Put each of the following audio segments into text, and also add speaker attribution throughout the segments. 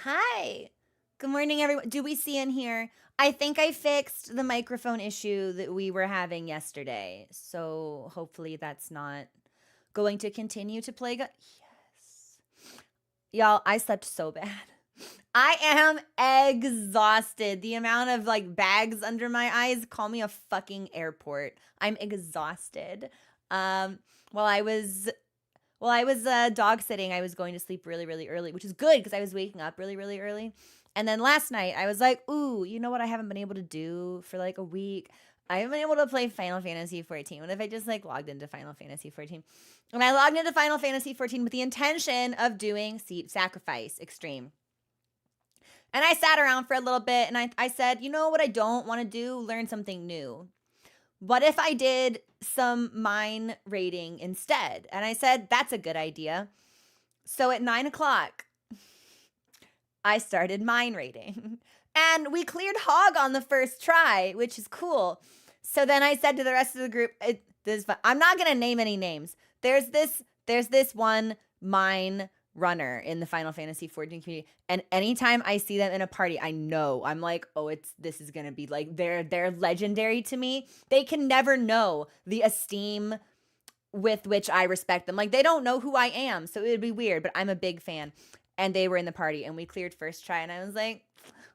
Speaker 1: Hi. Good morning, everyone. Do we see in here? I think I fixed the microphone issue that we were having yesterday. So hopefully that's not going to continue to plague us. Yes. Y'all, I slept so bad. I am exhausted. The amount of like bags under my eyes, call me a fucking airport. I'm exhausted. Um, while I was dog sitting, I was going to sleep really, really early, which is good because I was waking up really, really early. And then last night, I was like, ooh, you know what I haven't been able to do for like a week? I haven't been able to play Final Fantasy 14. What if I just like logged into Final Fantasy 14? And I logged into Final Fantasy 14 with the intention of doing Seat Sacrifice Extreme. And I sat around for a little bit and I said, you know what I don't want to do? Learn something new. What if I did some mine raiding instead? And I said, that's a good idea. So at 9 o'clock, I started mine raiding. And we cleared hog on the first try, which is cool. So then I said to the rest of the group, I'm not going to name any names. There's this one mine runner in the Final Fantasy 14 community, and anytime I see them in a party, I know, I'm like, oh, this is gonna be like, they're legendary to me. They can never know the esteem with which I respect them. Like, they don't know who I am, so it would be weird, but I'm a big fan. And they were in the party, and we cleared first try, and I was like,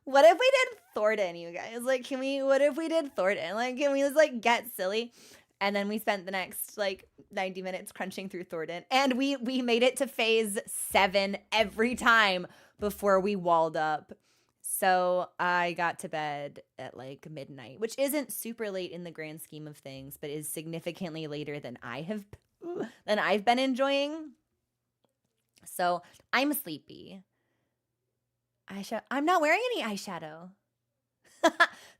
Speaker 1: what if we did Thornton, you guys? Like, what if we did Thornton? Like, can we just like get silly? And then we spent the next like 90 minutes crunching through Thornton. And we made it to phase 7 every time before we walled up. So I got to bed at like midnight, which isn't super late in the grand scheme of things, but is significantly later than I've been enjoying. So I'm sleepy. I'm not wearing any eyeshadow.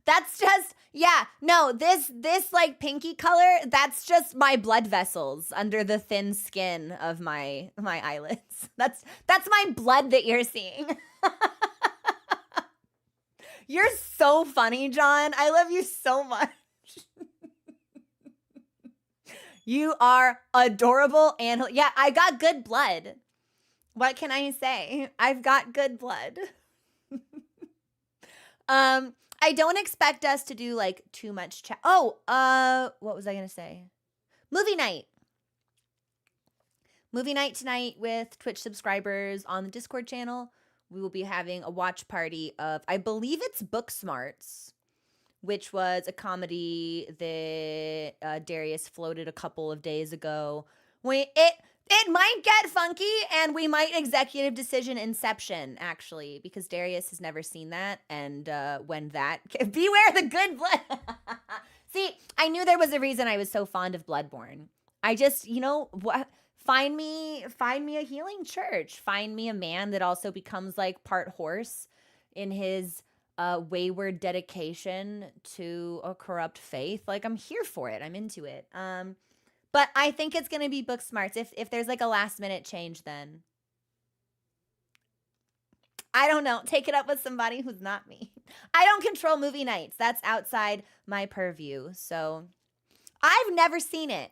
Speaker 1: That's just, yeah, no, this like pinky color, that's just my blood vessels under the thin skin of my eyelids. That's my blood that you're seeing. You're so funny, John. I love you so much. You are adorable and yeah, I got good blood. What can I say? I've got good blood. I don't expect us to do like too much chat. Oh, what was I gonna say? Movie night. Movie night tonight with Twitch subscribers on the Discord channel. We will be having a watch party of, I believe it's Book Smarts, which was a comedy that Darius floated a couple of days ago. It might get funky, and we might executive decision Inception, actually, because Darius has never seen that, and when that... Beware the good blood! See, I knew there was a reason I was so fond of Bloodborne. I just, find me a healing church. Find me a man that also becomes, like, part horse in his wayward dedication to a corrupt faith. Like, I'm here for it. I'm into it. But I think it's going to be Book Smarts. If there's like a last minute change, then I don't know. Take it up with somebody who's not me. I don't control movie nights. That's outside my purview. So I've never seen it.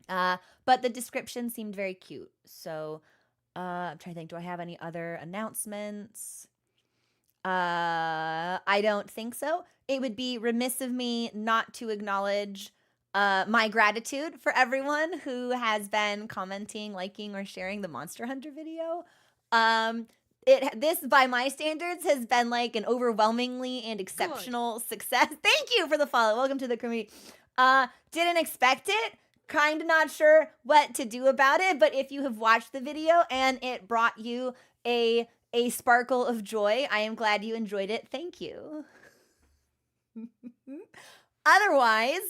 Speaker 1: But the description seemed very cute. So I'm trying to think, do I have any other announcements? I don't think so. It would be remiss of me not to acknowledge my gratitude for everyone who has been commenting, liking, or sharing the Monster Hunter video. This, by my standards, has been like an overwhelmingly and exceptional success. Thank you for the follow. Welcome to the community. Didn't expect it. Kind of not sure what to do about it, but if you have watched the video and it brought you a sparkle of joy, I am glad you enjoyed it. Thank you. Otherwise,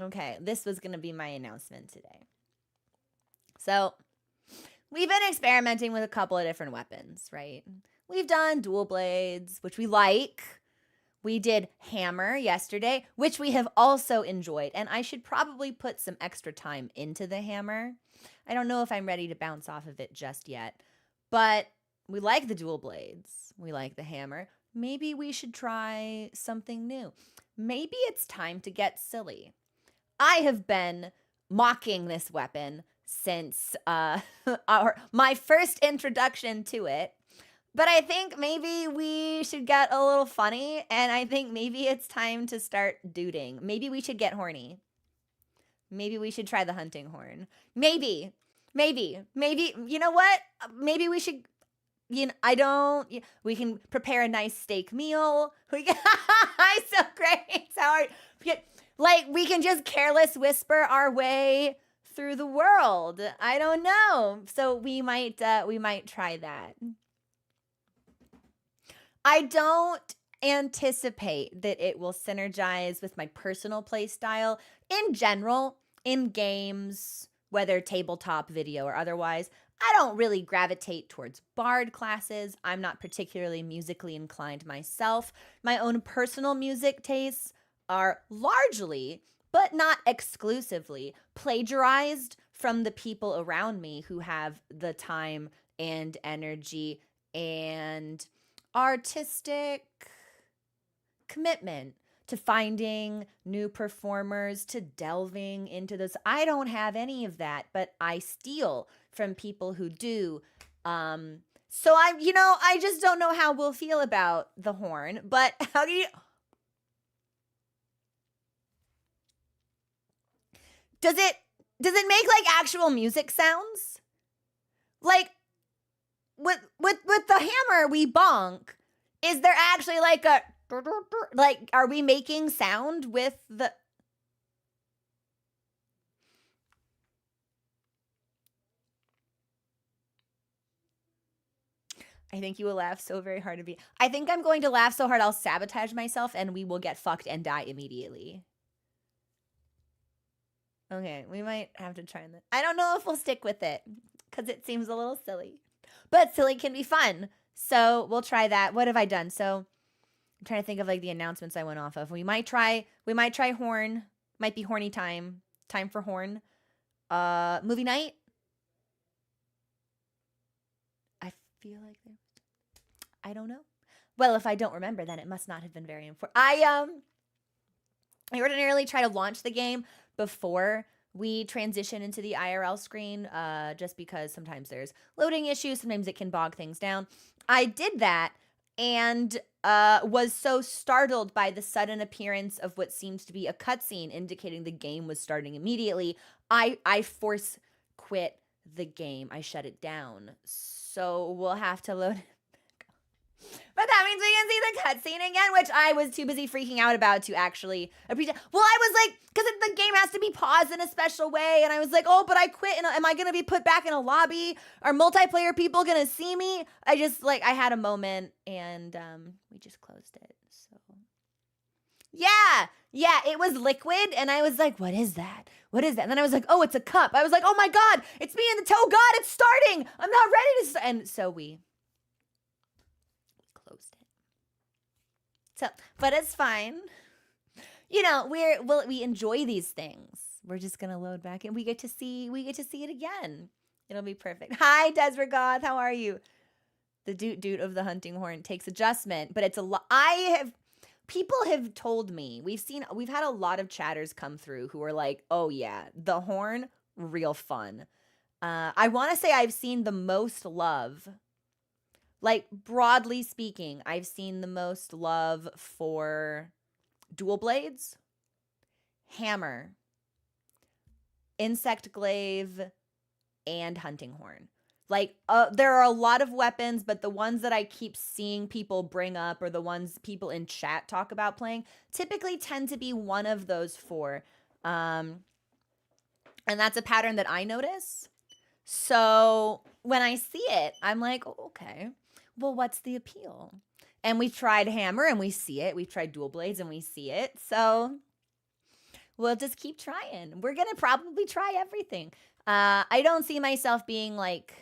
Speaker 1: okay, this was going to be my announcement today. So, we've been experimenting with a couple of different weapons, right? We've done dual blades, which we like. We did hammer yesterday, which we have also enjoyed. And I should probably put some extra time into the hammer. I don't know if I'm ready to bounce off of it just yet. But we like the dual blades. We like the hammer. Maybe we should try something new. Maybe it's time to get silly. I have been mocking this weapon since my first introduction to it. But I think maybe we should get a little funny, and I think maybe it's time to start duding. Maybe we should get horny. Maybe we should try the hunting horn. Maybe. Maybe. You know what? Maybe we should. I don't. We can prepare a nice steak meal. We can. So great. How like we can just careless whisper our way through the world. I don't know. So we might try that. I don't anticipate that it will synergize with my personal play style in general in games, whether tabletop, video, or otherwise. I don't really gravitate towards bard classes. I'm not particularly musically inclined myself. My own personal music tastes are largely, but not exclusively, plagiarized from the people around me who have the time and energy and artistic commitment to finding new performers, to delving into this. I don't have any of that, but I steal from people who do. So I just don't know how we'll feel about the horn, but how do you... Does it make like actual music sounds? Like with the hammer we bonk, is there actually like a like, are we making sound with the... I think you will laugh so very hard to be... I think I'm going to laugh so hard I'll sabotage myself and we will get fucked and die immediately. Okay, we might have to try that. I don't know if we'll stick with it because it seems a little silly. But silly can be fun. So we'll try that. What have I done? So I'm trying to think of like the announcements I went off of. We might try horn. Might be horny time. Time for horn. Movie night. I feel like I don't know. Well, if I don't remember, then it must not have been very important. I ordinarily try to launch the game before we transition into the IRL screen, just because sometimes there's loading issues. Sometimes it can bog things down. I did that and was so startled by the sudden appearance of what seems to be a cutscene indicating the game was starting immediately. I force quit the game. I shut it down. So we'll have to load it. But that means we can see the cutscene again, which I was too busy freaking out about to actually appreciate. Well, I was like, because the game has to be paused in a special way, and I was like, oh, but I quit, and am I going to be put back in a lobby? Are multiplayer people going to see me? I had a moment, and we just closed it, so. Yeah, it was liquid, and I was like, what is that? What is that? And then I was like, oh, it's a cup. I was like, oh my God, it's me and the toe. God, it's starting. I'm not ready to start. And so we closed it. So, but it's fine. We enjoy these things. We're just gonna load back and we get to see it again. It'll be perfect. Hi, Desiree Goth, how are you? The doot of the hunting horn takes adjustment, but it's a lot. People have told me, we've had a lot of chatters come through who are like, oh yeah, the horn, real fun. I want to say I've seen the most love. Like, broadly speaking, I've seen the most love for dual blades, hammer, insect glaive, and hunting horn. Like, there are a lot of weapons, but the ones that I keep seeing people bring up or the ones people in chat talk about playing typically tend to be one of those four. And that's a pattern that I notice. So when I see it, I'm like, oh, okay. Well, what's the appeal? And we've tried hammer and we see it. We've tried dual blades and we see it. So we'll just keep trying. We're going to probably try everything. I don't see myself being like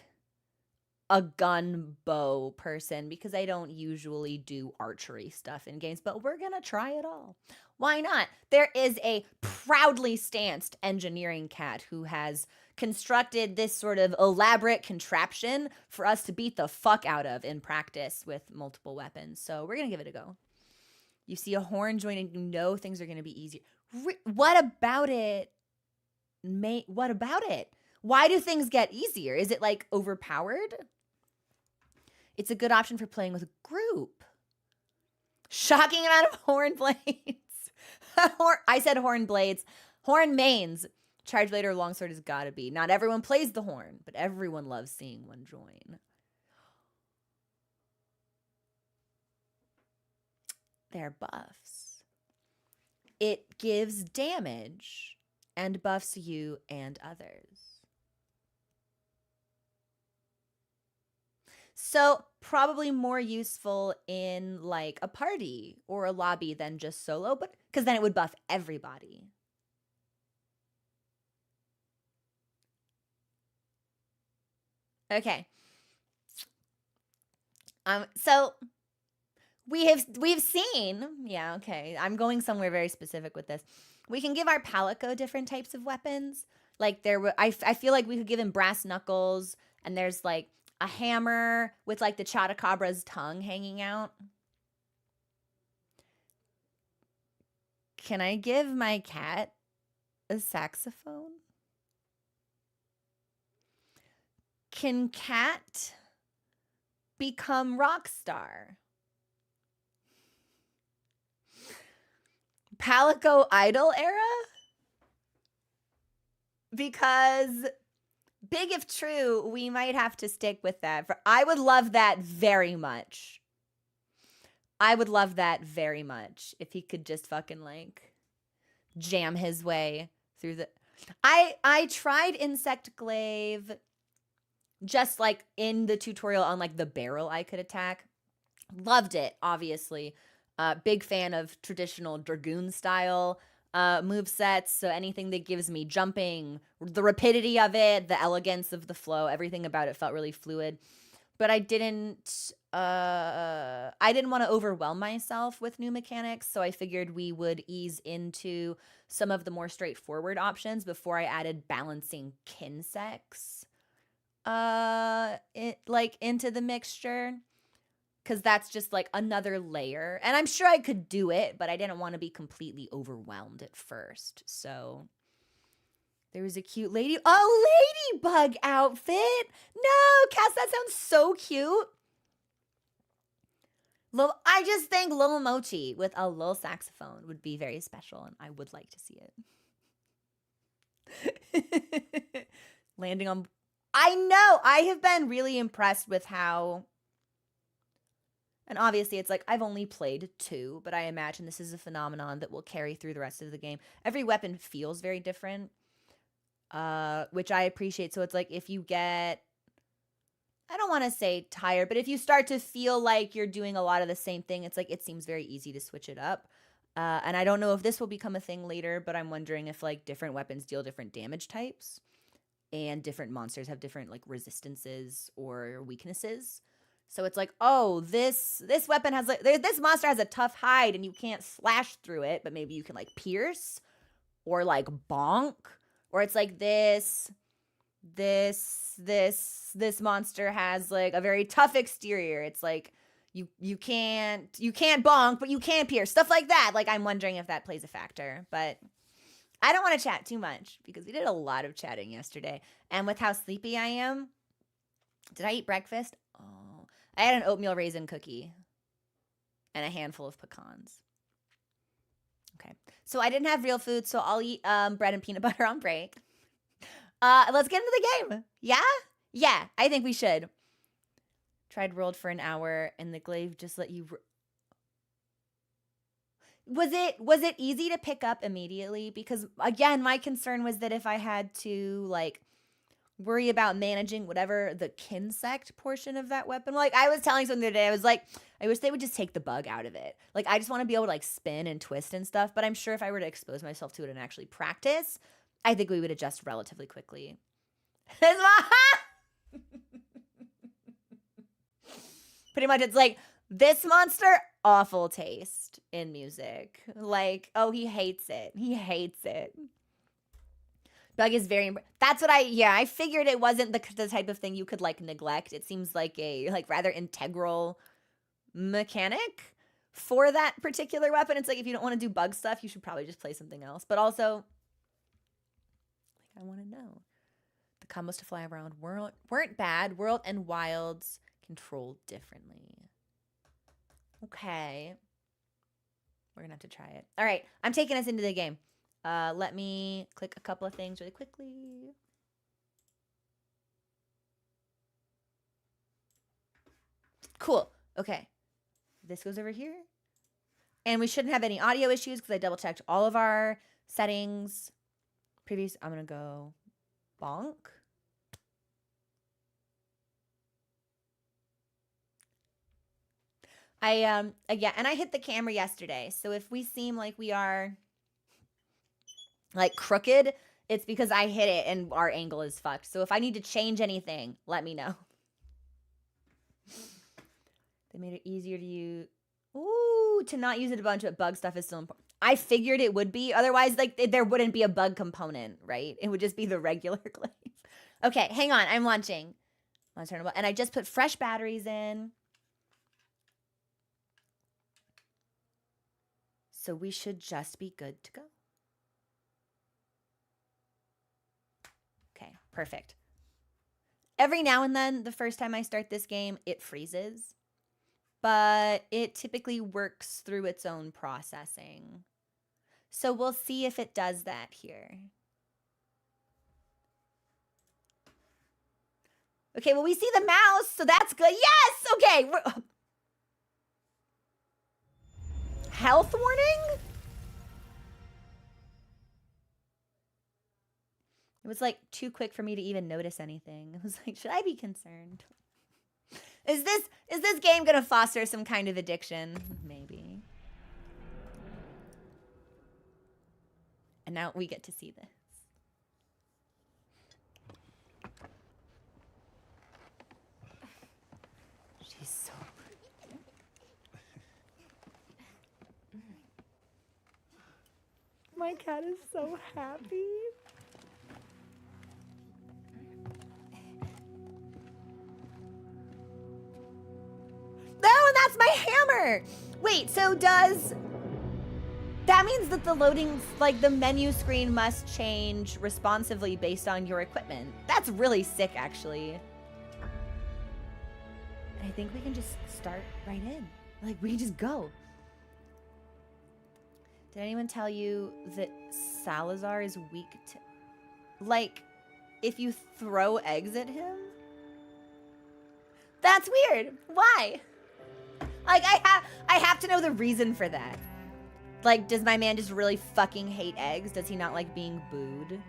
Speaker 1: a gun bow person because I don't usually do archery stuff in games, but we're going to try it all. Why not? There is a proudly stanced engineering cat who has constructed this sort of elaborate contraption for us to beat the fuck out of in practice with multiple weapons. So we're going to give it a go. You see a horn joining, you know things are going to be easier. What about it? What about it? Why do things get easier? Is it like overpowered? It's a good option for playing with a group. Shocking amount of horn blades. I said horn blades. Horn mains. Charge blade or longsword has got to be. Not everyone plays the horn, but everyone loves seeing one join. They're buffs. It gives damage and buffs you and others. So probably more useful in like a party or a lobby than just solo, but because then it would buff everybody. Okay. So we've seen, yeah, okay. I'm going somewhere very specific with this. We can give our Palico different types of weapons. Like I feel like we could give him brass knuckles, and there's like a hammer with like the Chatacabra's tongue hanging out. Can I give my cat a saxophone? Can cat become rock star? Palico Idol era? Because big if true, we might have to stick with that. I would love that very much. I would love that very much if he could just fucking like jam his way through the... I tried Insect Glaive just like in the tutorial on like the barrel I could attack. Loved it, obviously. Big fan of traditional Dragoon style move sets. So anything that gives me jumping, the rapidity of it, the elegance of the flow, everything about it felt really fluid. But I didn't want to overwhelm myself with new mechanics, so I figured we would ease into some of the more straightforward options before I added balancing kinsects into the mixture, because that's just like another layer. And I'm sure I could do it, but I didn't want to be completely overwhelmed at first. So there was a cute ladybug outfit. No, Cass, that sounds so cute. I just think Little Mochi with a little saxophone would be very special, and I would like to see it. Landing on... I know! I have been really impressed with how... And obviously, it's like, I've only played 2, but I imagine this is a phenomenon that will carry through the rest of the game. Every weapon feels very different, which I appreciate. So it's like, if you get... I don't want to say tired, but if you start to feel like you're doing a lot of the same thing, it's like, it seems very easy to switch it up. And I don't know if this will become a thing later, but I'm wondering if like different weapons deal different damage types and different monsters have different like resistances or weaknesses. So it's like, oh, this weapon has like, this monster has a tough hide and you can't slash through it, but maybe you can like pierce or like bonk. Or it's like this monster has like a very tough exterior. It's like you can't bonk, but you can pierce. Stuff like that. Like, I'm wondering if that plays a factor, but I don't want to chat too much because we did a lot of chatting yesterday. And with how sleepy I am, did I eat breakfast? Oh, I had an oatmeal raisin cookie and a handful of pecans. Okay. So I didn't have real food, so I'll eat bread and peanut butter on break. Let's get into the game. Yeah? Yeah, I think we should. Tried rolled for an hour and the glaive just let you... Was it easy to pick up immediately? Because again, my concern was that if I had to like worry about managing whatever the kinsect portion of that weapon. Like, I was telling someone the other day, I was like, I wish they would just take the bug out of it. Like, I just want to be able to like spin and twist and stuff. But I'm sure if I were to expose myself to it and actually practice, I think we would adjust relatively quickly. Pretty much, it's like, this monster, awful taste in music. Like, oh, he hates it. He hates it. Bug is very... That's what I figured it wasn't the type of thing you could, like, neglect. It seems like a, like, rather integral mechanic for that particular weapon. It's like, if you don't want to do bug stuff, you should probably just play something else. But also, like, I want to know. The combos to fly around weren't bad. World and wilds controlled differently. Okay. We're gonna have to try it. All right, I'm taking us into the game. Let me click a couple of things really quickly. Cool. Okay. This goes over here. And we shouldn't have any audio issues because I double checked all of our settings. Previous, I'm gonna go bonk. Again, and I hit the camera yesterday. So if we seem like we are like crooked, it's because I hit it and our angle is fucked. So if I need to change anything, let me know. They made it easier to use. Ooh, to not use it a bunch, but bug stuff is still important. I figured it would be. Otherwise, like, there wouldn't be a bug component, right? It would just be the regular glaive. Okay, hang on. I'm launching. And I just put fresh batteries in. So we should just be good to go. Okay, perfect. Every now and then, the first time I start this game, it freezes. But it typically works through its own processing. So we'll see if it does that here. Okay, well, we see the mouse, so that's good. Yes! Okay. Health warning? It was like too quick for me to even notice anything. I was like, should I be concerned? Is this game gonna foster some kind of addiction? Maybe. And now we get to see this. She's so pretty. My cat is so happy. Oh, and that's my hammer! Wait, so does... That means that the loading, like the menu screen must change responsively based on your equipment. That's really sick, actually. I think we can just start right in. Like, we can just go. Did anyone tell you that Salazar is weak to... Like, if you throw eggs at him? That's weird. Why? Like, I have to know the reason for that. Like, does my man just really fucking hate eggs? Does he not like being booed?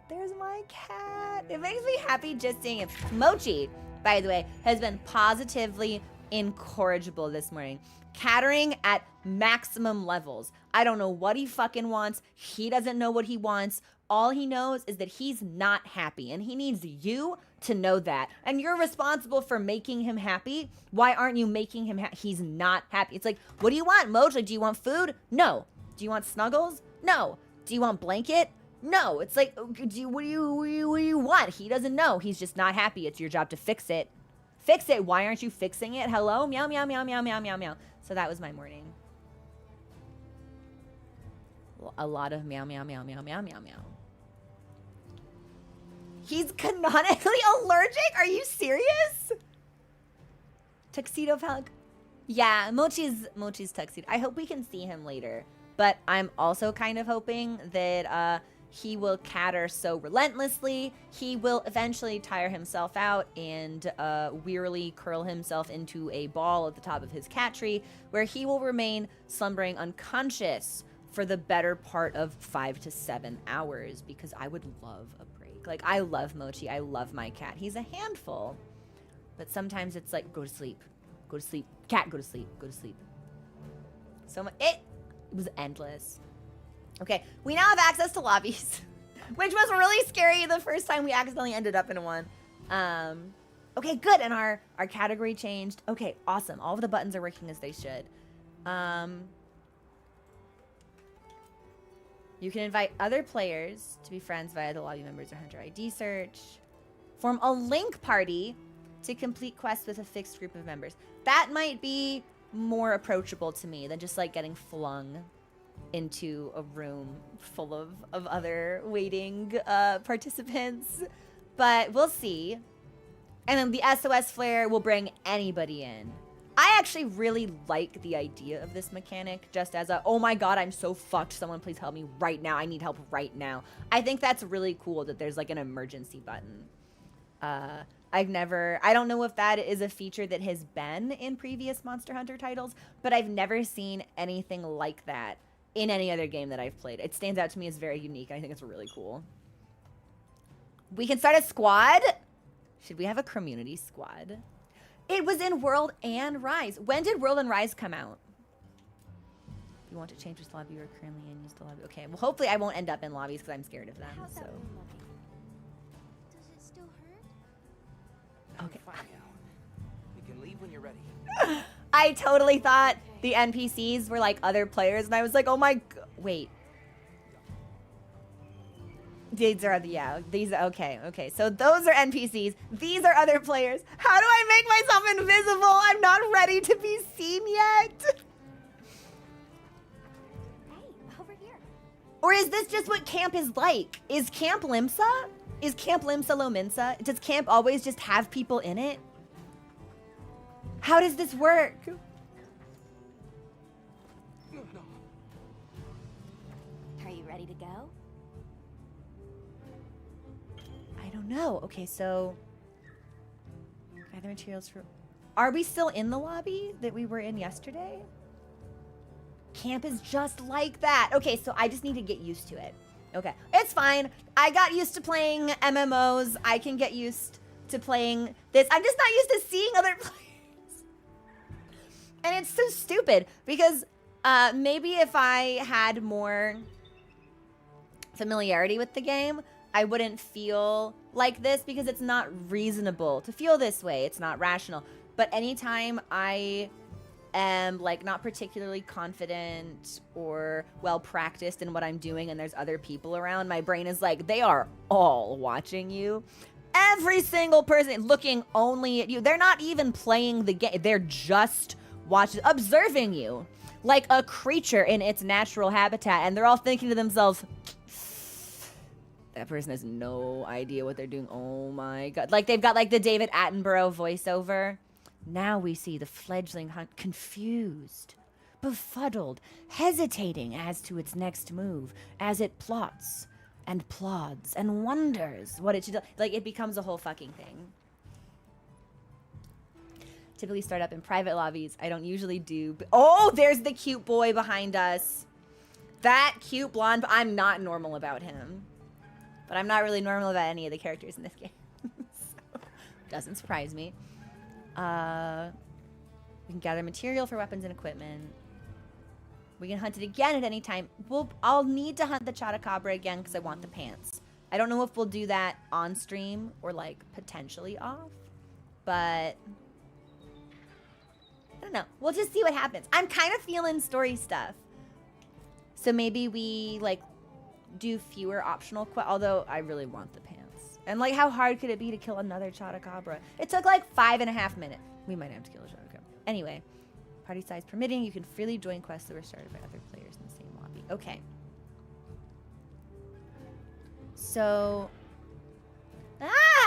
Speaker 1: There's my cat. It makes me happy just seeing him. Mochi, by the way, has been positively incorrigible this morning. Cattering at maximum levels. I don't know what he fucking wants. He doesn't know what he wants. All he knows is that he's not happy, and he needs you to know that. And you're responsible for making him happy. Why aren't you making him happy? He's not happy. It's like, what do you want, Moj? Like, do you want food? No. Do you want snuggles? No. Do you want blanket? No. It's like, what do you want? He doesn't know. He's just not happy. It's your job to fix it. Fix it. Why aren't you fixing it? Hello? Meow, meow, meow, meow, meow, meow, meow. So that was my morning. A lot of meow, meow, meow, meow, meow, meow, meow. He's canonically allergic? Are you serious? Tuxedo Falcon. Yeah, Mochi's tuxedo. I hope we can see him later. But I'm also kind of hoping that he will catter so relentlessly, he will eventually tire himself out and wearily curl himself into a ball at the top of his cat tree, where he will remain slumbering unconscious for the better part of 5 to 7 hours, because I would love a break. Like, I love Mochi. I love my cat. He's a handful. But sometimes it's like, go to sleep. Go to sleep. Cat, go to sleep. Go to sleep. So much. It was endless. Okay, we now have access to lobbies, which was really scary the first time we accidentally ended up in one. Okay, good. And our category changed. Okay, awesome. All of the buttons are working as they should. You can invite other players to be friends via the lobby members or Hunter ID search. Form a link party to complete quests with a fixed group of members. That might be more approachable to me than just like getting flung into a room full of other waiting participants. But we'll see. And then the SOS flare will bring anybody in. I actually really like the idea of this mechanic just as a, oh my god, I'm so fucked. Someone please help me right now. I need help right now. I think that's really cool that there's like an emergency button. I don't know if that is a feature that has been in previous Monster Hunter titles, but I've never seen anything like that in any other game that I've played. It stands out to me as very unique. I think it's really cool. We can start a squad. Should we have a community squad? It was in World and Rise. When did World and Rise come out? If you want to change which lobby you're currently in, use the lobby. Okay, well, hopefully I won't end up in lobbies because I'm scared of them.
Speaker 2: How's
Speaker 1: so.
Speaker 2: that wound looking? Does it still hurt?
Speaker 1: Okay.
Speaker 3: Fine now. You can leave when you're ready.
Speaker 1: I totally thought the NPCs were like other players, and I was like, oh my god. Wait. These are the, yeah, these, okay. So those are NPCs. These are other players. How do I make myself invisible? I'm not ready to be seen yet.
Speaker 2: Hey, over here.
Speaker 1: Or is this just what camp is like? Is camp Limsa? Is camp Limsa Lominsa? Does camp always just have people in it? How does this work?
Speaker 2: Are you ready to go?
Speaker 1: I don't know. Okay, so gather materials for. Are we still in the lobby that we were in yesterday? Camp is just like that. Okay, so I just need to get used to it. Okay, it's fine. I got used to playing MMOs. I can get used to playing this. I'm just not used to seeing other players. And it's so stupid because maybe if I had more familiarity with the game, I wouldn't feel like this because it's not reasonable to feel this way. It's not rational. But anytime I am like not particularly confident or well practiced in what I'm doing and there's other people around, my brain is like, they are all watching you. Every single person looking only at you. They're not even playing the game. They're just watching, observing you like a creature in its natural habitat. And they're all thinking to themselves, that person has no idea what they're doing. Oh my god. Like they've got like the David Attenborough voiceover. Now we see the fledgling hunt confused, befuddled, hesitating as to its next move, as it plots and plods and wonders what it should do. Like it becomes a whole fucking thing. Typically start up in private lobbies. I don't usually do. Oh, there's the cute boy behind us. That cute blonde. I'm not normal about him. But I'm not really normal about any of the characters in this game. So, doesn't surprise me. We can gather material for weapons and equipment. We can hunt it again at any time. I'll need to hunt the Chotacabra again because I want the pants. I don't know if we'll do that on stream or like potentially off. But I don't know. We'll just see what happens. I'm kind of feeling story stuff. So maybe we like do fewer optional quests, although I really want the pants. And like, how hard could it be to kill another Chotacabra? It took like 5.5 minutes. We might have to kill a Chotacabra. Anyway, party size permitting, you can freely join quests that were started by other players in the same lobby. Okay. So,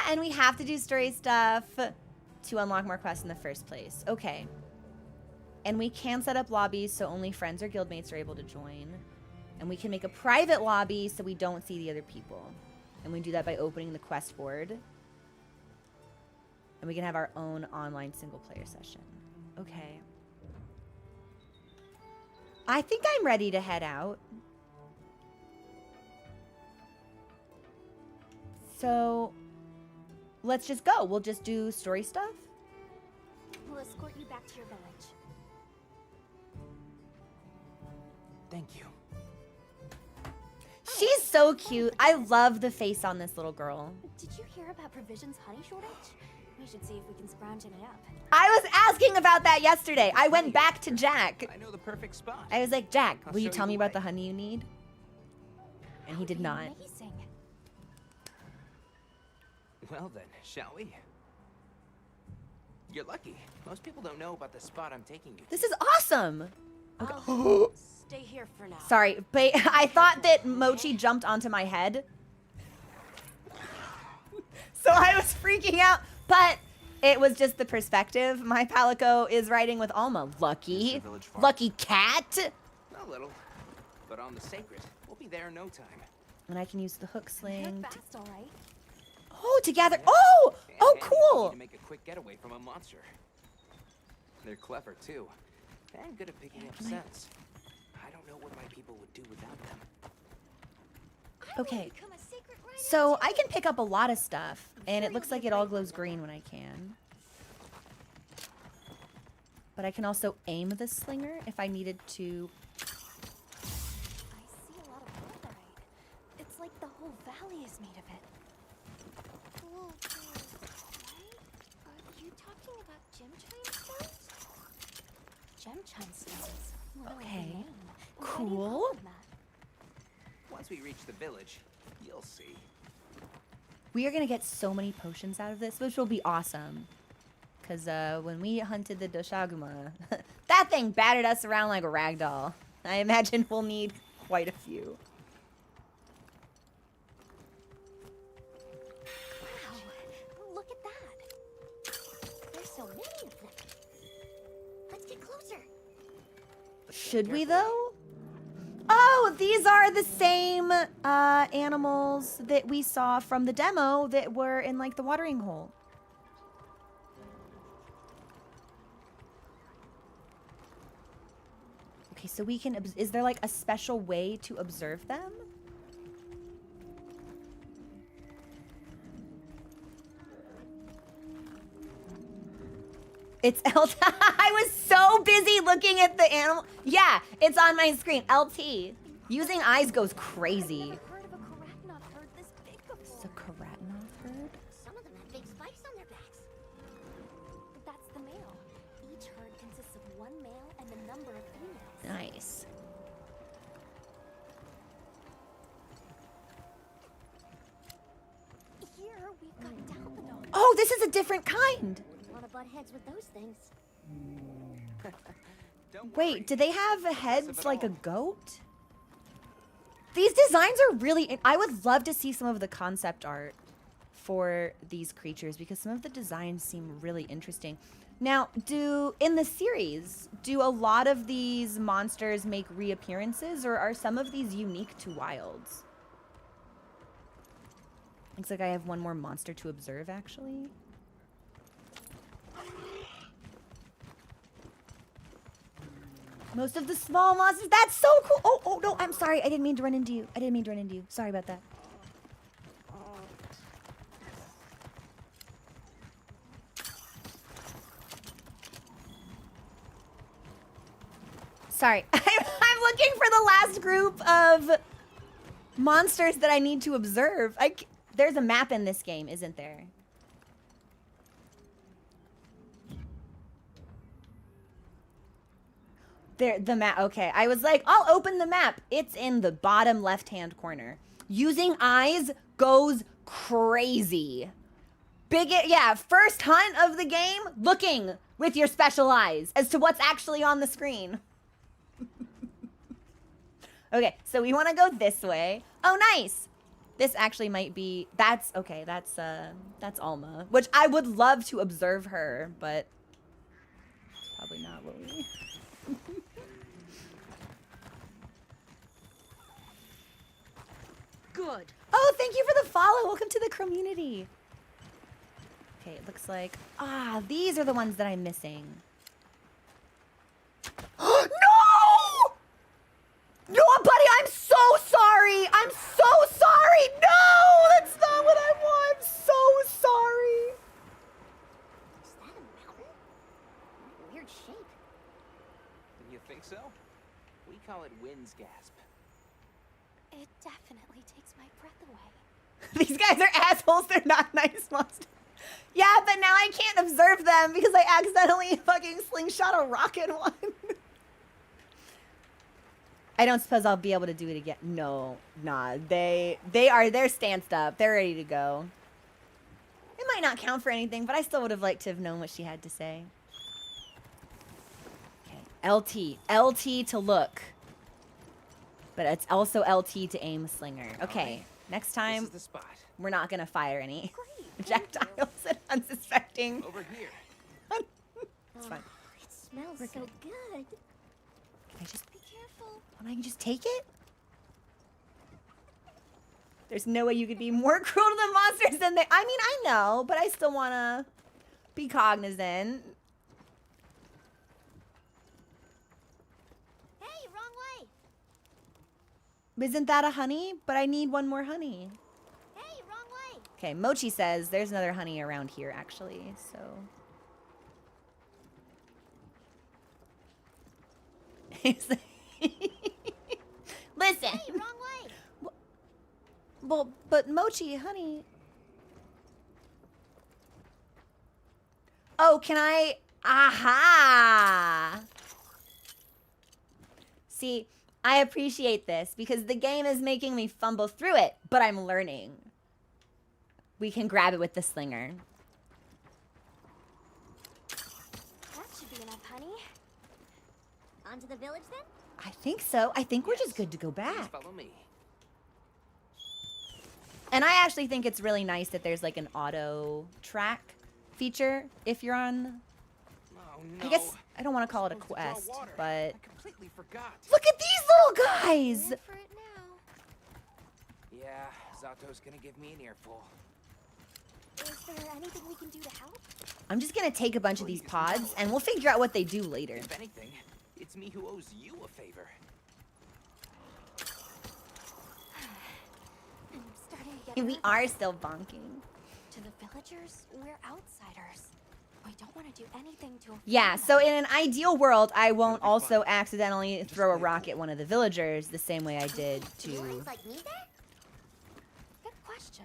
Speaker 1: and we have to do story stuff to unlock more quests in the first place. Okay. And we can set up lobbies so only friends or guildmates are able to join. And we can make a private lobby so we don't see the other people. And we do that by opening the quest board. And we can have our own online single player session. Okay. I think I'm ready to head out. So let's just go. We'll just do story stuff.
Speaker 2: We'll escort you back to your village.
Speaker 3: Thank you.
Speaker 1: She's so cute. I love the face on this little girl.
Speaker 2: Did you hear about Provision's honey shortage? We should see if we can scrounge it up.
Speaker 1: I was asking about that yesterday. I went back to Jack.
Speaker 3: I know the perfect spot.
Speaker 1: I was like, Jack,
Speaker 3: I'll
Speaker 1: will you
Speaker 3: show
Speaker 1: tell
Speaker 3: you
Speaker 1: me
Speaker 3: the
Speaker 1: about the
Speaker 3: way.
Speaker 1: honey you need? And he did
Speaker 2: That
Speaker 1: not.
Speaker 2: would be amazing.
Speaker 3: Well then, shall we? You're lucky. Most people don't know about the spot I'm taking you to.
Speaker 1: This is awesome. Okay.
Speaker 2: Oh, stay here for now.
Speaker 1: Sorry, but I thought that Mochi jumped onto my head. So I was freaking out, but it was just the perspective. My Palico is riding with Alma. Lucky. Lucky cat.
Speaker 3: A little. But on the sacred, we'll be there in no time.
Speaker 1: And I can use the hook sling.
Speaker 2: You're fast, all right.
Speaker 1: Oh, together. Oh!
Speaker 3: And
Speaker 1: Oh,
Speaker 3: handy if we need
Speaker 1: cool.
Speaker 3: to make a quick getaway from a monster. They're clever, too. And good at picking up scents. I don't know what my people would do without them.
Speaker 1: Okay.
Speaker 2: Become a secret rider
Speaker 1: So
Speaker 2: too.
Speaker 1: I can pick up a lot of stuff, and it looks like it all glows green when I can. But I can also aim the slinger if I needed to.
Speaker 2: I see a lot of wonderite. It's like the whole valley is made of it. Whoa, right? Are you talking about gem chime stones? Gem chime stones. Well,
Speaker 1: Okay.
Speaker 2: the name. Why do you
Speaker 1: Cool.
Speaker 2: call them that?
Speaker 3: Once we reach the village, you'll see.
Speaker 1: We are gonna get so many potions out of this, which will be awesome. Cause when we hunted the Doshaguma, that thing battered us around like a rag doll. I imagine we'll need quite a few.
Speaker 2: Wow, look at that. There's so many of them. Let's get closer.
Speaker 1: Should we though? Oh, these are the same animals that we saw from the demo that were in like the watering hole. Okay, so we can, is there like a special way to observe them? It's LT. I was so busy looking at the animal. Yeah, it's on my screen. LT. Using eyes goes crazy.
Speaker 2: I've never heard of a Karatnoth herd this big
Speaker 1: It's a
Speaker 2: before.
Speaker 1: Karatnoth herd?
Speaker 2: Some of them have big spikes on their backs. That's the male. Each herd consists of one male and a number of females.
Speaker 1: Nice.
Speaker 2: Here we've got Dalphinol.
Speaker 1: Oh, this is a different kind.
Speaker 2: Want to butt heads with those things?
Speaker 3: Don't worry.
Speaker 1: Wait, do they have
Speaker 3: Impressive
Speaker 1: heads
Speaker 3: at
Speaker 1: like a
Speaker 3: all.
Speaker 1: goat? These designs are really... I would love to see some of the concept art for these creatures because some of the designs seem really interesting. Now, in the series, do a lot of these monsters make reappearances or are some of these unique to Wilds? Looks like I have one more monster to observe, actually. Most of the small monsters. That's so cool. Oh, no, I'm sorry. I didn't mean to run into you. I didn't mean to run into you. Sorry about that. Sorry. I'm looking for the last group of monsters that I need to observe. There's a map in this game, isn't there? The map. Okay, I was like, I'll open the map. It's in the bottom left-hand corner. Using eyes goes crazy. Yeah, first hunt of the game, looking with your special eyes as to what's actually on the screen. Okay, so we want to go this way. Oh, nice. This actually might be, that's Alma, which I would love to observe her, but probably not what we...
Speaker 2: Good.
Speaker 1: Oh, thank you for the follow. Welcome to the community. Okay, it looks like, these are the ones that I'm missing. No! No, buddy, I'm so sorry. I'm so sorry. No, that's not what I want. I'm so sorry.
Speaker 2: Is that a mountain? Weird shape.
Speaker 3: You think so? We call it wind's gasp.
Speaker 2: It definitely takes my breath away.
Speaker 1: These guys are assholes. They're not nice monsters. Yeah, but now I can't observe them because I accidentally fucking slingshot a rocket one. I don't suppose I'll be able to do it again. No, nah. They're stanced up. They're ready to go. It might not count for anything, but I still would have liked to have known what she had to say. Okay, LT to look. But it's also LT to aim slinger. Okay, next
Speaker 3: This
Speaker 1: time
Speaker 3: is the spot.
Speaker 1: we're not gonna fire any
Speaker 2: Great.
Speaker 1: projectiles at unsuspecting.
Speaker 3: Over here.
Speaker 1: It's fine.
Speaker 2: It smells
Speaker 1: We're
Speaker 2: so
Speaker 1: good.
Speaker 2: good.
Speaker 1: Can I just,
Speaker 2: Be careful.
Speaker 1: I can just take it? There's no way you could be more cruel to the monsters than they. I mean, I know, but I still wanna be cognizant.
Speaker 2: Hey, wrong way.
Speaker 1: Isn't that a honey? But I need one more honey.
Speaker 2: Hey, wrong way.
Speaker 1: Okay, Mochi says there's another honey around here, actually, so. Listen.
Speaker 2: Hey, wrong way.
Speaker 1: Well, but Mochi, honey. Oh, can I? Aha! See, I appreciate this because the game is making me fumble through it, but I'm learning. We can grab it with the slinger.
Speaker 2: That should be enough, honey. On to the village then?
Speaker 1: I think so. I think we're
Speaker 3: Yes.
Speaker 1: just good to go
Speaker 3: Please
Speaker 1: back.
Speaker 3: follow me.
Speaker 1: And I actually think it's really nice that there's like an auto track feature if you're on.
Speaker 3: Oh no.
Speaker 1: I guess I don't want to call it a
Speaker 3: Supposed to draw
Speaker 1: quest,
Speaker 3: water.
Speaker 1: but
Speaker 3: I completely forgot.
Speaker 1: look at these little guys.
Speaker 2: In for it now.
Speaker 3: Yeah, Zato's gonna give me an earful.
Speaker 2: Is there anything we can do to help?
Speaker 1: I'm just gonna take a bunch of these
Speaker 3: Please,
Speaker 1: pods
Speaker 3: no.
Speaker 1: and we'll figure out what they do later.
Speaker 3: If anything, it's me who owes you a favor.
Speaker 2: I'm starting to get
Speaker 1: We
Speaker 2: nervous.
Speaker 1: are still bonking.
Speaker 2: To the villagers, we're outsiders. We don't want to do anything to offend
Speaker 1: Yeah,
Speaker 2: them.
Speaker 1: so in an ideal world, I won't
Speaker 3: be
Speaker 1: also
Speaker 3: fine.
Speaker 1: accidentally
Speaker 3: Just
Speaker 1: throw a
Speaker 3: play
Speaker 1: rock
Speaker 3: cool.
Speaker 1: at one of the villagers the same way I did to.
Speaker 2: like me there? Good question.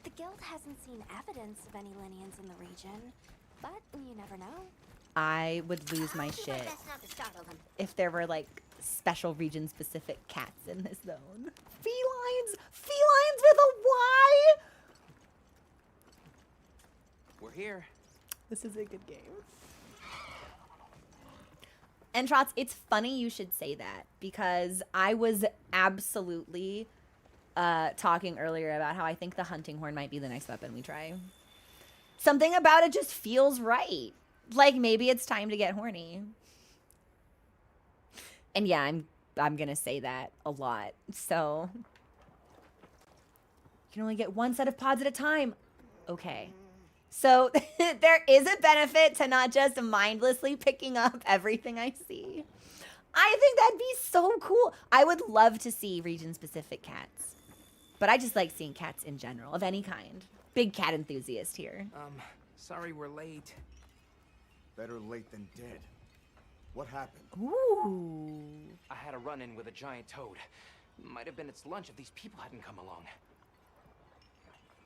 Speaker 2: The guild hasn't seen evidence of any Linians in the region, but you never know.
Speaker 1: I would lose my shit
Speaker 2: not to startle them.
Speaker 1: if there were like special region specific cats in this zone. Felines! Felines with a Y!
Speaker 3: We're here.
Speaker 1: This is a good game. And Trots, it's funny you should say that because I was absolutely talking earlier about how I think the hunting horn might be the next weapon we try. Something about it just feels right. Like maybe it's time to get horny. And yeah, I'm gonna say that a lot. So you can only get one set of pods at a time. Okay. So there is a benefit to not just mindlessly picking up everything I see. I think that'd be so cool. I would love to see region-specific cats. But I just like seeing cats in general, of any kind. Big cat enthusiast here.
Speaker 3: Sorry we're late.
Speaker 4: Better late than dead. What happened?
Speaker 1: Ooh.
Speaker 3: I had a run-in with a giant toad. Might have been its lunch if these people hadn't come along.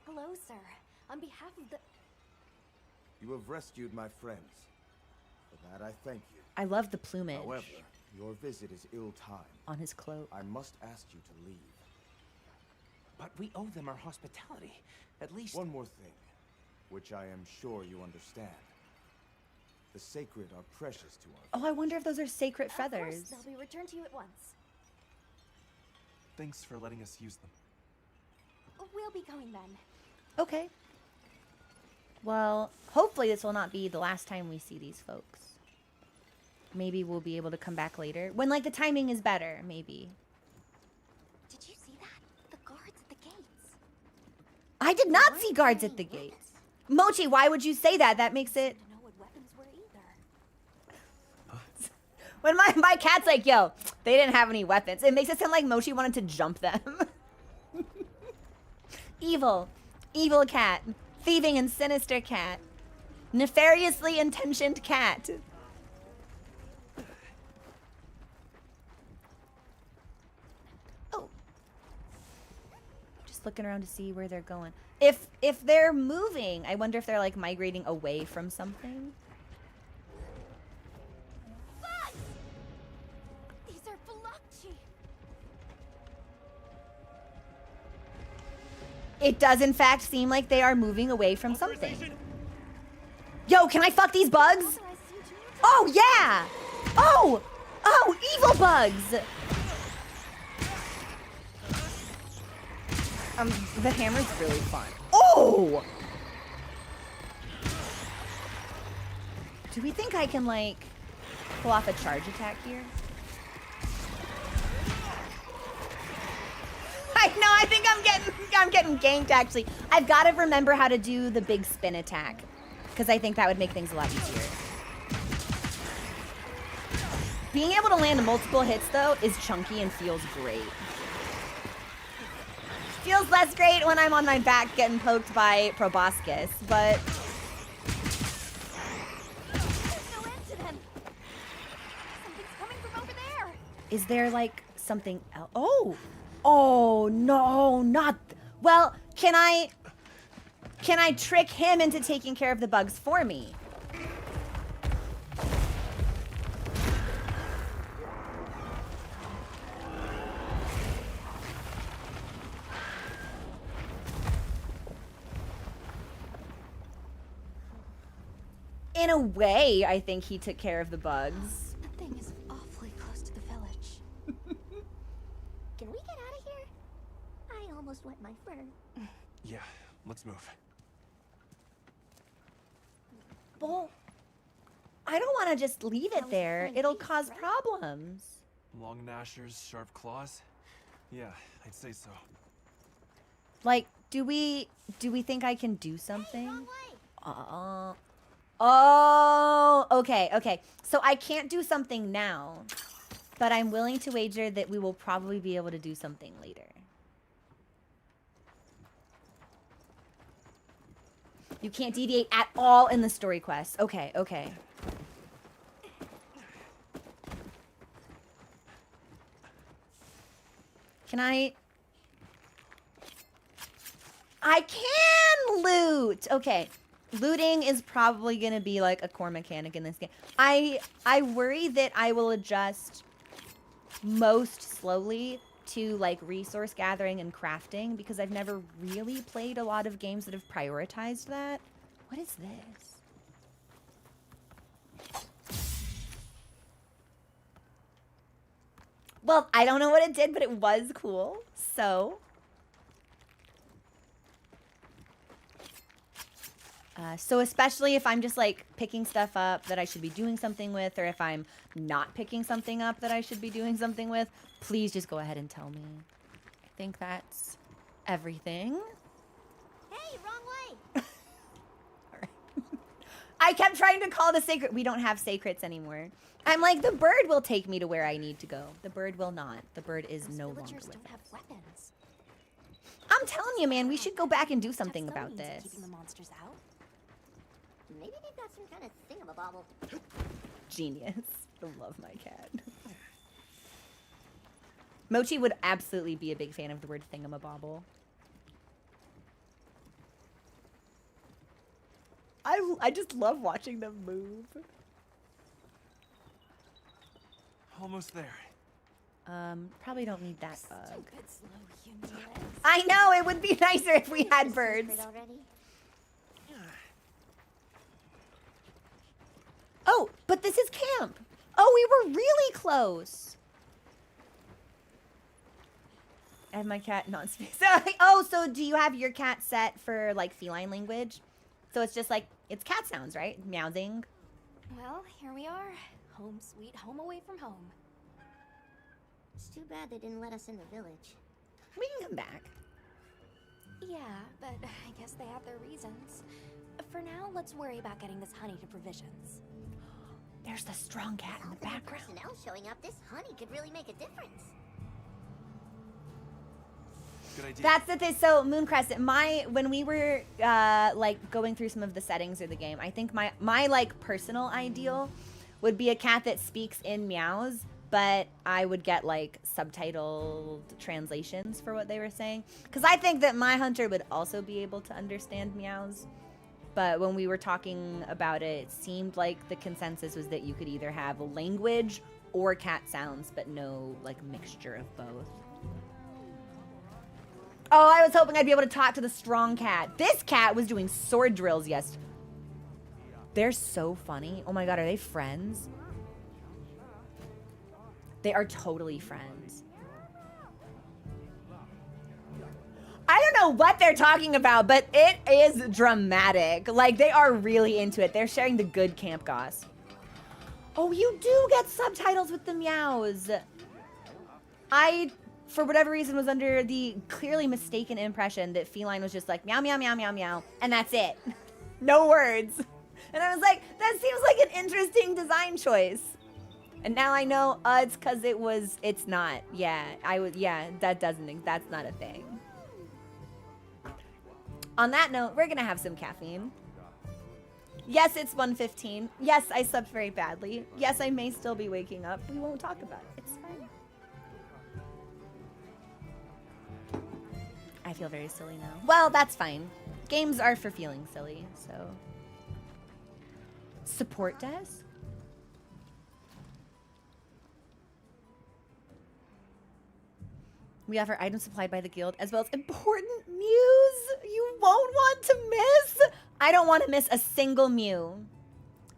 Speaker 2: Hello, sir. On behalf of the...
Speaker 4: You have rescued my friends. For that I thank you.
Speaker 1: I love the plumage
Speaker 4: However, your visit is ill-timed.
Speaker 1: on his cloak.
Speaker 4: I must ask you to leave.
Speaker 3: But we owe them our hospitality. At least...
Speaker 4: One more thing, which I am sure you understand. The sacred are precious to us.
Speaker 1: Oh, I wonder if those are sacred
Speaker 2: Of
Speaker 1: feathers.
Speaker 2: course, they'll be returned to you at once.
Speaker 5: Thanks for letting us use them.
Speaker 2: We'll be going then.
Speaker 1: Okay. Well, hopefully this will not be the last time we see these folks. Maybe we'll be able to come back later. When, like, the timing is better, maybe.
Speaker 2: Did you see that? The guards at the gates.
Speaker 1: I did not
Speaker 2: Weren't
Speaker 1: see guards at the
Speaker 2: carrying
Speaker 1: gates. Mochi, why would you say that? That makes it...
Speaker 2: To know what weapons were either.
Speaker 1: When my cat's like, yo, they didn't have any weapons. It makes it sound like Mochi wanted to jump them. Evil. Evil cat. Thieving and sinister cat. Nefariously intentioned cat. Oh. Just looking around to see where they're going. If they're moving, I wonder if they're like migrating away from something.
Speaker 2: Bugs! These are Phylloxi.
Speaker 1: It does in fact seem like they are moving away from something. Yo, can I fuck these bugs?
Speaker 2: Authorizes you to
Speaker 1: Oh yeah! Oh! Oh, evil bugs! The hammer's really fun. Oh! Do we think I can, like, pull off a charge attack here? I know, I think I'm getting ganked, actually. I've got to remember how to do the big spin attack, because I think that would make things a lot easier. Being able to land multiple hits, though, is chunky and feels great. Feels less great when I'm on my back getting poked by proboscis, but...
Speaker 2: There's no end to them. Something's coming from over there.
Speaker 1: Is there, like, something else? Oh! Oh, no, not... Well, can I trick him into taking care of the bugs for me? In a way, I think he took care of the bugs.
Speaker 2: That thing is awfully close to the village. Can we get out of here? I almost wet my fur.
Speaker 5: Yeah, let's move.
Speaker 1: Well, I don't want to just leave it there. It'll cause problems.
Speaker 5: Long gnashers, sharp claws? Yeah, I'd say so.
Speaker 1: Like, do we think I can do something?
Speaker 2: Wrong way.
Speaker 1: Oh, okay. So I can't do something now, but I'm willing to wager that we will probably be able to do something later. You can't deviate at all in the story quest. Okay. Can I can loot. Okay. Looting is probably going to be like a core mechanic in this game. I worry that I will adjust most slowly to like resource gathering and crafting because I've never really played a lot of games that have prioritized that. What is this? Well, I don't know what it did, but it was cool. So especially if I'm just like picking stuff up that I should be doing something with, or if I'm not picking something up that I should be doing something with, please just go ahead and tell me. I think that's everything.
Speaker 2: Hey, wrong way.
Speaker 1: All right. I kept trying to call the sacred. We don't have sacrets anymore. I'm like, the bird will take me to where I need to go. The bird will not. The bird is
Speaker 2: Those
Speaker 1: no longer
Speaker 2: villagers
Speaker 1: with
Speaker 2: don't
Speaker 1: us.
Speaker 2: have weapons.
Speaker 1: I'm telling you, man, we should go back and do
Speaker 2: Touch
Speaker 1: something
Speaker 2: the
Speaker 1: about
Speaker 2: means of
Speaker 1: this.
Speaker 2: keeping the monsters out. Maybe they've got some kind of thingamabobble.
Speaker 1: Genius. I love my cat. Mochi would absolutely be a big fan of the word thingamabobble. I just love watching them move.
Speaker 5: Almost there.
Speaker 1: Probably don't need that bug.
Speaker 2: Stupid slow human legs.
Speaker 1: I know, it would be nicer if we had birds.
Speaker 2: Already?
Speaker 1: Oh, but this is camp. Oh, we were really close. I have my cat not speak. So do you have your cat set for like feline language? So it's just like, it's cat sounds, right? Meowing.
Speaker 2: Well, here we are. Home sweet home away from home.
Speaker 6: It's too bad they didn't let us in the village.
Speaker 1: We can come back.
Speaker 2: Yeah, but I guess they have their reasons. For now, let's worry about getting this honey to provisions.
Speaker 1: There's the strong cat in the
Speaker 6: With all
Speaker 1: background.
Speaker 6: personnel showing up, this honey could really make a difference.
Speaker 5: Good idea.
Speaker 1: That's the thing. So Moon Crescent, when we were like going through some of the settings of the game, I think my like personal ideal would be a cat that speaks in meows, but I would get like subtitled translations for what they were saying. Because I think that my hunter would also be able to understand meows. But when we were talking about it, it seemed like the consensus was that you could either have language or cat sounds, but no like mixture of both. Oh, I was hoping I'd be able to talk to the strong cat. This cat was doing sword drills yesterday. They're so funny. Oh my god, are they friends? They are totally friends. I don't know what they're talking about, but it is dramatic. Like, they are really into it. They're sharing the good camp goss. Oh, you do get subtitles with the meows. I, for whatever reason, was under the clearly mistaken impression that feline was just like meow, meow, meow, meow, meow, and that's it. No words. And I was like, that seems like an interesting design choice. And now I know, it's because it's not. Yeah, that's not a thing. On that note, we're gonna have some caffeine. Yes, it's 1:15. Yes, I slept very badly. Yes, I may still be waking up. We won't talk about it. It's fine. I feel very silly now. Well, that's fine. Games are for feeling silly, so. Support desk? We offer items supplied by the guild as well as important mews you won't want to miss. I don't want to miss a single mew.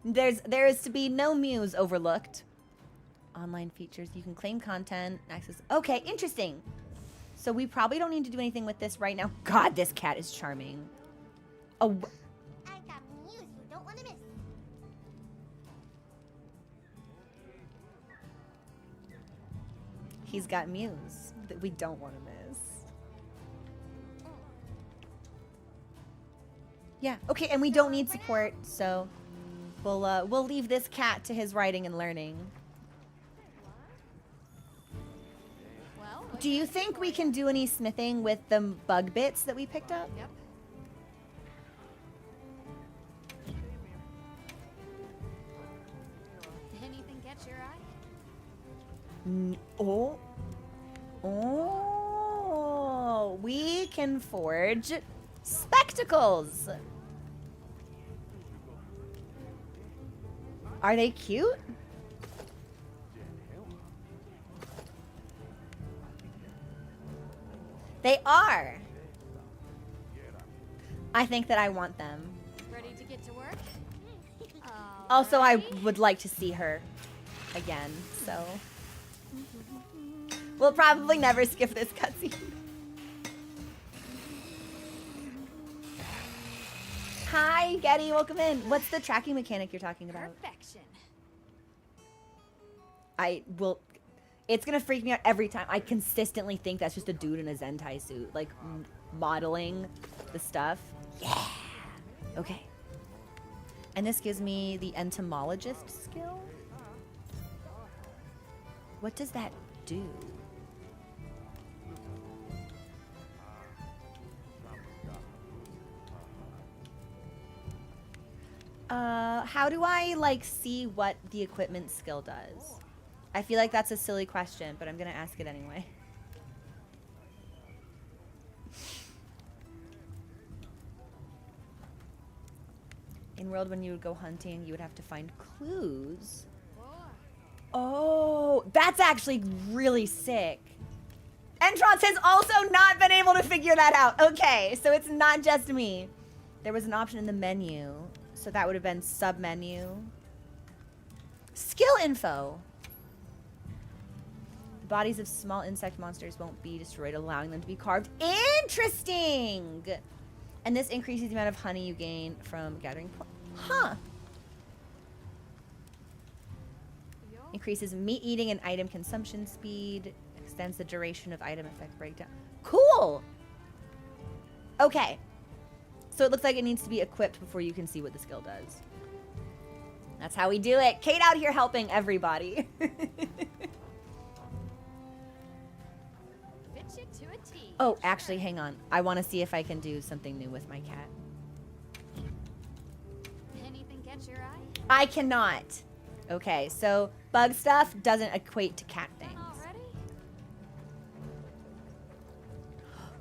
Speaker 1: There is to be no mews overlooked. Online features. You can claim content, access. Okay, interesting. So we probably don't need to do anything with this right now. God, this cat is charming. Oh.
Speaker 6: I got news you don't want to miss.
Speaker 1: He's got mews that we don't want to miss. Yeah, okay, and we don't need support, so we'll leave this cat to his writing and learning.
Speaker 2: Well,
Speaker 1: Do you think we can do any smithing with the bug bits that we picked up?
Speaker 2: Yep. Anything catch your eye?
Speaker 1: Oh, we can forge spectacles. Are they cute? They are. I think that I want them.
Speaker 2: Ready to get to work?
Speaker 1: Also, I
Speaker 2: Alrighty.
Speaker 1: would like to see her again, so. We'll probably never skip this cutscene. Hi, Getty, welcome in. What's the tracking mechanic you're talking about?
Speaker 2: Perfection.
Speaker 1: It's gonna freak me out every time. I consistently think that's just a dude in a Zentai suit, like modeling the stuff. Yeah. Okay. And this gives me the entomologist skill. What does that do? How do I, like, see what the equipment skill does? I feel like that's a silly question, but I'm gonna ask it anyway. In world, when you would go hunting, you would have to find clues. Oh, that's actually really sick. Entrance has also not been able to figure that out. Okay, so it's not just me. There was an option in the menu, so that would have been sub-menu. Skill info. The bodies of small insect monsters won't be destroyed, allowing them to be carved. Interesting! And this increases the amount of honey you gain from gathering points. Huh. Increases meat eating and item consumption speed. Extends the duration of item effect breakdown. Cool! Okay. So it looks like it needs to be equipped before you can see what the skill does. That's how we do it. Kate out here helping everybody.
Speaker 2: Fit you to a T.
Speaker 1: Oh, actually, hang on. I want to see if I can do something new with my cat.
Speaker 2: Anything catch your eye?
Speaker 1: I cannot. Okay, so bug stuff doesn't equate to cat things.
Speaker 2: Already?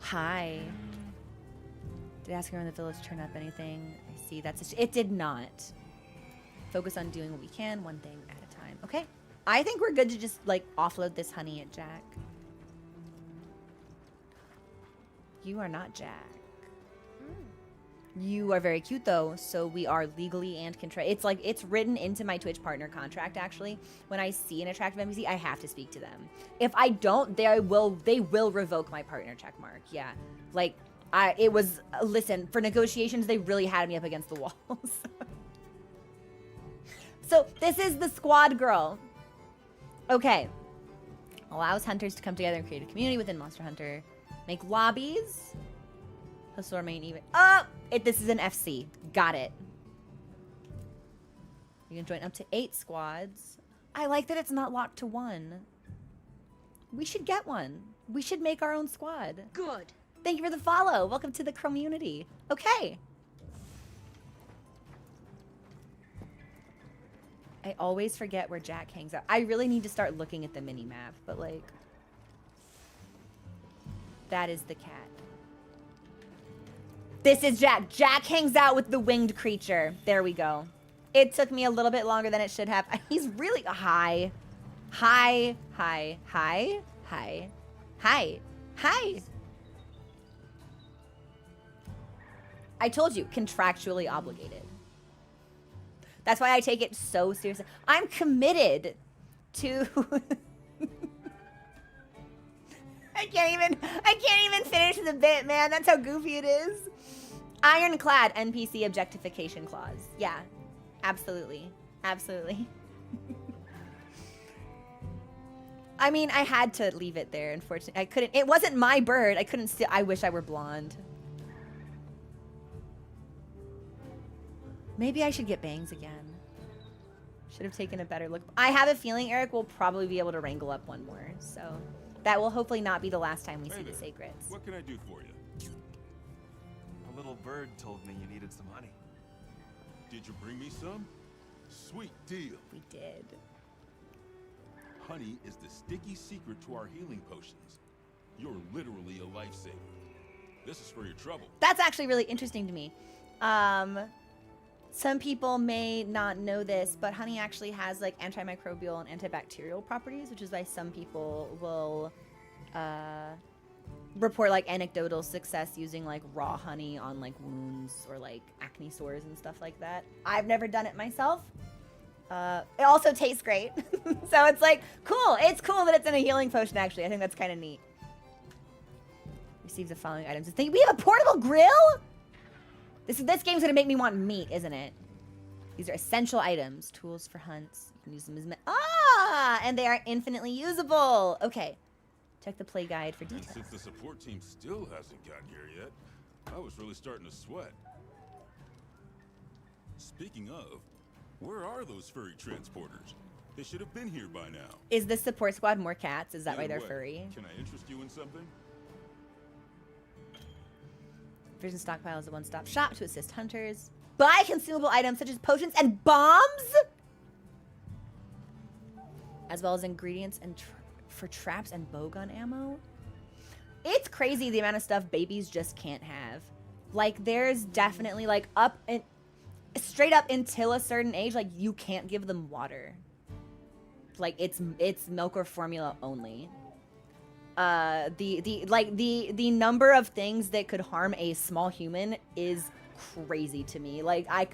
Speaker 1: Hi. Did ask around the village turn up anything? I see. It did not. Focus on doing what we can, one thing at a time. Okay. I think we're good to just, like, offload this honey at Jack. You are not Jack. You are very cute though, so we are legally and it's like it's written into my Twitch partner contract actually. When I see an attractive NPC, I have to speak to them. If I don't, they will revoke my partner check mark. Yeah. Like it was listen, for negotiations they really had me up against the walls. So, this is the squad girl. Okay. Allows hunters to come together and create a community within Monster Hunter. Make lobbies. Hosts will remain even. Oh! This is an FC. Got it. You can join up to 8 squads. I like that it's not locked to 1. We should get one. We should make our own squad.
Speaker 2: Good.
Speaker 1: Thank you for the follow. Welcome to the community. Okay. I always forget where Jack hangs out. I really need to start looking at the mini map, but like, that is the cat. This is Jack. Jack hangs out with the winged creature. There we go. It took me a little bit longer than it should have. He's really hi. Hi. Hi. Hi. Hi. Hi. Hi. I told you, contractually obligated. That's why I take it so seriously. I'm committed to I can't even finish the bit, man. That's how goofy it is. Ironclad NPC objectification clause. Yeah. Absolutely. Absolutely. I mean, I had to leave it there, unfortunately. I couldn't. It wasn't my bird. I couldn't still. I wish I were blonde. Maybe I should get bangs again. Should have taken a better look. I have a feeling Eric will probably be able to wrangle up one more. So that will hopefully not be the last time we see the Sacreds.
Speaker 7: What can I do for you?
Speaker 5: A little bird told me you needed some honey.
Speaker 7: Did you bring me some? Sweet deal.
Speaker 1: We did.
Speaker 7: Honey is the sticky secret to our healing potions. You're literally a lifesaver. This is for your trouble.
Speaker 1: That's actually really interesting to me. Some people may not know this, but honey actually has like antimicrobial and antibacterial properties, which is why some people will report like anecdotal success using like raw honey on like wounds or like acne sores and stuff like that. I've never done it myself. It also tastes great. So it's like, cool. It's cool that it's in a healing potion, actually. I think that's kind of neat. Receive the following items. We have a portable grill? This game's gonna make me want meat, isn't it? These are essential items. Tools for hunts. You can use them as and they are infinitely usable. Okay. Check the play guide for details.
Speaker 7: And since the support team still hasn't gotten here yet, I was really starting to sweat. Speaking of, where are those furry transporters? They should have been here by now.
Speaker 1: Is the support squad more cats? Is that why they're
Speaker 7: Either way,
Speaker 1: furry?
Speaker 7: Can I interest you in something?
Speaker 1: Vision Stockpile is a one-stop shop to assist hunters. Buy consumable items such as potions and bombs, as well as ingredients and for traps and bowgun ammo. It's crazy the amount of stuff babies just can't have. Like, there's definitely like straight up until a certain age, like you can't give them water. Like it's milk or formula only. The number of things that could harm a small human is crazy to me. Like it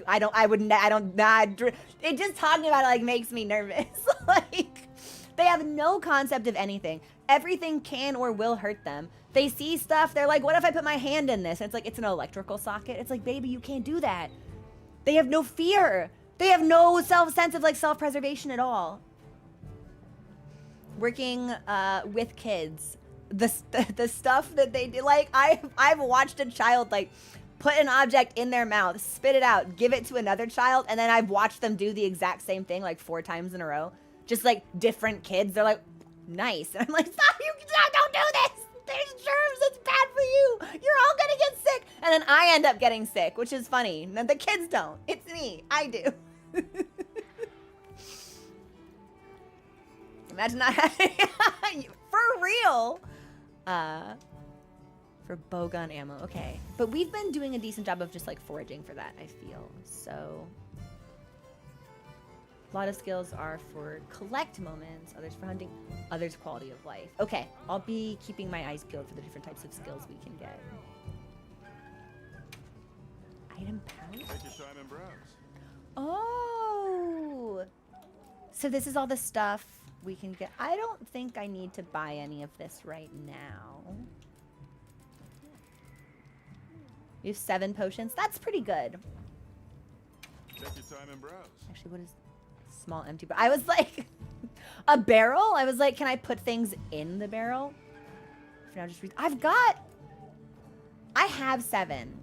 Speaker 1: just talking about it like makes me nervous. Like they have no concept of anything. Everything can or will hurt them. They see stuff, they're like, what if I put my hand in this? And it's like, it's an electrical socket. It's like, baby, you can't do that. They have no fear. They have no sense of like self-preservation at all. Working with kids, the stuff that they do, like I've watched a child like put an object in their mouth, spit it out, give it to another child, and then I've watched them do the exact same thing like 4 times in a row. Just like different kids, they're like, nice, and I'm like, stop! Don't do this. There's germs. It's bad for you. You're all gonna get sick, and then I end up getting sick, which is funny. The kids don't. It's me. I do. Imagine not having for real. For bowgun ammo, okay. But we've been doing a decent job of just like foraging for that, I feel. So a lot of skills are for collect moments, others for hunting, others quality of life. Okay, I'll be keeping my eyes peeled for the different types of skills we can get. Item pouch?
Speaker 7: Take your time and browse.
Speaker 1: Oh! So this is all the stuff we can get. I don't think I need to buy any of this right now. We have 7 potions. That's pretty good.
Speaker 7: Take your time and browse.
Speaker 1: Actually, what is small empty? But I was like, a barrel? I was like, can I put things in the barrel? For now, just I have 7.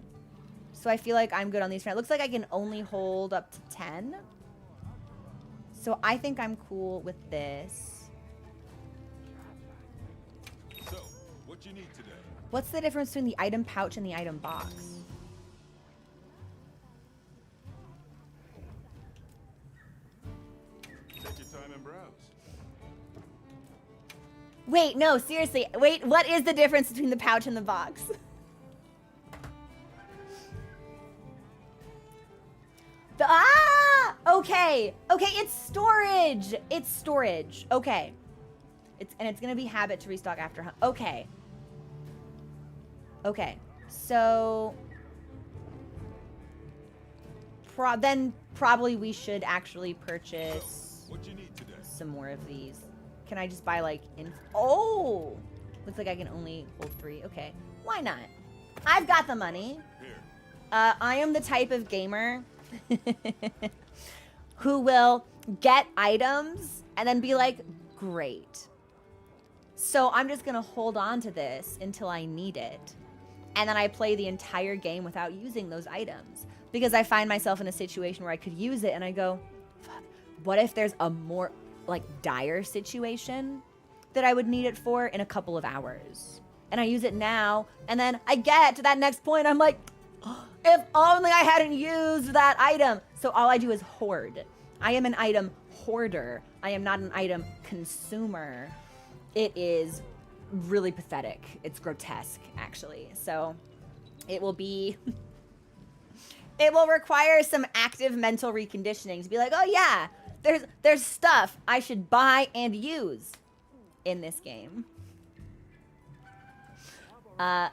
Speaker 1: So I feel like I'm good on these. It looks like I can only hold up to 10. So I think I'm cool with this.
Speaker 7: So, what you need today?
Speaker 1: What's the difference between the item pouch and the item box?
Speaker 7: Take your time and browse.
Speaker 1: Wait, no, seriously. Wait, what is the difference between the pouch and the box? Okay. Okay, it's storage. It's storage. Okay. It's gonna be habit to restock after hunt. Okay. Okay. So then probably we should actually purchase
Speaker 7: What you need today?
Speaker 1: some more of these. Can I just buy like oh! Looks like I can only hold 3. Okay. Why not? I've got the money.
Speaker 7: Here.
Speaker 1: I am the type of gamer who will get items and then be like, great. So I'm just gonna hold on to this until I need it. And then I play the entire game without using those items. Because I find myself in a situation where I could use it and I go, fuck, what if there's a more like dire situation that I would need it for in a couple of hours? And I use it now, and then I get to that next point, I'm like, if only I hadn't used that item. So all I do is hoard. I am an item hoarder. I am not an item consumer. It is really pathetic. It's grotesque, actually. So it will be, it will require some active mental reconditioning to be like, oh yeah, there's stuff I should buy and use in this game.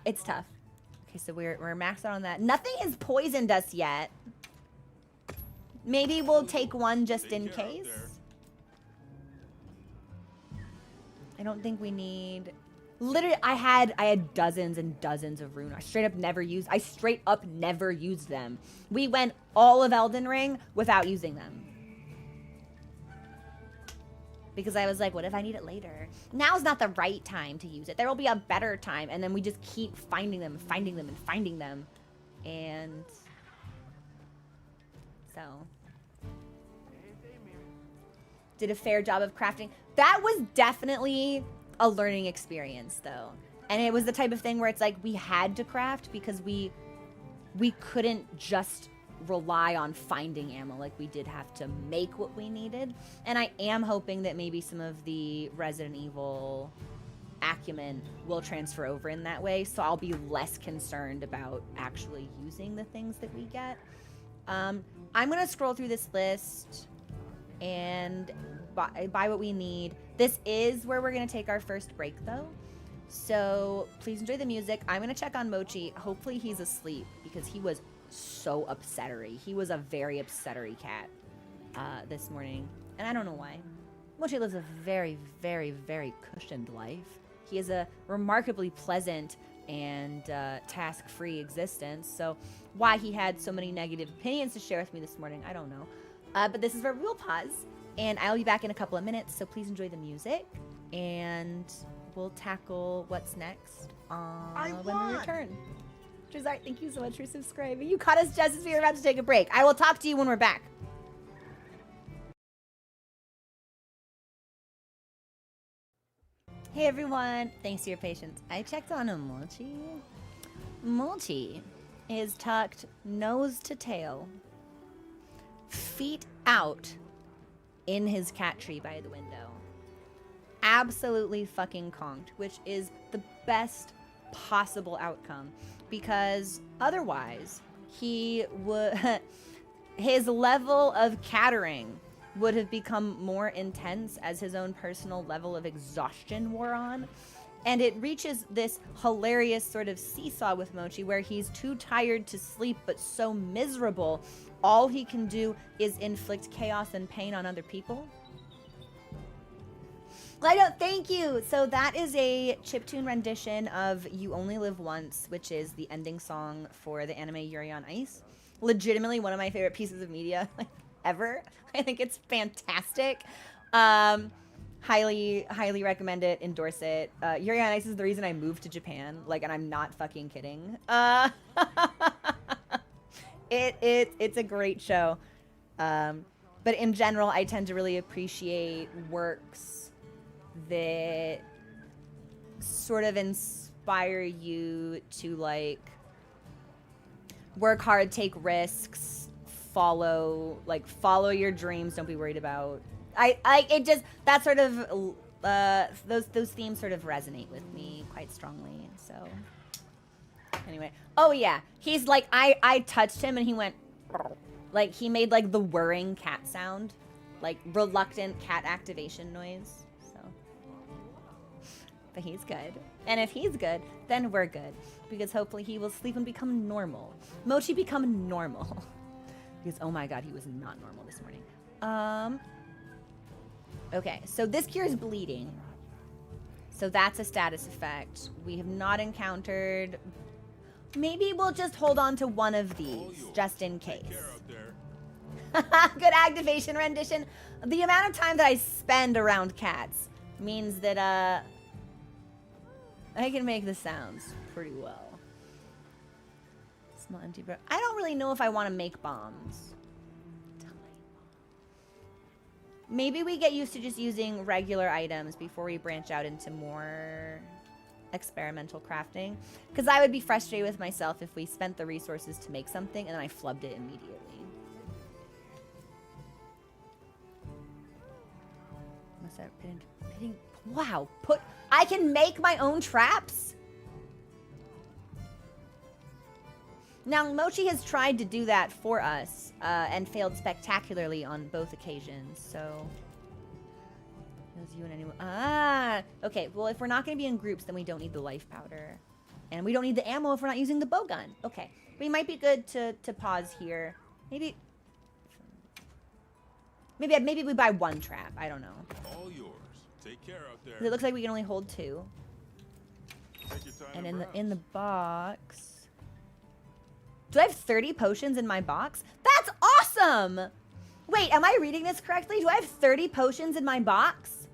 Speaker 1: It's tough. Okay, so we're maxed out on that. Nothing has poisoned us yet. Maybe we'll take one just in case. I don't think we need. Literally, I had dozens and dozens of runes. I straight up never used them. We went all of Elden Ring without using them. Because I was like, what if I need it later? Now's not the right time to use it. There will be a better time. And then we just keep finding them and finding them and finding them. And so did a fair job of crafting. That was definitely a learning experience though. And it was the type of thing where it's like we had to craft because we couldn't just rely on finding ammo. Like we did have to make what we needed. And I am hoping that maybe some of the Resident Evil acumen will transfer over in that way, so I'll be less concerned about actually using the things that we get. I'm gonna scroll through this list and buy what we need. This is where we're gonna take our first break though, so please enjoy the music. I'm gonna check on Mochi. Hopefully he's asleep because he was so upsettery. He was a very upsettery cat this morning, and I don't know why. Mochi lives a very, very, very cushioned life. He has a remarkably pleasant and task-free existence, so why he had so many negative opinions to share with me this morning, I don't know. But this is where we will pause, and I'll be back in a couple of minutes, so please enjoy the music, and we'll tackle what's next when we return. Drizart, thank you so much for subscribing. You caught us just as we were about to take a break. I will talk to you when we're back. Hey everyone, thanks for your patience. I checked on a Mochi. Mochi is tucked nose to tail, feet out in his cat tree by the window. Absolutely fucking conked, which is the best possible outcome, because otherwise he would his level of cattering would have become more intense as his own personal level of exhaustion wore on, And it reaches this hilarious sort of seesaw with Mochi where he's too tired to sleep but so miserable, all he can do is inflict chaos and pain on other people. Lido, thank you! So that is a chiptune rendition of You Only Live Once, which is the ending song for the anime Yuri on Ice. Legitimately one of my favorite pieces of media ever. I think it's fantastic. Highly recommend it, endorse it. Yuri on Ice is the reason I moved to Japan, like, and I'm not fucking kidding. It's a great show. But in general, I tend to really appreciate works that sort of inspire you to, like, work hard, take risks, follow your dreams, don't be worried about. It just, that sort of, those themes sort of resonate with me quite strongly, so. Anyway, oh yeah, he's like, I touched him and he went, like, he made like the whirring cat sound, like reluctant cat activation noise, so. But he's good. And if he's good, then we're good, because hopefully he will sleep and become normal. Mochi become normal. Because, oh my god, he was not normal this morning. Okay, so this cures bleeding. So that's a status effect. We have not encountered... Maybe we'll just hold on to one of these, just in case. Good activation rendition. The amount of time that I spend around cats means that, I can make the sounds pretty well. Small empty bro. I don't really know if I want to make bombs. Maybe we get used to just using regular items before we branch out into more experimental crafting. Because I would be frustrated with myself if we spent the resources to make something and then I flubbed it immediately. Wow, I can make my own traps? Now, Mochi has tried to do that for us, and failed spectacularly on both occasions, so... It was you and anyone... Ah! Okay, well, if we're not going to be in groups, then we don't need the life powder. And we don't need the ammo if we're not using the bow gun. Okay, we might be good to pause here. Maybe we buy one trap, I don't know.
Speaker 7: All yours. Take care out there.
Speaker 1: It looks like we can only hold 2.
Speaker 7: Take your time
Speaker 1: And in the box... Do I have 30 potions in my box? That's awesome! Wait, am I reading this correctly? Do I have 30 potions in my box?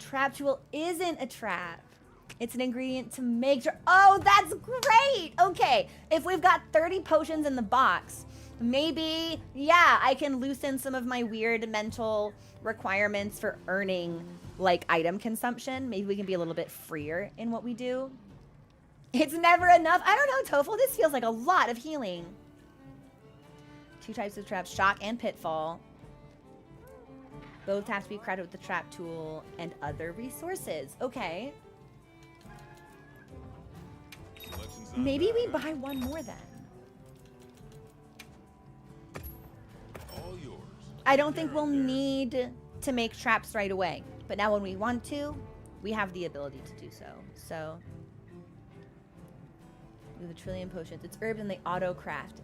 Speaker 1: Trap tool isn't a trap. It's an ingredient to make sure. Oh, that's great! Okay, if we've got 30 potions in the box, maybe, yeah, I can loosen some of my weird mental requirements for earning, like, item consumption. Maybe we can be a little bit freer in what we do. It's never enough. I don't know, Tofu. This feels like a lot of healing. 2 types of traps, shock and pitfall. Both have to be crafted with the trap tool and other resources. Okay. Maybe we buy one more then.
Speaker 7: All yours.
Speaker 1: I don't think we'll need to make traps right away. But now when we want to, we have the ability to do so. So... We have 1 trillion potions. It's herbs and they auto-craft.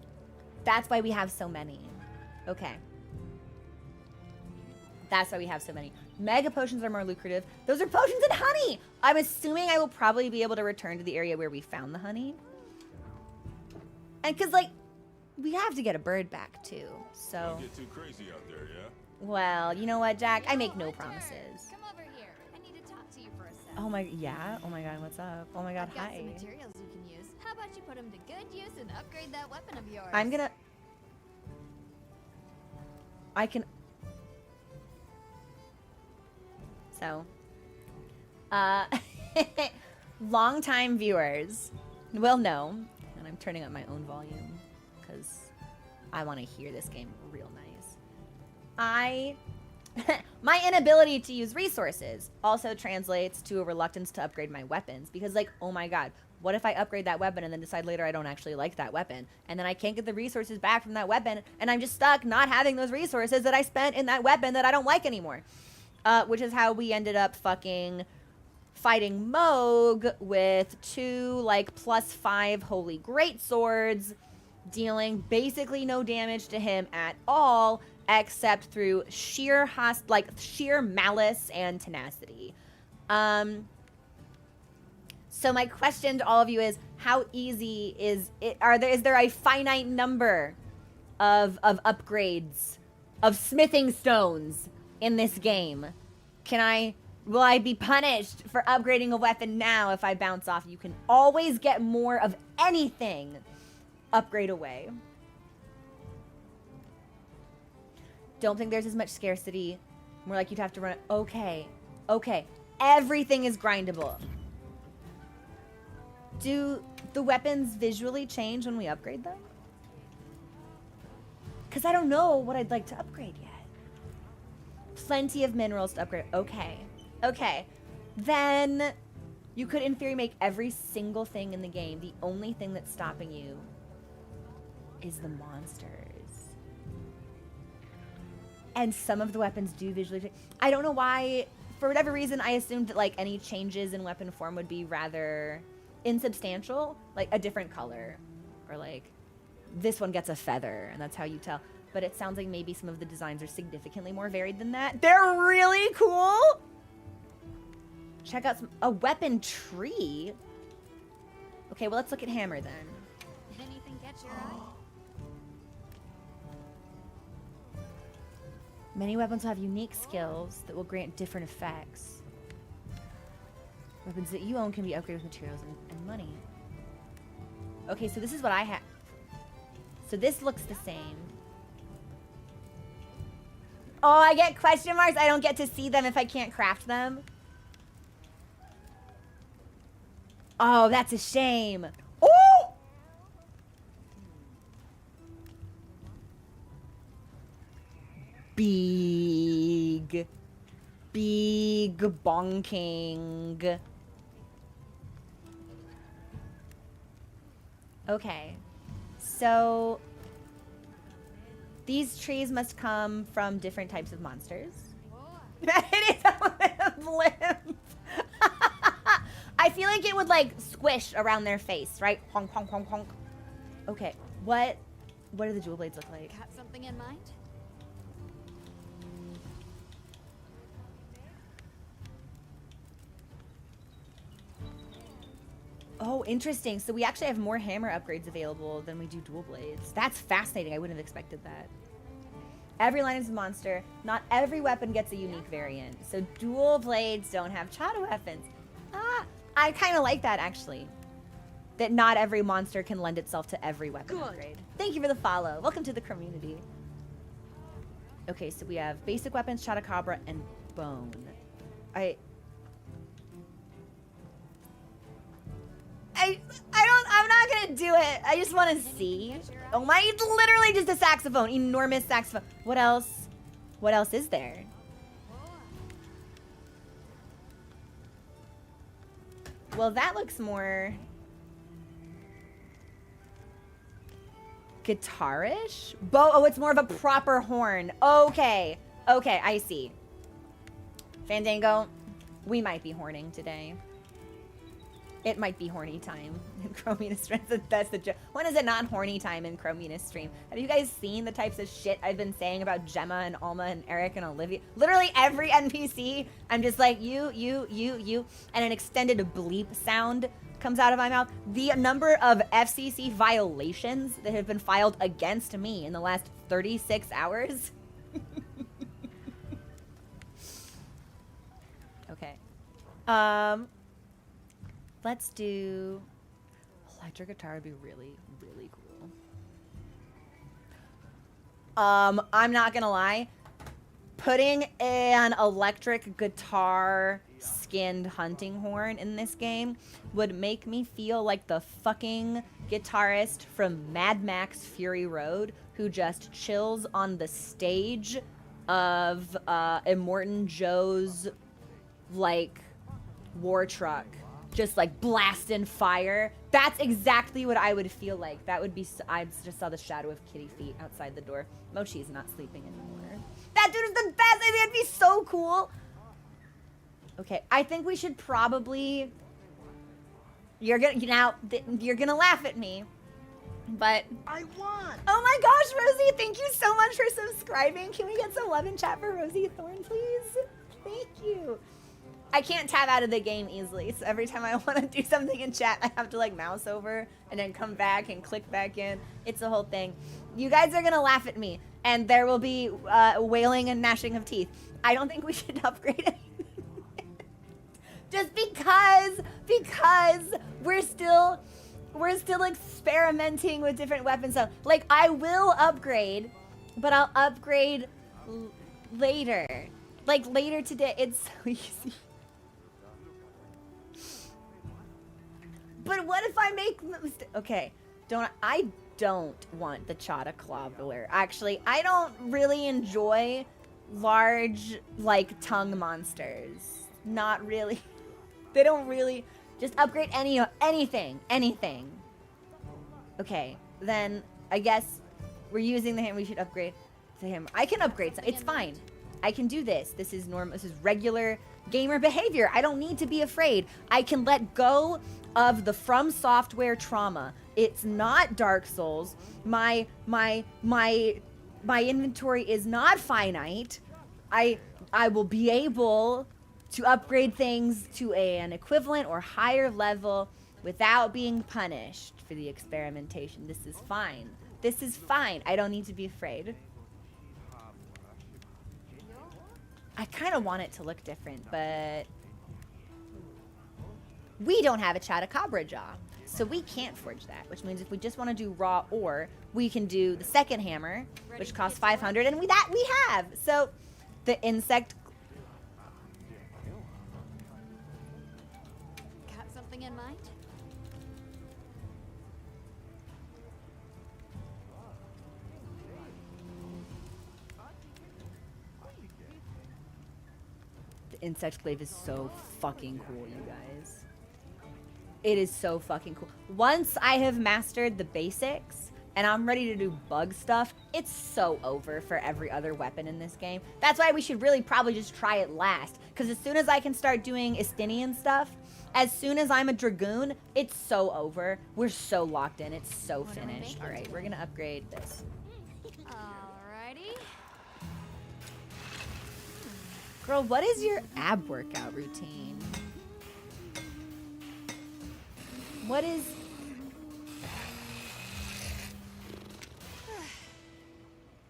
Speaker 1: That's why we have so many. Okay. That's why we have so many. Mega potions are more lucrative. Those are potions and honey! I'm assuming I will probably be able to return to the area where we found the honey. And because, like, we have to get a bird back, too. So...
Speaker 7: Don't get too crazy out there, yeah?
Speaker 1: Well, you know what, Jack? I make no promises.
Speaker 2: Come over here. I need to talk to you for a sec.
Speaker 1: Oh my... Yeah? Oh my god, what's up? Oh my god,
Speaker 2: I've got
Speaker 1: hi.
Speaker 2: some materials you can use. How about you put them to good use and upgrade that weapon of yours?
Speaker 1: I'm gonna... I can... So... long-time viewers will know, and I'm turning up my own volume, because I want to hear this game real nice. My inability to use resources also translates to a reluctance to upgrade my weapons, because, like, oh my god, what if I upgrade that weapon and then decide later I don't actually like that weapon? And then I can't get the resources back from that weapon, and I'm just stuck not having those resources that I spent in that weapon that I don't like anymore. which is how we ended up fucking fighting Moog with 2 like +5 holy great swords, dealing basically no damage to him at all, except through sheer sheer malice and tenacity. So my question to all of you is, how easy is it? Is there a finite number of upgrades, of smithing stones in this game? Will I be punished for upgrading a weapon now if I bounce off? You can always get more of anything. Upgrade away. Don't think there's as much scarcity. More like you'd have to run. Okay. Everything is grindable. Do the weapons visually change when we upgrade them? Because I don't know what I'd like to upgrade yet. Plenty of minerals to upgrade. Okay. Then you could, in theory, make every single thing in the game. The only thing that's stopping you is the monsters. And some of the weapons do visually change. I don't know why. For whatever reason, I assumed that like any changes in weapon form would be rather insubstantial, like a different color, or like this one gets a feather, and that's how you tell. But it sounds like maybe some of the designs are significantly more varied than that. They're really cool. Check out a weapon tree. Okay, well, let's look at hammer then.
Speaker 2: Anything catch your eye?
Speaker 1: Many weapons will have unique skills that will grant different effects. Weapons that you own can be upgraded with materials and money. Okay, so this is what I have. So this looks the same. Oh, I get question marks. I don't get to see them if I can't craft them. Oh, that's a shame. Oh! Big bonking. Okay, so these trees must come from different types of monsters. It is a blimp. I feel like it would like squish around their face, right? Honk, honk, honk, honk. Okay, what do the jewel blades look like?
Speaker 2: Got something in mind?
Speaker 1: Oh, interesting. So we actually have more hammer upgrades available than we do dual blades. That's fascinating. I wouldn't have expected that. Every line is a monster. Not every weapon gets a unique variant. So dual blades don't have chata weapons. Ah, I kind of like that, actually. That not every monster can lend itself to every weapon upgrade. Thank you for the follow. Welcome to the community. Okay, so we have basic weapons, Chatacabra, and bone. I'm not gonna do it. I just want to see. Oh my, it's literally just a saxophone. Enormous saxophone. What else? What else is there? Well, that looks more guitarish. Oh, it's more of a proper horn. Okay, I see. Fandango, we might be horning today. It might be horny time in Chromina's stream. That's the joke. When is it not horny time in Chromina's stream? Have you guys seen the types of shit I've been saying about Gemma and Alma and Eric and Olivia? Literally every NPC, I'm just like, you, and an extended bleep sound comes out of my mouth. The number of FCC violations that have been filed against me in the last 36 hours. Okay. Let's do electric guitar would be really, really cool. I'm not gonna lie. Putting an electric guitar skinned hunting horn in this game would make me feel like the fucking guitarist from Mad Max Fury Road who just chills on the stage of Immortan Joe's like war truck, just like blasting fire. That's exactly what I would feel like. That would be, I just saw the shadow of kitty feet outside the door. Mochi's not sleeping anymore. That dude is the best. I think that'd be so cool. Okay, I think we should probably... You're gonna laugh at me, but...
Speaker 4: I won!
Speaker 1: Oh my gosh, Rosie, thank you so much for subscribing. Can we get some love in chat for Rosie Thorne, please? Thank you. I can't tab out of the game easily, so every time I want to do something in chat, I have to like mouse over and then come back and click back in. It's a whole thing. You guys are gonna laugh at me, and there will be wailing and gnashing of teeth. I don't think we should upgrade anything. Just because we're still experimenting with different weapons. So, like, I will upgrade, but I'll upgrade later. Like, later today. It's so easy. But what if I make okay, I don't want the Chata Clawbler. Actually, I don't really enjoy large, like, tongue monsters. Not really. They don't really. Just upgrade anything. Okay, then I guess we're using the hammer. We should upgrade the hammer. I can upgrade some. It's fine. I can do this. This is normal. This is regular gamer behavior. I don't need to be afraid. I can let go of the From Software trauma. It's not Dark Souls. My inventory is not finite. I will be able to upgrade things to an equivalent or higher level without being punished for the experimentation. This is fine. This is fine. I don't need to be afraid. I kind of want it to look different, but we don't have a Chatacabra jaw, so we can't forge that, which means if we just want to do raw ore, we can do the second hammer, which costs 500, and we have. So the insect...
Speaker 2: Got something in mind?
Speaker 1: The insect glaive is so fucking cool, you guys. It is so fucking cool. Once I have mastered the basics and I'm ready to do bug stuff, it's so over for every other weapon in this game. That's why we should really probably just try it last. Because as soon as I can start doing Estinian stuff, as soon as I'm a Dragoon, it's so over. We're so locked in. It's so finished. All right, we're going to upgrade this.
Speaker 2: Alrighty.
Speaker 1: Girl, what is your ab workout routine? What is...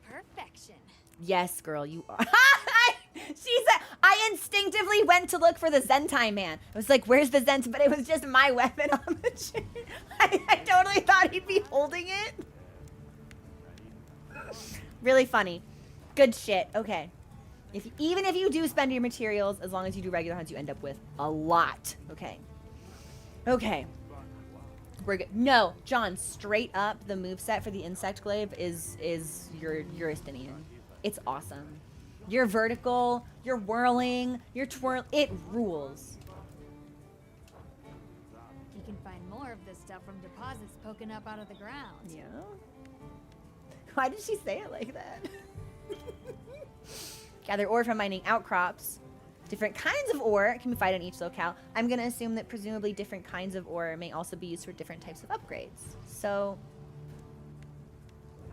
Speaker 2: Perfection.
Speaker 1: Yes, girl, you are. She said, I instinctively went to look for the Zentai man. I was like, where's the Zentai? But it was just my weapon on the chair. I totally thought he'd be holding it. Really funny. Good shit. Okay. Even if you do spend your materials, as long as you do regular hunts, you end up with a lot. Okay. Okay. We're good. No, John, straight up, the moveset for the insect glaive is your Estinian. It's awesome. You're vertical, you're whirling, you're twirl. It rules.
Speaker 2: You can find more of this stuff from deposits poking up out of the ground.
Speaker 1: Yeah. Why did she say it like that? Gather ore from mining outcrops. Different kinds of ore can be found in each locale. I'm going to assume that presumably different kinds of ore may also be used for different types of upgrades. So...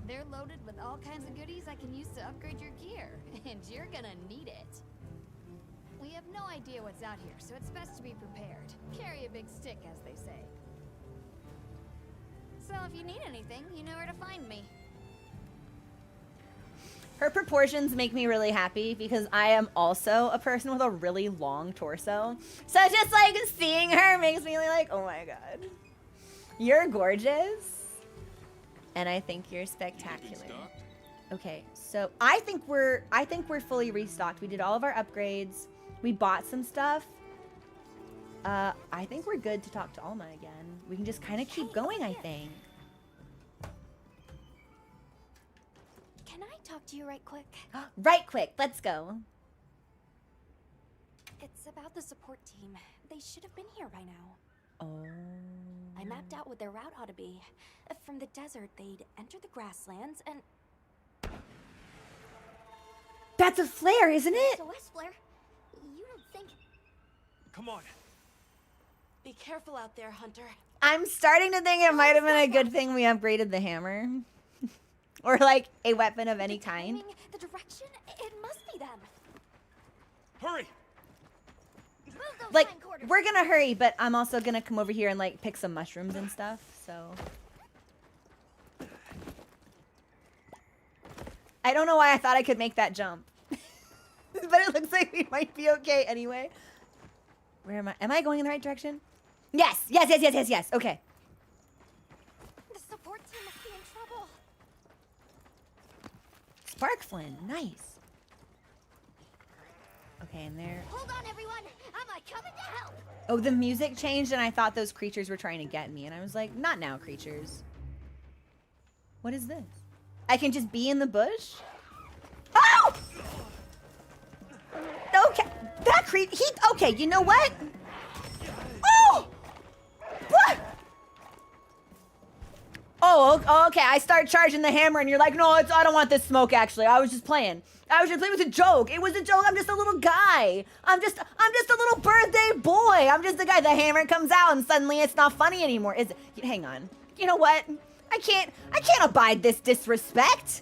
Speaker 2: They're loaded with all kinds of goodies I can use to upgrade your gear, and you're gonna need it. We have no idea what's out here, so it's best to be prepared. Carry a big stick, as they say. So if you need anything, you know where to find me.
Speaker 1: Her proportions make me really happy because I am also a person with a really long torso. So just like seeing her makes me like, oh my god. You're gorgeous. And I think you're spectacular. Okay, so I think we're fully restocked. We did all of our upgrades. We bought some stuff. I think we're good to talk to Alma again. We can just kind of keep going, I think.
Speaker 2: Can I talk to you right quick?
Speaker 1: Right quick, let's go.
Speaker 2: It's about the support team. They should have been here by now.
Speaker 1: Oh.
Speaker 2: I mapped out what their route ought to be. From the desert, they'd enter the grasslands and...
Speaker 1: That's a flare, isn't it?
Speaker 6: So West Flare, you don't think...
Speaker 5: Come on.
Speaker 2: Be careful out there, Hunter.
Speaker 1: I'm starting to think it might have been a good thing we upgraded the hammer. Or like a weapon of any
Speaker 2: The
Speaker 1: kind.
Speaker 2: timing, the direction, it must be them.
Speaker 5: Hurry!
Speaker 2: Move those
Speaker 1: Like,
Speaker 2: hindquarters.
Speaker 1: we're gonna hurry, but I'm also gonna come over here and like pick some mushrooms and stuff, so. I don't know why I thought I could make that jump. But it looks like we might be okay anyway. Where am I? Am I going in the right direction? Yes, yes, yes, yes, yes, yes. Okay.
Speaker 2: The support team must be in trouble.
Speaker 1: Spark Flynn, nice. Okay, and there.
Speaker 2: Hold on, everyone. I'm coming to help.
Speaker 1: Oh, the music changed and I thought those creatures were trying to get me. And I was like, not now, creatures. What is this? I can just be in the bush? Oh! Okay, that okay, you know what? Oh! What? Oh, okay, I start charging the hammer and you're like, no, I don't want this smoke actually. I was just playing. It was a joke. It was a joke. I'm just a little guy. I'm just a little birthday boy. I'm just a guy. The hammer comes out and suddenly it's not funny anymore, is it? Hang on. You know what? I can't abide this disrespect.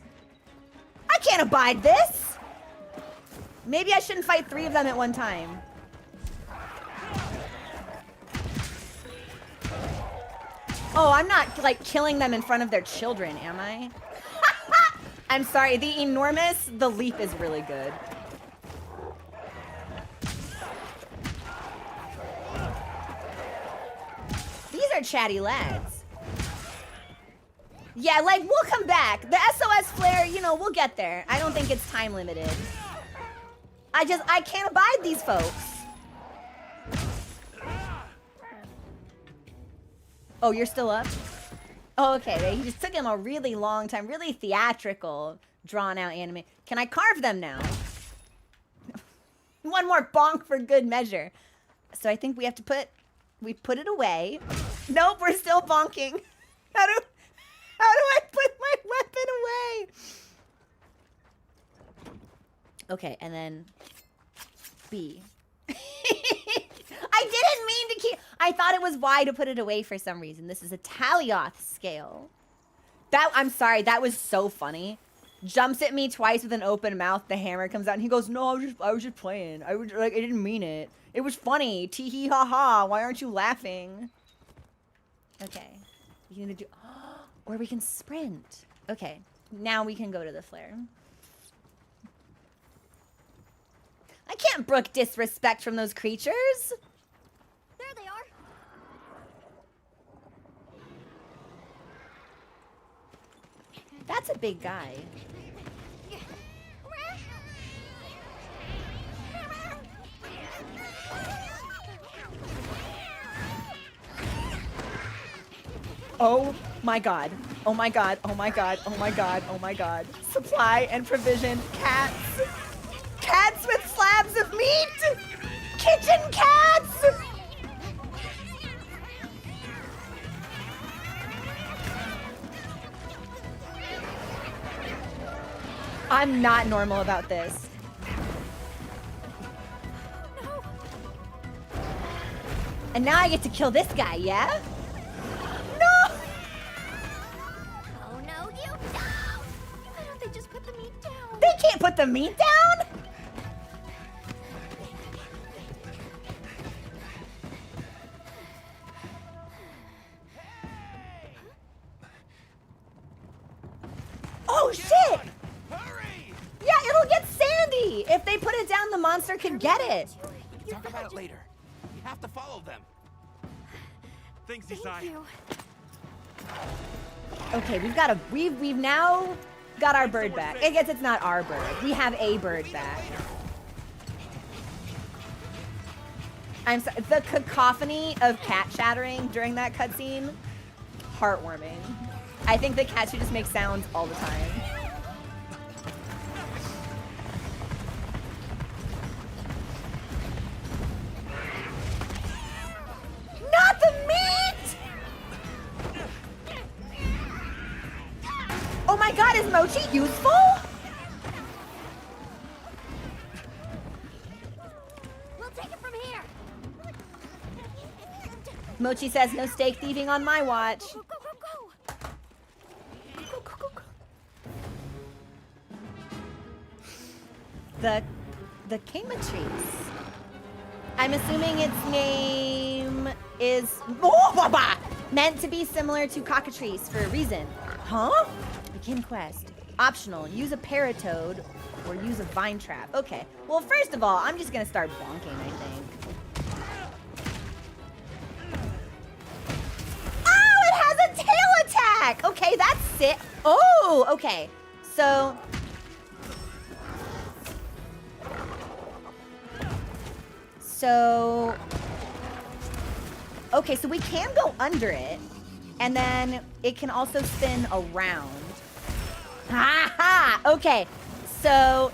Speaker 1: I can't abide this. Maybe I shouldn't fight 3 of them at one time. Oh, I'm not like killing them in front of their children, am I? I'm sorry, the leap is really good. These are chatty lads. Yeah, like, we'll come back. The SOS flare, you know, we'll get there. I don't think it's time limited. I can't abide these folks. Oh, you're still up? Oh, okay. He just took him a really long time, really theatrical, drawn out anime. Can I carve them now? One more bonk for good measure. So I think we have to we put it away. Nope, we're still bonking. How do I put my weapon away? Okay, and then B. I didn't mean to keep. I thought it was Y to put it away for some reason. This is a Talioth scale. I'm sorry, that was so funny. Jumps at me twice with an open mouth. The hammer comes out and he goes, "No, I was just playing. I didn't mean it. It was funny. Tee hee ha ha. Why aren't you laughing?" Okay, you need to do, or we can sprint. Okay, now we can go to the flare. I can't brook disrespect from those creatures.
Speaker 2: There they are.
Speaker 1: That's a big guy. Oh my god. Oh my god. Oh my god. Oh my god. Oh my god. Supply and provision. Cats. Cats with slabs of meat. Kitchen cats. I'm not normal about this.
Speaker 2: No.
Speaker 1: And now I get to kill this guy, yeah? No!
Speaker 2: Oh no, you don't! Why don't they just put the meat down?
Speaker 1: They can't put the meat down? Oh shit!
Speaker 3: Hurry!
Speaker 1: Yeah, it'll get sandy! If they put it down, the monster could get it.
Speaker 3: We can talk about it later. We have to follow them.
Speaker 5: Thanks,
Speaker 2: Thank
Speaker 5: Isai.
Speaker 2: you.
Speaker 1: Okay, we've now got our bird back. I guess it's not our bird. We have a bird back. I'm sorry, the cacophony of cat chattering during that cutscene, heartwarming. I think the cat should just make sounds all the time. Not the meat! Oh my god, is Mochi useful?
Speaker 2: We'll take it from here.
Speaker 1: Mochi says no steak thieving on my watch.
Speaker 2: Go, go, go, go!
Speaker 1: Go, go, go, go. The camatrice. I'm assuming its name is meant to be similar to cockatrice for a reason. Huh? Begin quest. Optional. Use a paratoad or use a vine trap. Okay. Well, first of all, I'm just gonna start bonking, I think. Oh, it has a tail attack! Okay, that's it. Oh, okay. So... Okay, so we can go under it, and then it can also spin around. Ha ha! Okay, so...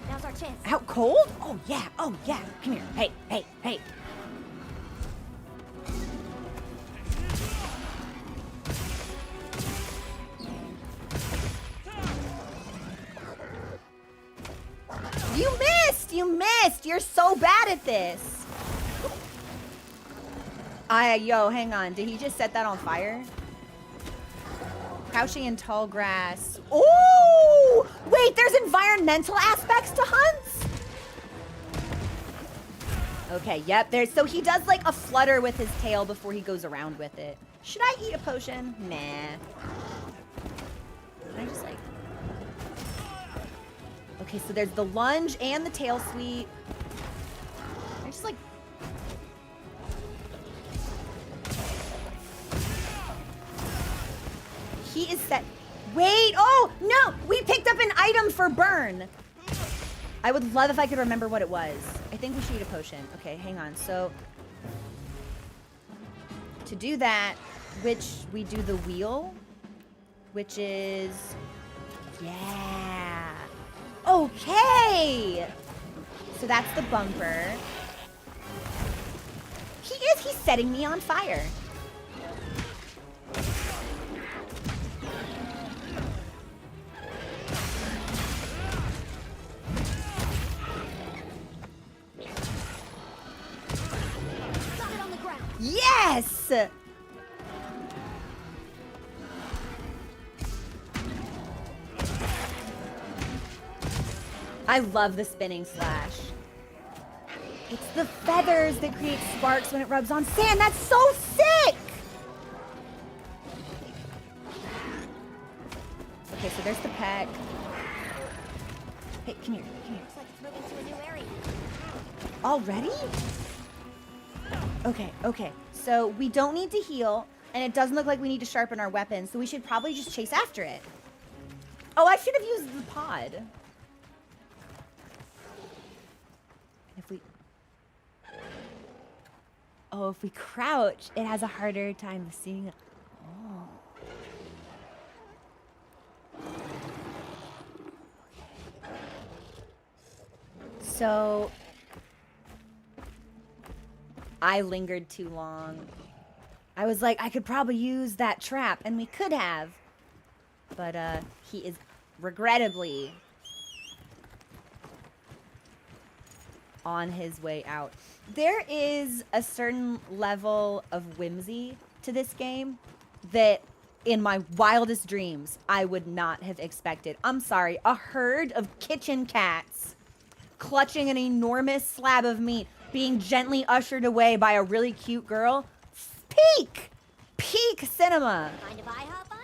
Speaker 2: Now's our chance.
Speaker 1: Out cold? Oh yeah, come here. Hey, hey, hey. You missed! You're so bad at this. Yo, hang on. Did he just set that on fire? Crouching in tall grass. Oh! Wait, there's environmental aspects to hunts? Okay, yep. So he does like a flutter with his tail before he goes around with it. Should I eat a potion? Nah. Can I just like... Okay, so there's the lunge and the tail sweep. I just like... He is set... Wait! Oh! No! We picked up an item for burn! I would love if I could remember what it was. I think we should eat a potion. Okay, hang on. So... To do that, which we do the wheel, which is... Yeah! Okay! So that's the bumper. He's setting me on fire.
Speaker 2: Got it on the ground.
Speaker 1: Yes! I love the spinning slash. It's the feathers that create sparks when it rubs on sand. That's so sick! Okay, so there's the peck. Hey, come here, come here.
Speaker 2: Looks like it's moving to a new area.
Speaker 1: Already? Okay. So we don't need to heal, and it doesn't look like we need to sharpen our weapons, so we should probably just chase after it. Oh, I should have used the pod. If we crouch, it has a harder time seeing. Oh. So I lingered too long. I was like, I could probably use that trap, and we could have. But he is regrettably on his way out. There is a certain level of whimsy to this game that in my wildest dreams I would not have expected. I'm sorry, a herd of kitchen cats clutching an enormous slab of meat being gently ushered away by a really cute girl. Peak cinema.
Speaker 2: Mind if I hop on?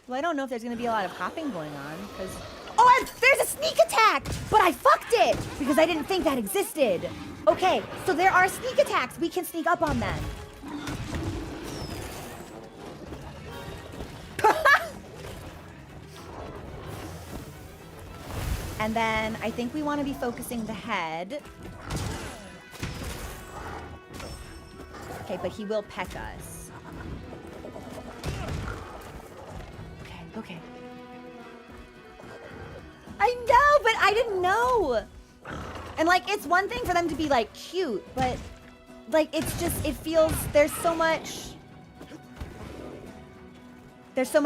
Speaker 1: Well, I don't know if there's gonna be a lot of hopping going on because... Oh, there's a sneak attack, but I fucked it because I didn't think that existed. Okay, so there are sneak attacks. We can sneak up on them. And then I think we want to be focusing the head. Okay, but he will peck us. Okay. I know, but I didn't know. And like, it's one thing for them to be like cute, but like, it's just, it feels, there's so much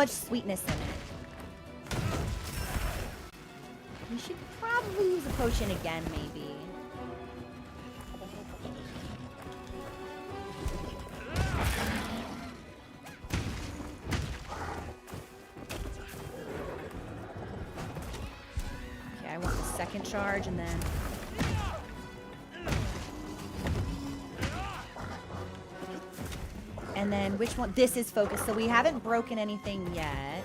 Speaker 1: sweetness in it. We should probably use a potion again, maybe. second charge and then... And then which one? This is focus, so we haven't broken anything yet.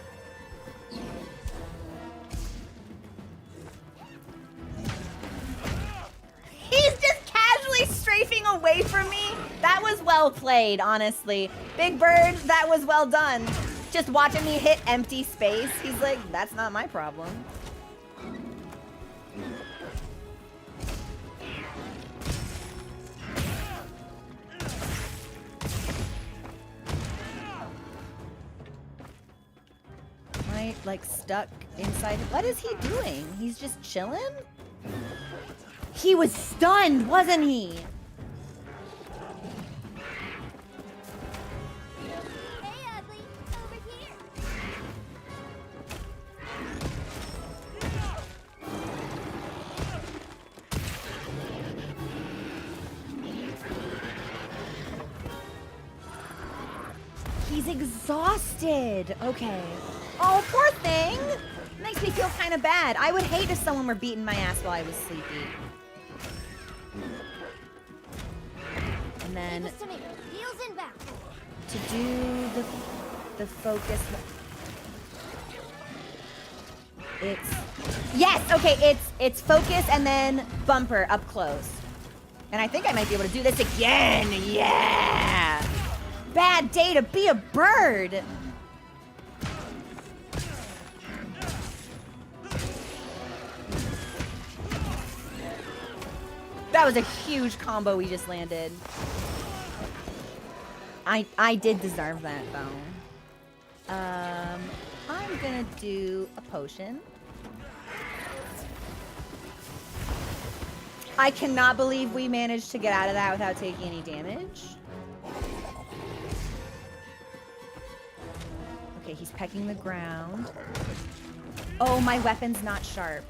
Speaker 1: He's just casually strafing away from me. That was well played, honestly. Big Bird, that was well done. Just watching me hit empty space. He's like, that's not my problem. Am I, like, stuck inside? What is he doing? He's just chilling? He was stunned, wasn't he?
Speaker 2: Hey, ugly, over here.
Speaker 1: He's exhausted. Okay. Oh, poor thing. Makes me feel kind of bad. I would hate if someone were beating my ass while I was sleepy. And then
Speaker 2: Leave us to me. Heels inbound.
Speaker 1: to do the focus. It's yes. Okay. It's focus and then bumper up close. And I think I might be able to do this again. Yeah. Bad day to be a bird. That was a huge combo we just landed. I did deserve that though. I'm gonna do a potion. I cannot believe we managed to get out of that without taking any damage. Okay, he's pecking the ground. Oh, my weapon's not sharp.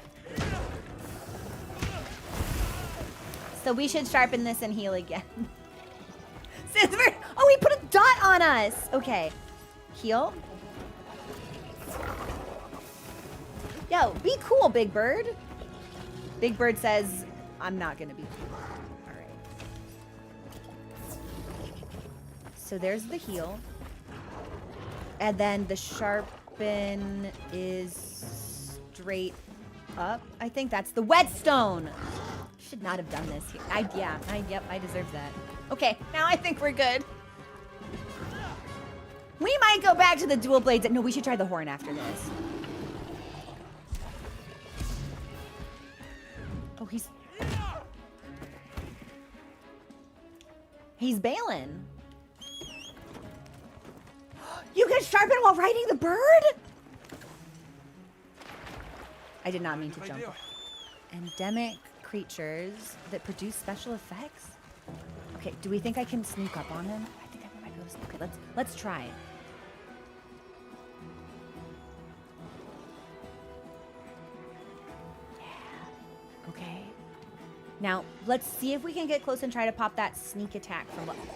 Speaker 1: So we should sharpen this and heal again. Since we're... Oh, he put a dot on us! Okay. Heal. Yo, be cool, Big Bird. Big Bird says, I'm not gonna be cool. Alright. So there's the heal. And then the sharpen is straight up. I think that's the whetstone. Should not have done this here. Yep, I deserve that. Okay, now I think we're good. We might go back to the dual blades. No, we should try the horn after this. Oh, he's bailing. You can sharpen while riding the bird? I did not mean to jump. Endemic creatures that produce special effects? Okay, do we think I can sneak up on him? I think I might be able to sneak. Okay, let's try. Yeah. Okay. Now, let's see if we can get close and try to pop that sneak attack from...
Speaker 2: What do you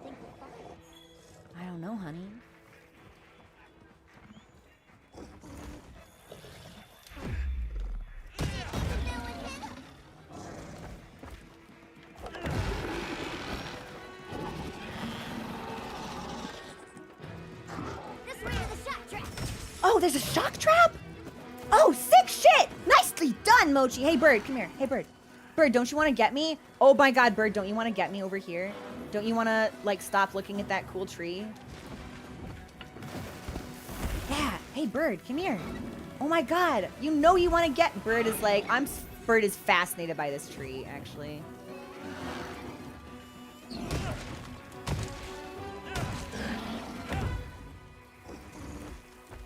Speaker 2: think we'll find?
Speaker 1: I don't know, honey. Oh, there's a shock trap? Oh, sick shit! Nicely done, Mochi. Hey, Bird, come here. Hey, Bird. Bird, don't you want to get me? Oh my god, Bird, don't you want to get me over here? Don't you want to, like, stop looking at that cool tree? Yeah. Hey, Bird, come here. Oh my god. You know you want to get... Bird is like... Bird is fascinated by this tree, actually.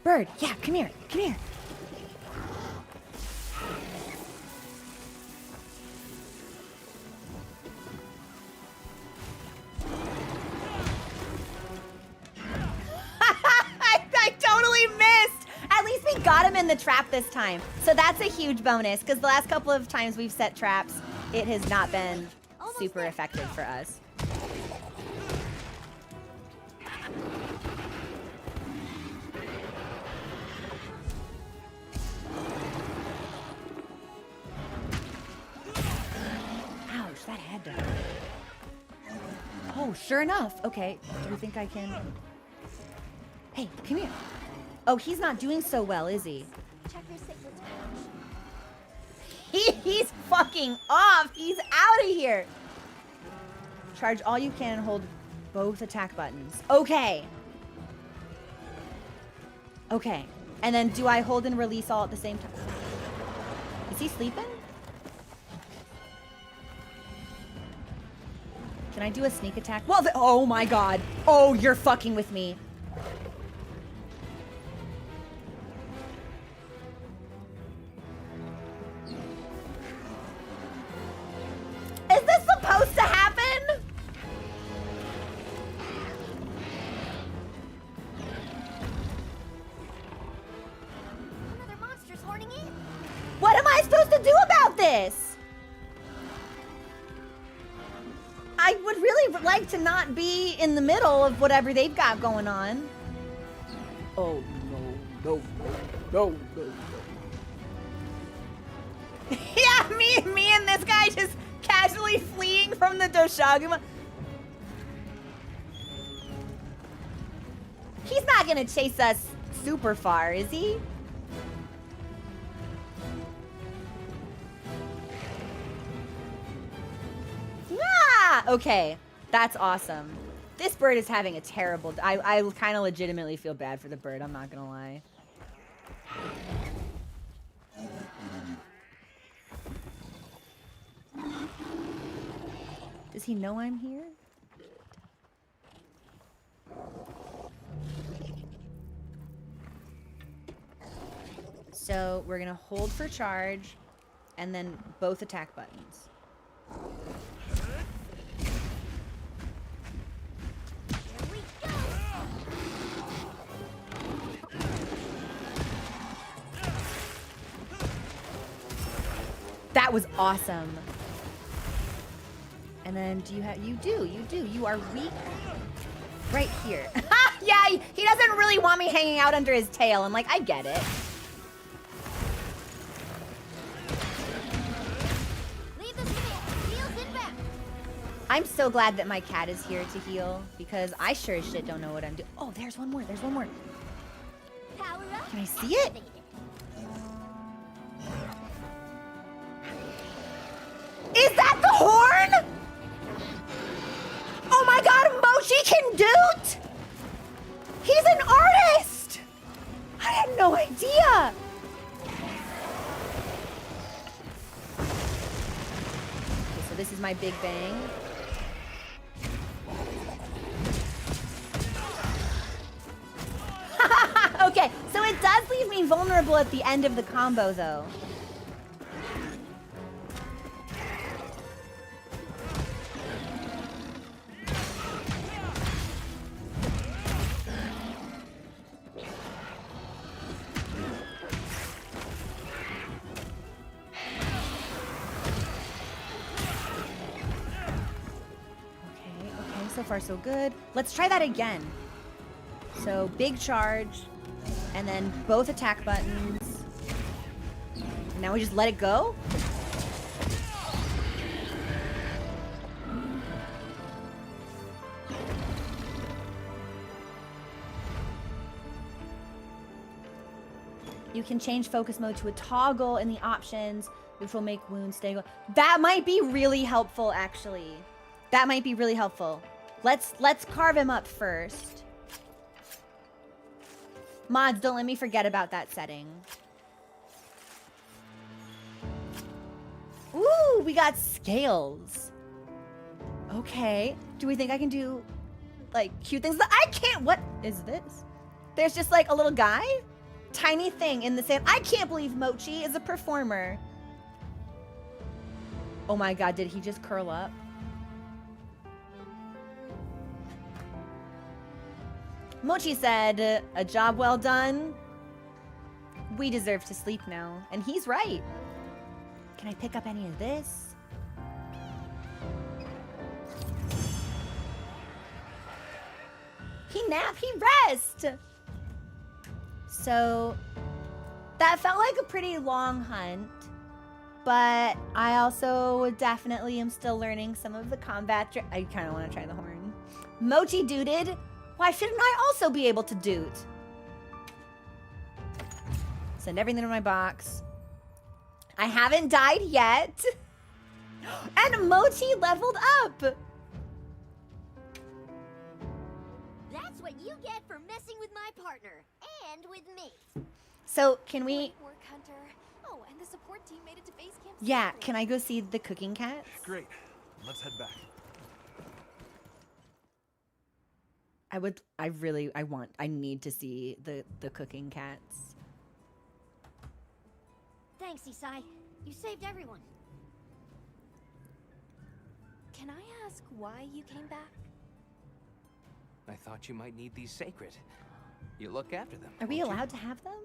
Speaker 1: Bird, yeah, come here. Come here. I totally missed. At least we got him in the trap this time. So that's a huge bonus, because the last couple of times we've set traps, it has not been super effective for us. Oh, sure enough. Okay, do you think I can... Hey, come here. Oh, he's not doing so well, is he?
Speaker 2: Check your sacred
Speaker 1: He's fucking off. He's out of here. Charge all you can and hold both attack buttons. Okay. Okay. And then do I hold and release all at the same time? Is he sleeping? Can I do a sneak attack? Well, oh my god. Oh, you're fucking with me. Is this supposed to happen?
Speaker 2: Another monster's horning in.
Speaker 1: What am I supposed to do about this? I would really like to not be in the middle of whatever they've got going on. Oh, no. Yeah, me and this guy just casually fleeing from the Doshaguma. He's not gonna chase us super far, is he? Ah, okay, that's awesome. This bird is having a terrible... I kind of legitimately feel bad for the bird, I'm not gonna lie. Does he know I'm here? So we're gonna hold for charge and then both attack buttons.
Speaker 2: Here we go.
Speaker 1: That was awesome. And then do you have, you do, you are weak right here. Yeah, he doesn't really want me hanging out under his tail. I'm like, I get it.
Speaker 2: Leave this to me. Heals inbound.
Speaker 1: I'm so glad that my cat is here to heal because I sure as shit don't know what I'm doing. Oh, there's one more,
Speaker 2: Power up.
Speaker 1: Can I see it?
Speaker 2: Activated.
Speaker 1: Is that the horn? Oh my god, Mochi can doot! He's an artist! I had no idea! Okay, so this is my big bang. Okay, so it does leave me vulnerable at the end of the combo, though. Okay, so far so good. Let's try that again. So big charge, and then both attack buttons. And now we just let it go? You can change focus mode to a toggle in the options, which will make wounds stay. That might be really helpful, actually. That might be really helpful. Let's carve him up first. Mods, don't let me forget about that setting. Ooh, we got scales. Okay. Do we think I can do, like, cute things? I can't. What is this? There's just, like, a little guy? Tiny thing in the sand. I can't believe Mochi is a performer. Oh my god, did he just curl up? Mochi said, a job well done. We deserve to sleep now. And he's right. Can I pick up any of this? He nap, he rest. So that felt like a pretty long hunt, but I also definitely am still learning some of the combat. I kind of want to try the horn. Mochi dooted. Why shouldn't I also be able to doot? Send everything to my box. I haven't died yet. And Mochi leveled up.
Speaker 6: That's what you get for messing with my partner. And with me.
Speaker 1: So can we...
Speaker 2: Great work, Hunter. Oh, and the support team made it to base camp
Speaker 1: Yeah,
Speaker 2: safely.
Speaker 1: can I go see the cooking cats?
Speaker 5: Great. Let's head back.
Speaker 1: I need to see the cooking cats.
Speaker 6: Thanks, Isai. You saved everyone.
Speaker 2: Can I ask why you came back?
Speaker 3: I thought you might need these sacred. You look after them.
Speaker 1: Are we
Speaker 3: won't you?
Speaker 1: allowed to have them?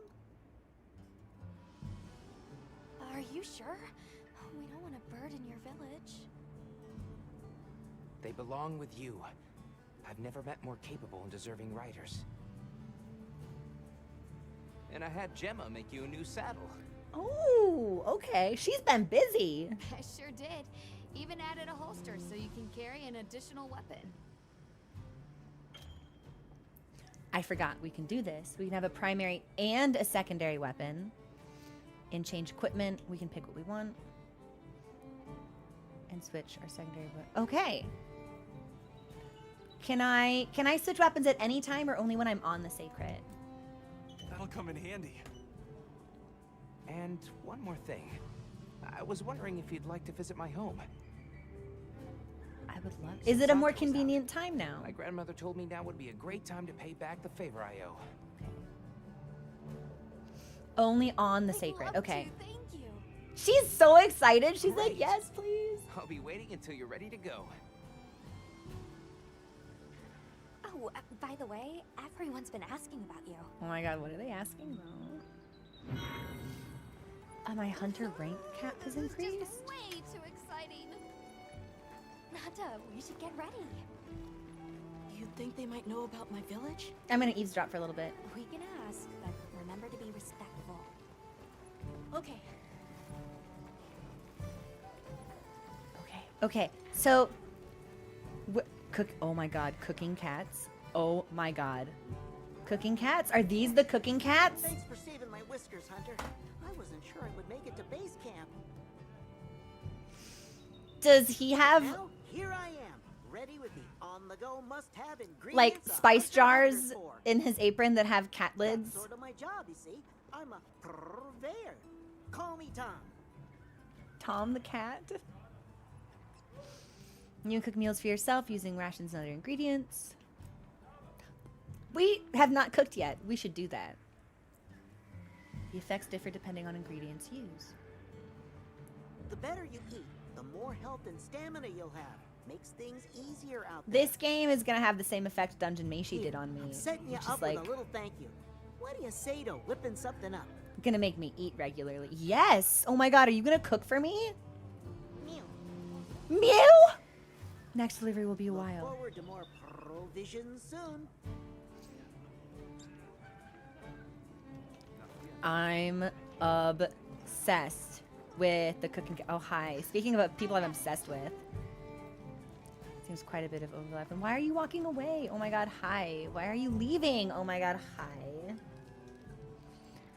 Speaker 2: Are you sure? We don't want to burden your village.
Speaker 3: They belong with you. I've never met more capable and deserving riders. And I had Gemma make you a new saddle.
Speaker 1: Oh, okay. She's been busy.
Speaker 8: I sure did. Even added a holster so you can carry an additional weapon.
Speaker 1: I forgot we can do this. We can have a primary and a secondary weapon. And change equipment. We can pick what we want. And switch our secondary weapon. Okay. Can I switch weapons at any time or only when I'm on the sacred?
Speaker 5: That'll come in handy.
Speaker 3: And one more thing. I was wondering if you'd like to visit my home.
Speaker 1: I would love. Is it a more convenient time now?
Speaker 3: My grandmother told me now would be a great time to pay back the favor I owe.
Speaker 1: Only on the
Speaker 2: I'd
Speaker 1: sacred.
Speaker 2: love
Speaker 1: Okay.
Speaker 2: to, thank you.
Speaker 1: She's so excited. She's like,
Speaker 3: Great.
Speaker 1: yes, please.
Speaker 3: I'll be waiting until you're ready to go.
Speaker 2: Oh, by the way, everyone's been asking about you.
Speaker 1: Oh my god, what are they asking though? My hunter rank cap has
Speaker 2: This is
Speaker 1: increased.
Speaker 2: just way too exciting. Nata, we should get ready.
Speaker 9: You think they might know about my village?
Speaker 1: I'm gonna eavesdrop for a little bit.
Speaker 2: We can ask, but remember to be respectful.
Speaker 9: Okay.
Speaker 1: Okay. So, oh my god, cooking cats. Oh my god, cooking cats. Are these the cooking cats?
Speaker 10: Thanks for saving my whiskers, Hunter. I wasn't sure I would make it to base camp.
Speaker 1: Does he have
Speaker 10: Now, here I am, ready with the on-the-go must-have ingredients.
Speaker 1: like
Speaker 10: a
Speaker 1: spice
Speaker 10: hunter
Speaker 1: jars
Speaker 10: hungered for.
Speaker 1: in his apron that have cat lids?
Speaker 10: That's sort of my job, you see. I'm a purveyor. Call me Tom.
Speaker 1: Tom the cat. You cook meals for yourself using rations and other ingredients. We have not cooked yet. We should do that. The effects differ depending on ingredients used.
Speaker 10: The better you eat, the more health and stamina you'll have. Makes things easier out there.
Speaker 1: This game is gonna have the same effect Dungeon Meshi
Speaker 10: Here,
Speaker 1: did on me,
Speaker 10: I'm setting you
Speaker 1: which is
Speaker 10: up
Speaker 1: like
Speaker 10: with a little thank you. What do you say to whipping something up?
Speaker 1: gonna make me eat regularly. Yes. Oh my god, are you gonna cook for me?
Speaker 10: Mew.
Speaker 1: Mew. Next delivery will be a
Speaker 10: Look
Speaker 1: while.
Speaker 10: forward to more provisions soon.
Speaker 1: I'm obsessed with the cooking. Oh, hi. Speaking of people I'm obsessed with. Seems quite a bit of overlap. And why are you walking away? Oh my god, hi. Why are you leaving? Oh my god, hi.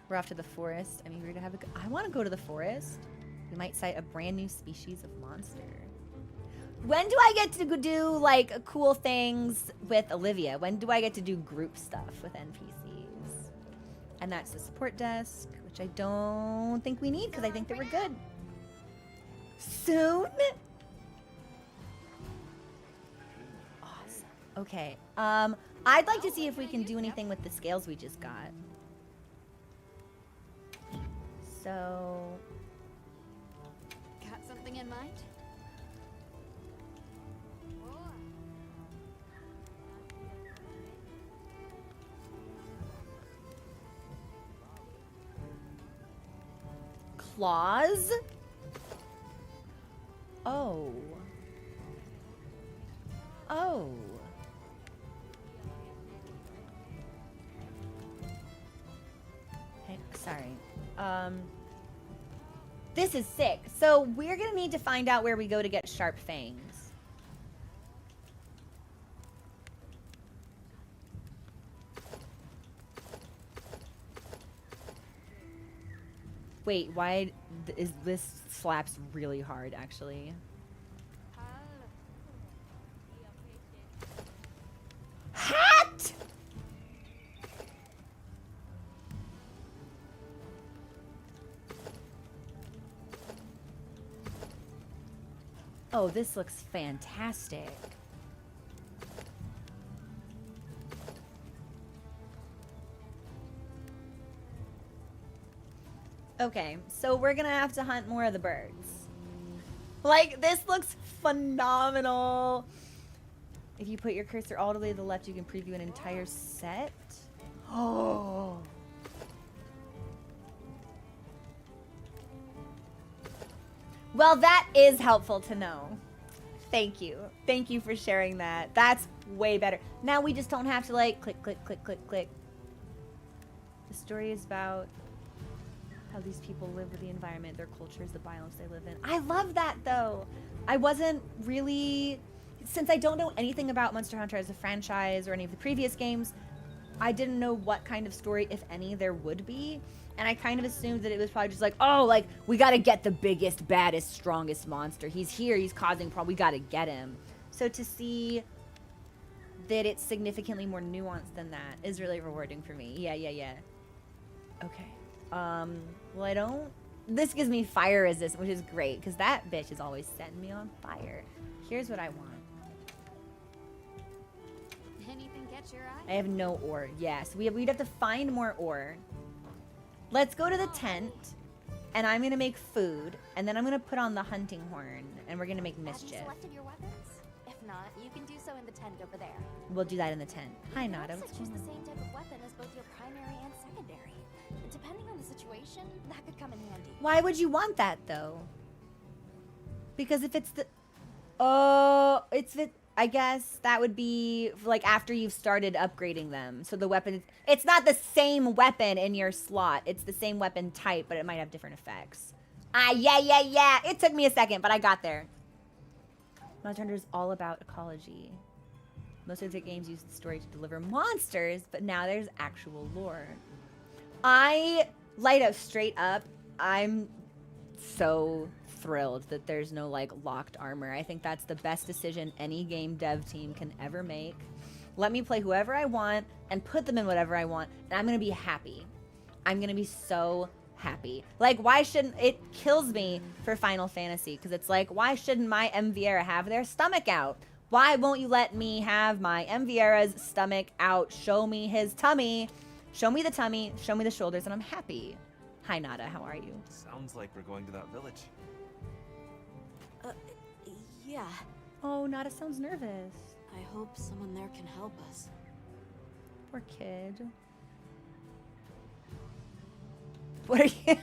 Speaker 1: We're off to the forest. I'm eager to have a go. I want to go to the forest. We might sight a brand new species of monster. When do I get to do, like, cool things with Olivia? When do I get to do group stuff with NPCs? And that's the support desk, which I don't think we need because I think that we're good. Soon? Awesome. Okay. I'd like to see if we can do anything with the scales we just got. So...
Speaker 8: Got something in mind?
Speaker 1: Claws? Oh. Oh. Hey, sorry. This is sick. So we're gonna need to find out where we go to get sharp fangs. Wait, why is this slaps really hard, actually? Hat! Oh, this looks fantastic. Okay, so we're gonna have to hunt more of the birds. Like, this looks phenomenal. If you put your cursor all the way to the left, you can preview an entire set. Oh. Well, that is helpful to know. Thank you. Thank you for sharing that. That's way better. Now we just don't have to like click, click, click, click, click. The story is about how these people live with the environment, their cultures, the biomes they live in. I love that though. I wasn't really, since I don't know anything about Monster Hunter as a franchise or any of the previous games, I didn't know what kind of story, if any, there would be. And I kind of assumed that it was probably just like, oh, like, we gotta get the biggest, baddest, strongest monster. He's here, he's causing problems, we gotta get him. So to see that it's significantly more nuanced than that is really rewarding for me. Yeah. Okay. Well, I don't... This gives me fire resist, which is great, because that bitch is always setting me on fire. Here's what I want.
Speaker 8: Anything catch your eye?
Speaker 1: I have no ore. Yeah, so we'd have to find more ore. Let's go to the tent, and I'm gonna make food, and then I'm gonna put on the hunting horn, and we're gonna make mischief.
Speaker 2: Have you selected your weapons? If not, you can do so in the tent over there.
Speaker 1: We'll do that in the tent. Hi, Nada.
Speaker 2: You
Speaker 1: What's
Speaker 2: can choose
Speaker 1: going
Speaker 2: the
Speaker 1: on?
Speaker 2: same type of weapon as both your primary and secondary. And depending on the situation, that could come in handy.
Speaker 1: Why would you want that, though? Because if it's the... Oh, it's the... I guess that would be, like, after you've started upgrading them. So the weapon... It's not the same weapon in your slot. It's the same weapon type, but it might have different effects. Ah, yeah. It took me a second, but I got there. Monster Hunter is all about ecology. Most of the games use the story to deliver monsters, but now there's actual lore. I light up straight up. I'm so thrilled that there's no like locked armor. I think that's the best decision any game dev team can ever make. Let me play whoever I want and put them in whatever I want, and I'm gonna be happy. I'm gonna be so happy. Like, why shouldn't it kills me for Final Fantasy, because it's like, why shouldn't my M. Vieira have their stomach out? Why won't you let me have my M. Vieira's stomach out? Show me his tummy. Show me the tummy, show me the shoulders, and I'm happy. Hi, Nada, how are you?
Speaker 5: Sounds like we're going to that village.
Speaker 9: Yeah.
Speaker 1: Oh, Nada sounds nervous.
Speaker 9: I hope someone there can help us.
Speaker 1: Poor kid. What are you...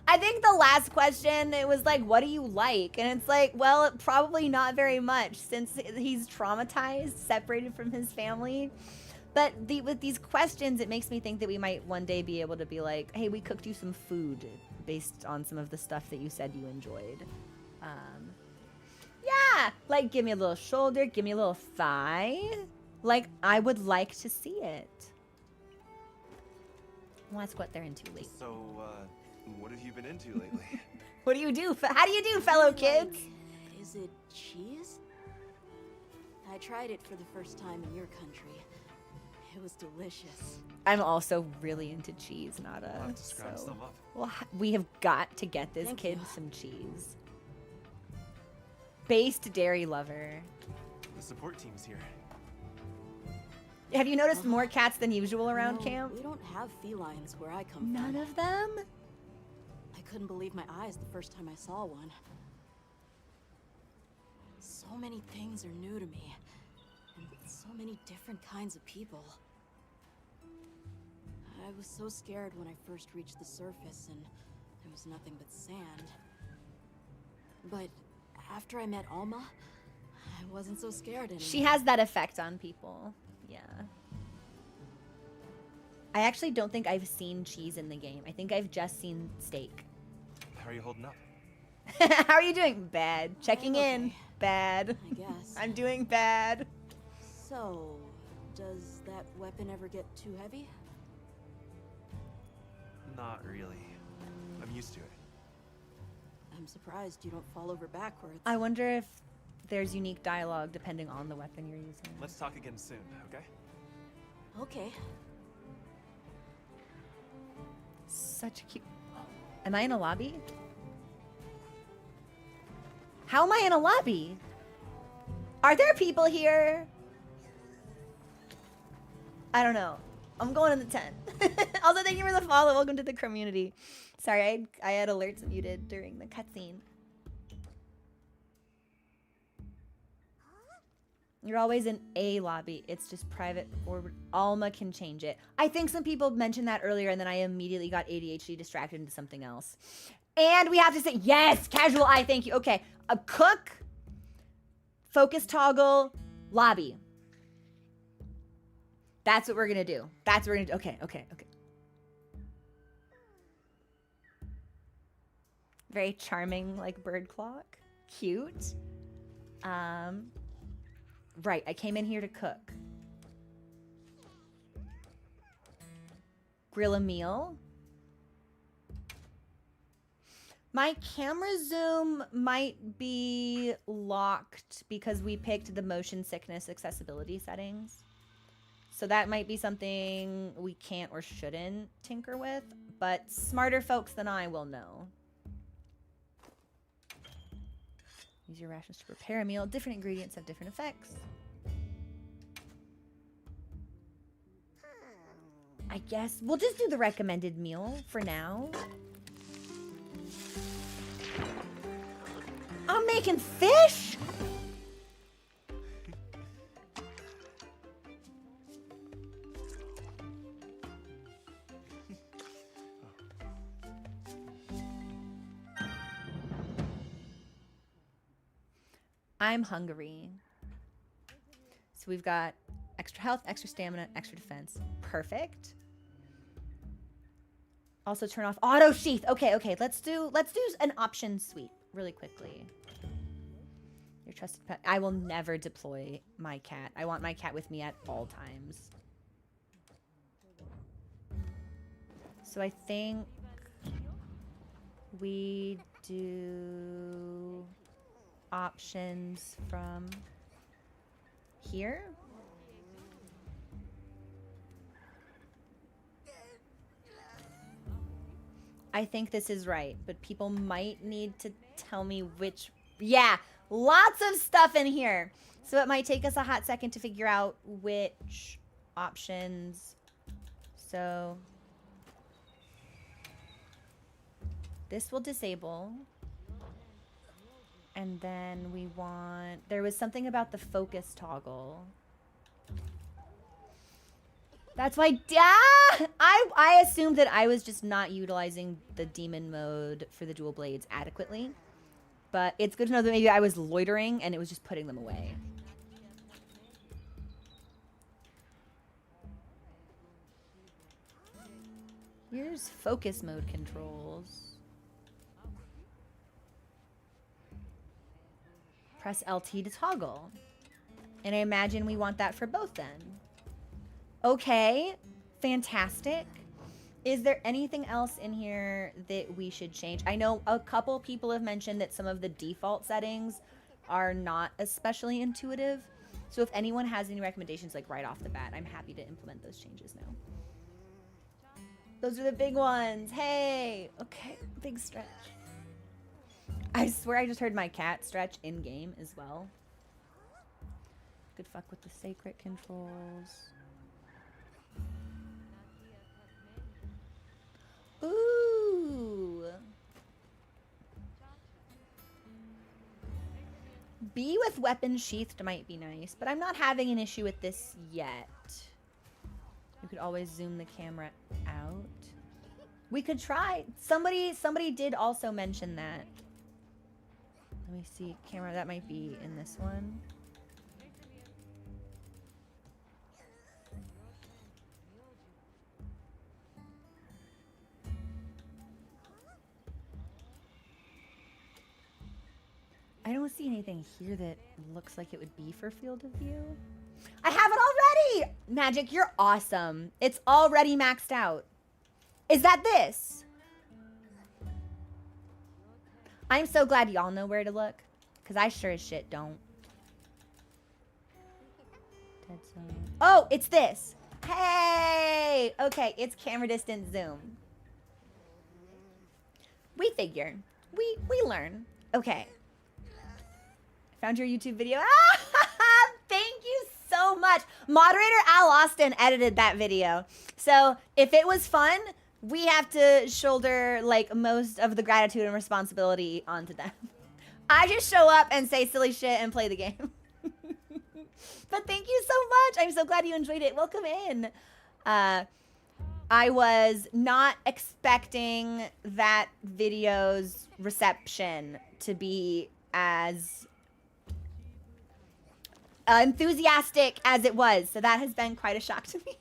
Speaker 1: I think the last question, it was like, what do you like? And it's like, well, probably not very much, since he's traumatized, separated from his family. But with these questions, it makes me think that we might one day be able to be like, hey, we cooked you some food based on some of the stuff that you said you enjoyed. Yeah, like give me a little shoulder, give me a little thigh. Like, I would like to see it. Well, that's what they're into lately.
Speaker 5: So, what have you been into lately?
Speaker 1: What do you do? How do you do, fellow kids?
Speaker 9: Is it cheese? I tried it for the first time in your country. It was delicious.
Speaker 1: I'm also really into cheese, Nada.
Speaker 5: I'll have to scrounge some up.
Speaker 1: Well, we have got to get this
Speaker 9: Thank
Speaker 1: kid
Speaker 9: you.
Speaker 1: some cheese. Based dairy lover.
Speaker 5: The support team's here.
Speaker 1: Have you noticed more cats than usual around
Speaker 9: No,
Speaker 1: camp?
Speaker 9: We don't have felines where I come
Speaker 1: None
Speaker 9: from.
Speaker 1: of them?
Speaker 9: I couldn't believe my eyes the first time I saw one. So many things are new to me. And so many different kinds of people. I was so scared when I first reached the surface and there was nothing but sand. But after I met Alma, I wasn't so scared anymore.
Speaker 1: She has that effect on people. Yeah. I actually don't think I've seen cheese in the game. I think I've just seen steak.
Speaker 5: How are you holding up?
Speaker 1: How are you doing? Bad. Checking in.
Speaker 9: okay.
Speaker 1: Bad.
Speaker 9: I guess.
Speaker 1: I'm doing bad.
Speaker 9: So, does that weapon ever get too heavy?
Speaker 5: Not really. I'm used to it.
Speaker 9: I'm surprised you don't fall over backwards.
Speaker 1: I wonder if there's unique dialogue depending on the weapon you're using.
Speaker 5: Let's talk again soon, okay?
Speaker 9: Okay.
Speaker 1: Such a cute... Am I in a lobby? How am I in a lobby? Are there people here? I don't know. I'm going in the tent. Also, thank you for the follow. Welcome to the community. Sorry, I had alerts muted during the cutscene. You're always in a lobby. It's just private or Alma can change it. I think some people mentioned that earlier and then I immediately got ADHD distracted into something else. And we have to say, yes, casual eye, thank you. Okay, a cook, focus toggle, lobby. That's what we're gonna do. That's what we're gonna do. Okay, okay, okay. Very charming, like bird clock. Cute. Right, I came in here to cook. Grill a meal. My camera zoom might be locked because we picked the motion sickness accessibility settings. So that might be something we can't or shouldn't tinker with, but smarter folks than I will know. Use your rations to prepare a meal. Different ingredients have different effects. I guess we'll just do the recommended meal for now. I'm making fish? I'm hungry. So we've got extra health, extra stamina, extra defense. Perfect. Also turn off auto sheath. Okay, okay. Let's do an option sweep really quickly. Your trusted pet. I will never deploy my cat. I want my cat with me at all times. So I think we do options from here. I think this is right, but people might need to tell me which... Yeah, lots of stuff in here. So it might take us a hot second to figure out which options. So this will disable. And then we want... There was something about the focus toggle. That's why... I assumed that I was just not utilizing the demon mode for the dual blades adequately. But it's good to know that maybe I was loitering and it was just putting them away. Here's focus mode controls. Press LT to toggle. And I imagine we want that for both then. Okay, fantastic. Is there anything else in here that we should change? I know a couple people have mentioned that some of the default settings are not especially intuitive. So if anyone has any recommendations like right off the bat, I'm happy to implement those changes now. Those are the big ones. Hey, okay, big stretch. I swear I just heard my cat stretch in-game as well. Good fuck with the sacred controls. Ooh. B with weapon sheathed might be nice, but I'm not having an issue with this yet. You could always zoom the camera out. We could try. Somebody did also mention that. Let me see. Camera, that might be in this one. I don't see anything here that looks like it would be for field of view. I have it already! Magic, you're awesome. It's already maxed out. Is that this? I'm so glad y'all know where to look, because I sure as shit don't. Oh, it's this. Hey! Okay, it's camera distance zoom. We figure. We learn. Okay. Found your YouTube video. Thank you so much. Moderator Al Austin edited that video. So if it was fun, we have to shoulder like most of the gratitude and responsibility onto them. I just show up and say silly shit and play the game. But thank you so much. I'm so glad you enjoyed it. Welcome in. I was not expecting that video's reception to be as enthusiastic as it was. So that has been quite a shock to me.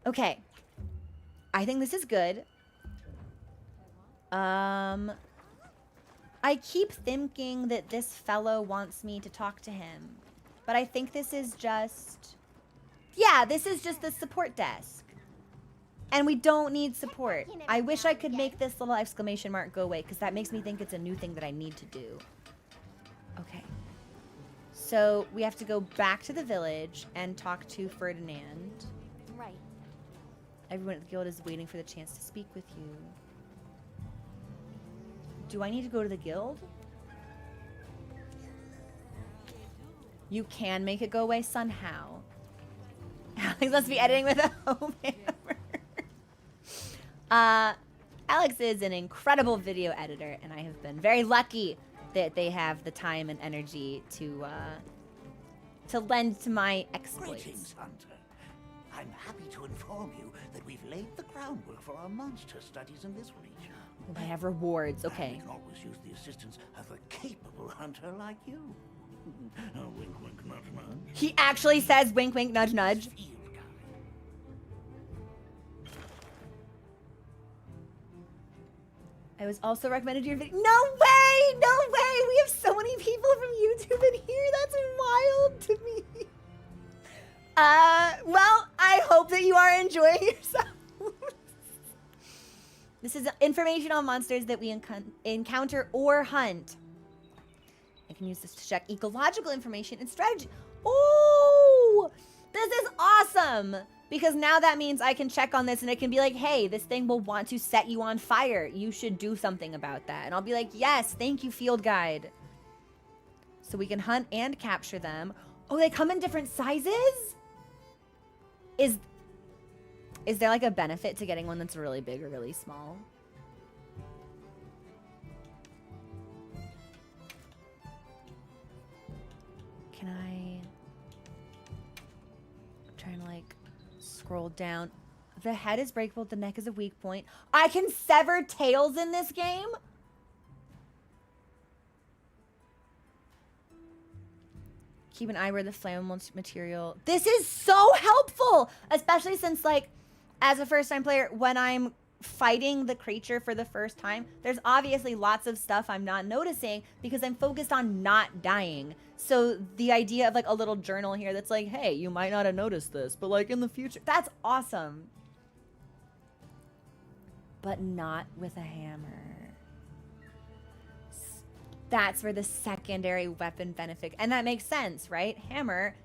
Speaker 1: Okay. I think this is good. I keep thinking that this fellow wants me to talk to him. But I think this is just... Yeah, this is just the support desk. And we don't need support. I wish I could make this little exclamation mark go away, because that makes me think it's a new thing that I need to do. Okay. So we have to go back to the village and talk to Ferdinand.
Speaker 2: Right.
Speaker 1: Everyone at the guild is waiting for the chance to speak with you. Do I need to go to the guild? You can make it go away somehow. Alex must be editing with a home hammer. Alex is an incredible video editor, and I have been very lucky that they have the time and energy to lend to my exploits.
Speaker 11: Greetings, Hunter. I'm happy to inform you that we've laid the groundwork for our monster studies in this region.
Speaker 1: I have rewards, okay.
Speaker 11: And we can always use the assistance of a capable hunter like you. Wink, wink, nudge, nudge.
Speaker 1: He actually says wink, wink, nudge, nudge. I was also recommended your video. No way! No way! We have so many people from YouTube in here. That's wild to me. Well, I hope that you are enjoying yourself. This is information on monsters that we encounter or hunt. I can use this to check ecological information and strategy. Oh, this is awesome. Because now that means I can check on this and it can be like, hey, this thing will want to set you on fire. You should do something about that. And I'll be like, yes, thank you, field guide. So we can hunt and capture them. Oh, they come in different sizes? Is there like a benefit to getting one that's really big or really small? Can I'm trying to like scroll down. The head is breakable, the neck is a weak point. I can sever tails in this game? Keep an eye where the flammable material. This is so helpful, especially since like as a first-time player, when I'm fighting the creature for the first time, there's obviously lots of stuff I'm not noticing because I'm focused on not dying. So the idea of like a little journal here that's like, hey, you might not have noticed this, but like in the future, that's awesome. But not with a hammer. That's where the secondary weapon benefit, and that makes sense, right? Hammer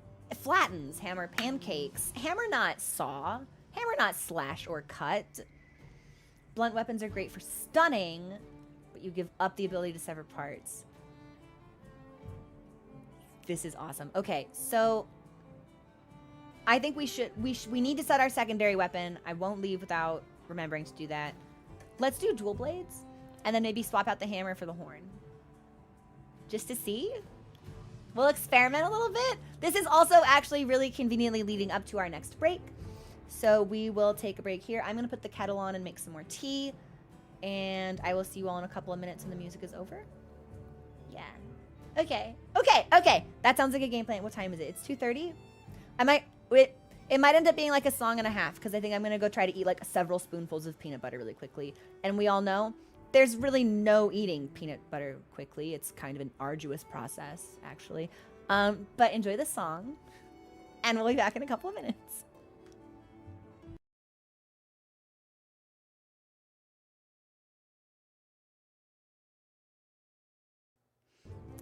Speaker 1: flattens, hammer pancakes, hammer not saw, hammer not slash or cut. Blunt weapons are great for stunning, but you give up the ability to sever parts. This is awesome. Okay, so I think we need to set our secondary weapon. I won't leave without remembering to do that. Let's do dual blades, and then maybe swap out the hammer for the horn. Just to see. We'll experiment a little bit. This is also actually really conveniently leading up to our next break. So we will take a break here. I'm going to put the kettle on and make some more tea. And I will see you all in a couple of minutes when the music is over. Yeah. Okay. Okay. That sounds like a game plan. What time is it? It's 2:30? It might end up being like a song and a half because I think I'm going to go try to eat like several spoonfuls of peanut butter really quickly. And we all know there's really no eating peanut butter quickly. It's kind of an arduous process, actually. But enjoy the song. And we'll be back in a couple of minutes.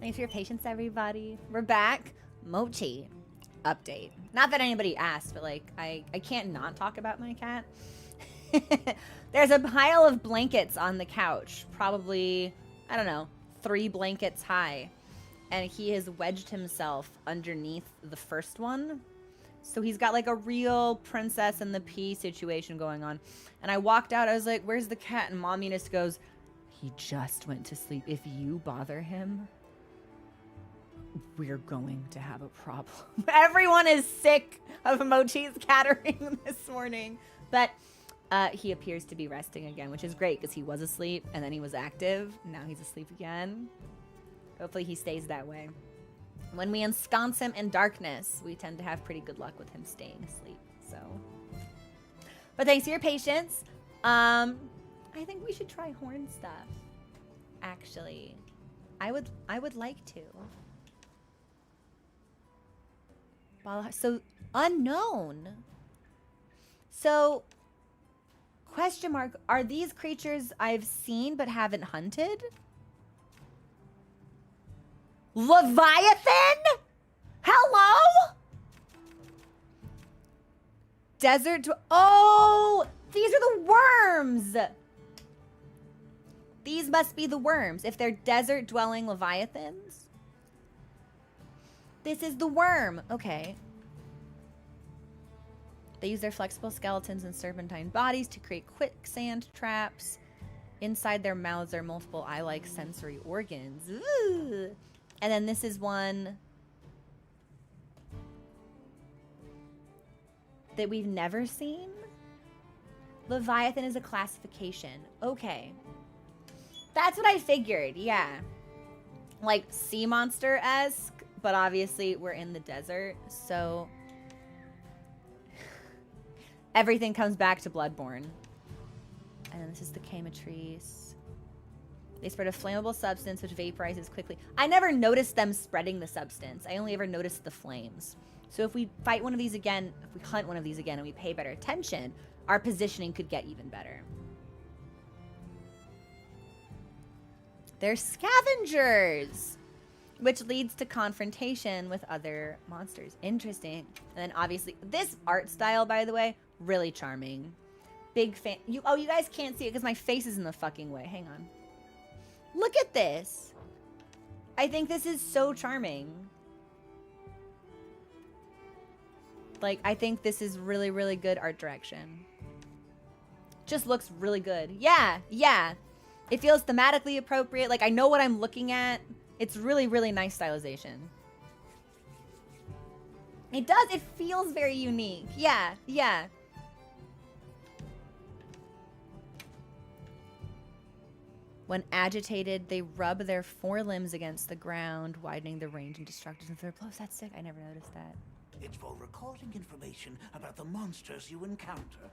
Speaker 1: Thanks for your patience, everybody. We're back. Mochi update. Not that anybody asked, but like, I can't not talk about my cat. There's a pile of blankets on the couch. Probably, I don't know, 3 blankets high. And he has wedged himself underneath the first one. So he's got like a real Princess and the Pea situation going on. And I walked out, I was like, where's the cat? And Mom Eunice goes, he just went to sleep. If you bother him, we're going to have a problem. Everyone is sick of Mochi's cattering this morning. But he appears to be resting again, which is great because he was asleep and then he was active. Now he's asleep again. Hopefully he stays that way. When we ensconce him in darkness, we tend to have pretty good luck with him staying asleep. So, but thanks for your patience. I think we should try horn stuff. Actually, I would like to. Well, so unknown. So, question mark, are these creatures I've seen but haven't hunted? Leviathan? Hello? Desert. Oh, these are the worms. These must be the worms. If they're desert dwelling leviathans. This is the worm. Okay. They use their flexible skeletons and serpentine bodies to create quicksand traps. Inside their mouths are multiple eye-like sensory organs. Ooh. And then this is one that we've never seen. Leviathan is a classification. Okay. That's what I figured, yeah. Like sea monster-esque, but obviously we're in the desert, so everything comes back to Bloodborne. And then this is the Camatrice. They spread a flammable substance which vaporizes quickly. I never noticed them spreading the substance. I only ever noticed the flames. So if we fight one of these again, if we hunt one of these again and we pay better attention, our positioning could get even better. They're scavengers, which leads to confrontation with other monsters. Interesting. And then obviously, this art style, by the way, really charming. Big fan. You guys can't see it because my face is in the fucking way. Hang on. Look at this. I think this is so charming. Like, I think this is really, really good art direction. Just looks really good. Yeah, yeah. It feels thematically appropriate. Like, I know what I'm looking at. It's really, really nice stylization. It does. It feels very unique. Yeah, yeah. When agitated, they rub their forelimbs against the ground, widening the range and destructiveness of their blows. That's sick. I never noticed that.
Speaker 11: It's for recording information about the monsters you encounter.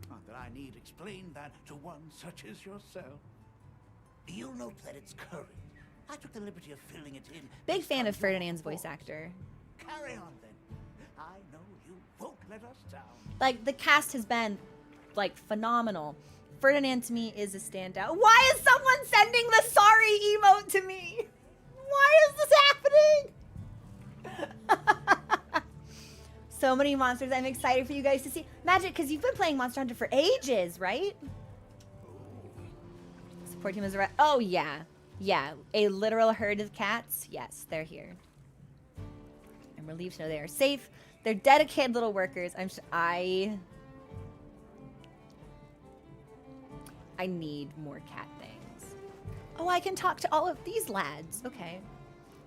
Speaker 11: Not that I need explain that to one such as yourself. You'll note that it's current. I took the liberty of filling it in.
Speaker 1: Big fan of Ferdinand's voice actor.
Speaker 11: Carry on then. I know you won't let us down.
Speaker 1: Like, the cast has been, like, phenomenal. Ferdinand to me is a standout. Why is someone sending the sorry emote to me? Why is this happening? So many monsters. I'm excited for you guys to see. Magic, because you've been playing Monster Hunter for ages, right? Support team is around. Oh, yeah. Yeah. A literal herd of cats. Yes, they're here. I'm relieved to know they are safe. They're dedicated little workers. I need more cat things. Oh, I can talk to all of these lads. Okay.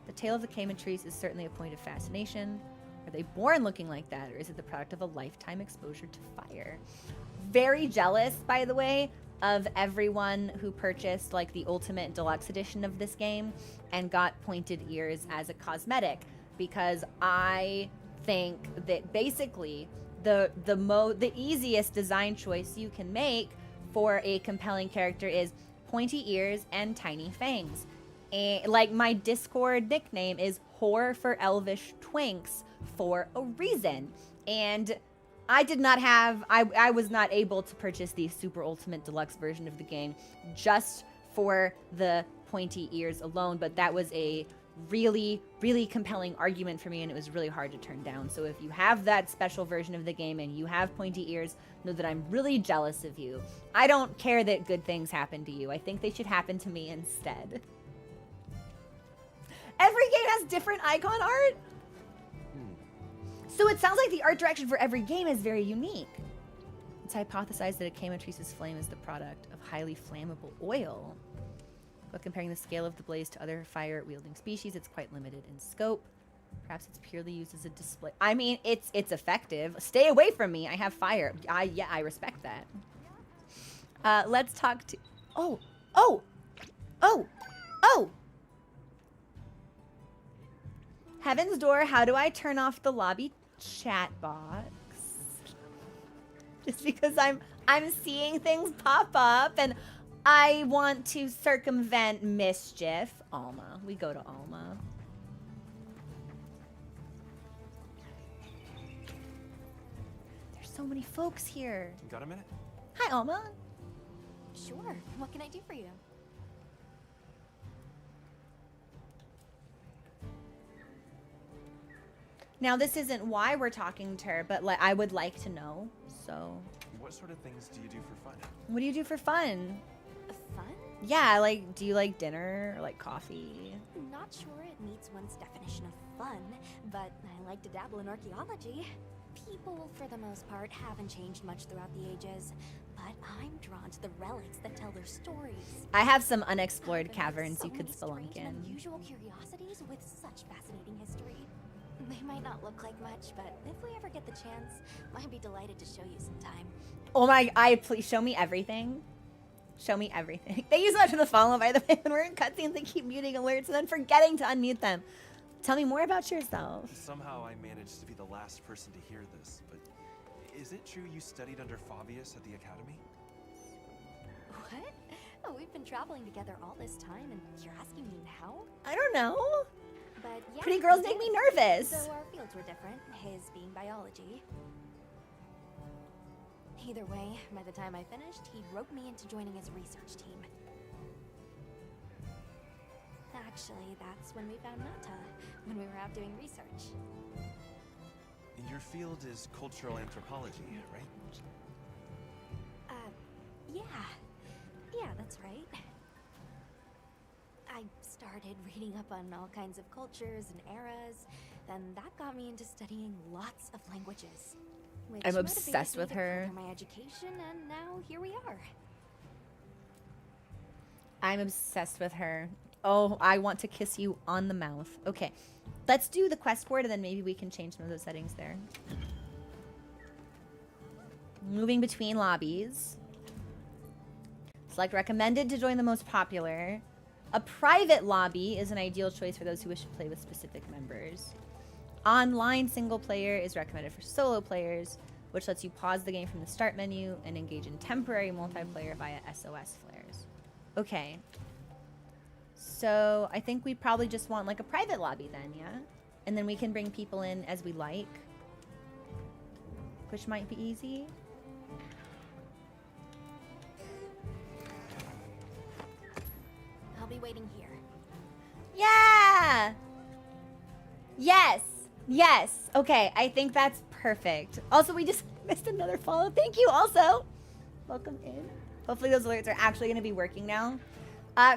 Speaker 1: The tale of the Camatrice is certainly a point of fascination. Are they born looking like that, or is it the product of a lifetime exposure to fire? Very jealous, by the way, of everyone who purchased like the Ultimate Deluxe edition of this game and got pointed ears as a cosmetic, because I think that basically the easiest design choice you can make for a compelling character is pointy ears and tiny fangs. And like, my Discord nickname is Whore for Elvish Twinks for a reason. And I did not have, I was not able to purchase the Super Ultimate Deluxe version of the game just for the pointy ears alone, but that was a really, really compelling argument for me, and it was really hard to turn down. So if you have that special version of the game and you have pointy ears, know that I'm really jealous of you. I don't care that good things happen to you. I think they should happen to me instead. Every game has different icon art? So it sounds like the art direction for every game is very unique. It's hypothesized that a chematrice's flame is the product of highly flammable oil. But comparing the scale of the blaze to other fire-wielding species, it's quite limited in scope. Perhaps it's purely used as a display. I mean, it's effective. Stay away from me. I have fire. Yeah, I respect that. Let's talk to... Oh! Heaven's Door, how do I turn off the lobby chat box? Just because I'm seeing things pop up and I want to circumvent mischief. Alma. We go to Alma. There's so many folks here.
Speaker 5: Got a minute?
Speaker 1: Hi, Alma.
Speaker 2: Sure. What can I do for you?
Speaker 1: Now, this isn't why we're talking to her, but like I would like to know. So,
Speaker 5: what sort of things do you do for fun?
Speaker 1: What do you do for fun?
Speaker 2: Fun?
Speaker 1: Yeah, like, do you like dinner or like coffee?
Speaker 2: Not sure it meets one's definition of fun, but I like to dabble in archaeology. People, for the most part, haven't changed much throughout the ages, but I'm drawn to the relics that tell their stories.
Speaker 1: I have some unexplored caverns you could spelunk in.
Speaker 2: Unusual curiosities with such fascinating history. They might not look like much, but if we ever get the chance, I'd be delighted to show you sometime.
Speaker 1: Oh my, please show me everything. Show me everything. Thank you so much for the follow, by the way. When we're in cutscenes, they keep muting alerts and then forgetting to unmute them. Tell me more about yourself.
Speaker 5: Somehow I managed to be the last person to hear this, but is it true you studied under Fabius at the academy?
Speaker 2: What? Oh, we've been traveling together all this time, and you're asking me now?
Speaker 1: I don't know.
Speaker 2: But yeah,
Speaker 1: Pretty girls make me nervous.
Speaker 2: So our fields were different, his being biology. Either way, by the time I finished, he roped me into joining his research team. Actually, that's when we found Nata, when we were out doing research.
Speaker 5: Your field is cultural anthropology, right?
Speaker 2: Yeah, that's right. I started reading up on all kinds of cultures and eras, then that got me into studying lots of languages. Which
Speaker 1: I'm obsessed with her.
Speaker 2: My education, and now here we are.
Speaker 1: I'm obsessed with her. Oh, I want to kiss you on the mouth. Okay, let's do the quest board and then maybe we can change some of those settings there. Moving between lobbies. Select recommended to join the most popular. A private lobby is an ideal choice for those who wish to play with specific members. Online single player is recommended for solo players, which lets you pause the game from the start menu and engage in temporary multiplayer via SOS flares. Okay. So I think we probably just want like a private lobby then, yeah? And then we can bring people in as we like, which might be easy.
Speaker 2: I'll be waiting here.
Speaker 1: Yeah! Yes! Yes! Okay, I think that's perfect. Also, we just missed another follow. Thank you also. Welcome in. Hopefully those alerts are actually going to be working now.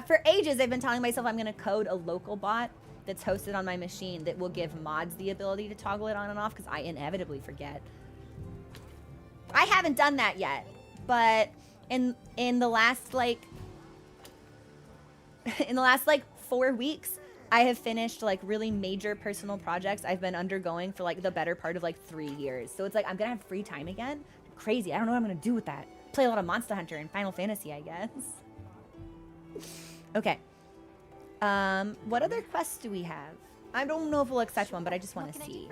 Speaker 1: For ages, I've been telling myself I'm going to code a local bot that's hosted on my machine that will give mods the ability to toggle it on and off because I inevitably forget. I haven't done that yet, but in the last like 4 weeks, I have finished like really major personal projects I've been undergoing for like the better part of like 3 years. So it's like I'm gonna have free time again. Crazy. I don't know what I'm gonna do with that. Play a lot of Monster Hunter and Final Fantasy, I guess. Okay. What other quests do we have? I don't know if we'll accept one, but I just want to see.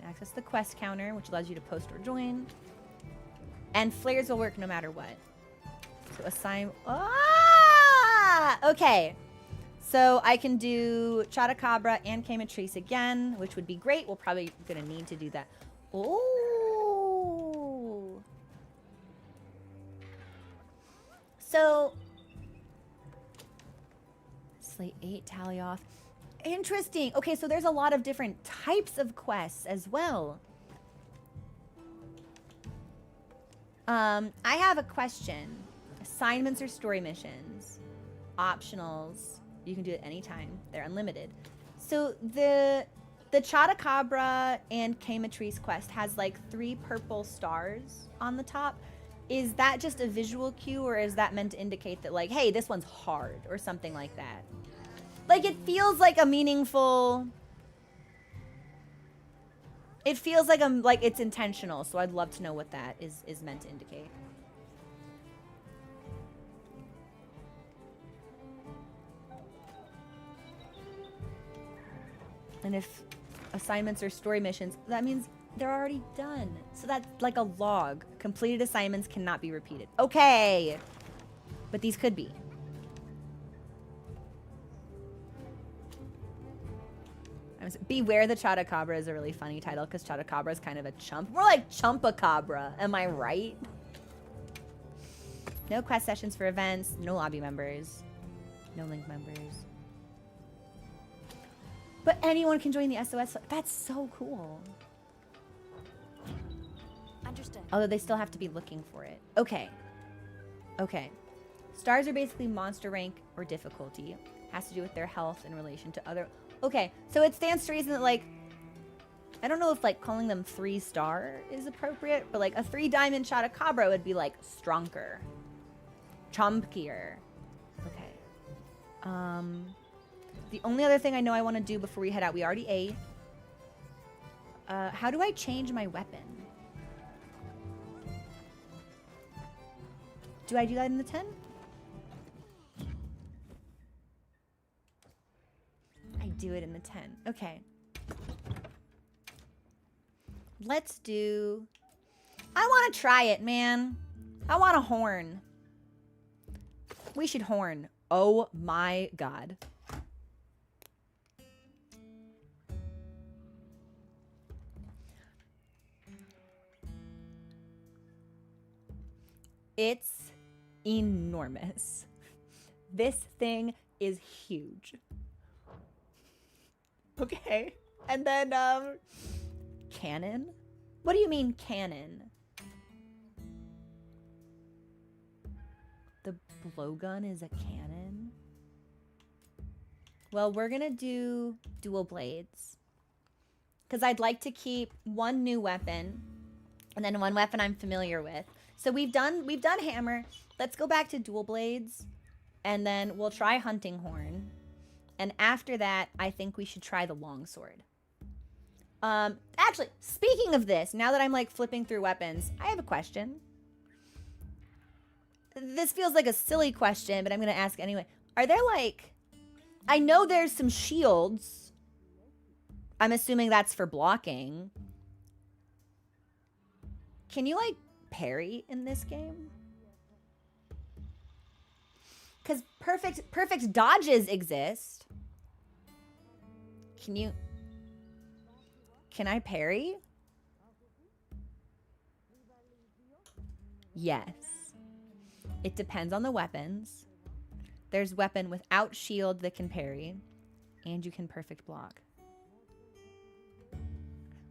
Speaker 1: Access the quest counter, which allows you to post or join. And flares will work no matter what. So assign... Ah! Okay. So I can do Chotacabra and Chematrice again, which would be great. We're probably going to need to do that. Oh! So, Slate 8, tally off. Interesting. Okay, so there's a lot of different types of quests as well. I have a question. Assignments or story missions? Optionals. You can do it anytime. They're unlimited. So the Chotacabra and Kamatrice quest has like 3 purple stars on the top. Is that just a visual cue, or is that meant to indicate that like, hey, this one's hard or something like that? Like, it feels like a meaningful... It feels like it's intentional, so I'd love to know what that is meant to indicate. And if assignments or story missions, that means they're already done. So that's like a log. Completed assignments cannot be repeated. Okay. But these could be. Beware the Chotacabra is a really funny title because Chotacabra is kind of a chump. More like Chumpacabra, am I right? No quest sessions for events, no lobby members, no link members. But anyone can join the SOS. That's so cool.
Speaker 2: Understood.
Speaker 1: Although they still have to be looking for it. Okay. Okay. Stars are basically monster rank or difficulty. Has to do with their health in relation to other... Okay, so it stands to reason that, like, I don't know if, like, calling them 3-star is appropriate, but, like, a 3-diamond Chotacabra would be, like, stronger. Chompier. Okay. The only other thing I know I want to do before we head out, we already ate. How do I change my weapon? Do I do that in the 10? I do it in the 10. Okay. Let's do... I want to try it, man. I want a horn. We should horn. Oh my god. It's enormous. This thing is huge. Okay. And then, cannon? What do you mean, cannon? The blowgun is a cannon? Well, we're gonna do dual blades. Because I'd like to keep one new weapon, and then one weapon I'm familiar with. So we've done hammer. Let's go back to dual blades, and then we'll try hunting horn. And after that, I think we should try the longsword. Actually, speaking of this, now that I'm like flipping through weapons, I have a question. This feels like a silly question, but I'm gonna ask anyway. Are there like, I know there's some shields. I'm assuming that's for blocking. Can you like parry in this game? Because perfect dodges exist. Can I parry? Yes. It depends on the weapons. There's weapon without shield that can parry, and you can perfect block.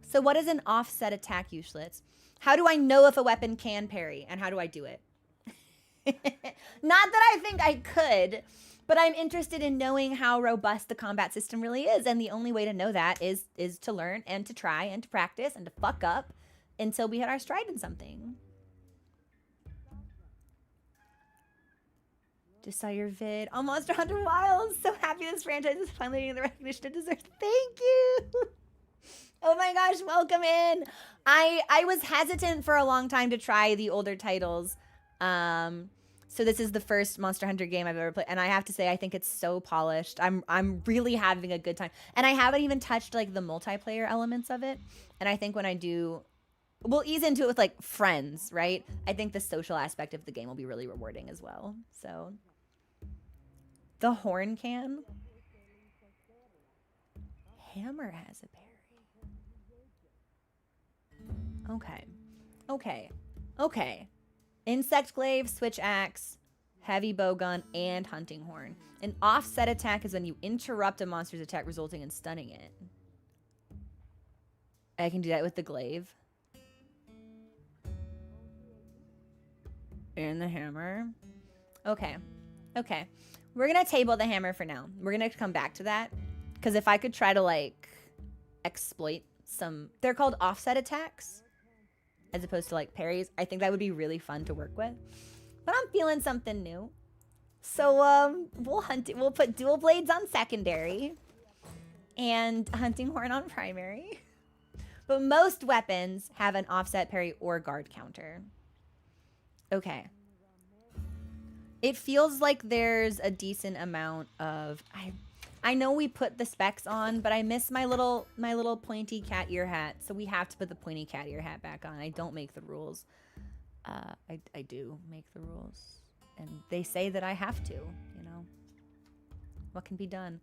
Speaker 1: So what is an offset attack, Uselitz? How do I know if a weapon can parry, and how do I do it? Not that I think I could, but I'm interested in knowing how robust the combat system really is, and the only way to know that is to learn and to try and to practice and to fuck up until we hit our stride in something. Just saw your vid on Monster Hunter Wilds. So happy this franchise is finally getting the recognition it deserves. Thank you. Oh my gosh, welcome in. I was hesitant for a long time to try the older titles. So this is the first Monster Hunter game I've ever played, and I have to say I think it's so polished. I'm really having a good time. And I haven't even touched like the multiplayer elements of it. And I think when I do, we'll ease into it with like friends, right? I think the social aspect of the game will be really rewarding as well. So the horn can. Hammer has a parry. Okay. Okay. Okay. Insect glaive, switch axe, heavy bowgun, and hunting horn. An offset attack is when you interrupt a monster's attack, resulting in stunning it. I can do that with the glaive. And the hammer. Okay. Okay. We're going to table the hammer for now. We're going to come back to that. Because if I could try to, like, exploit some... They're called offset attacks. As opposed to, like, parries. I think that would be really fun to work with. But I'm feeling something new. So, we'll put dual blades on secondary. And hunting horn on primary. But most weapons have an offset parry or guard counter. Okay. It feels like there's a decent amount of... I know we put the specs on, but I miss my little pointy cat ear hat. So we have to put the pointy cat ear hat back on. I don't make the rules. I do make the rules. And they say that I have to, you know. What can be done?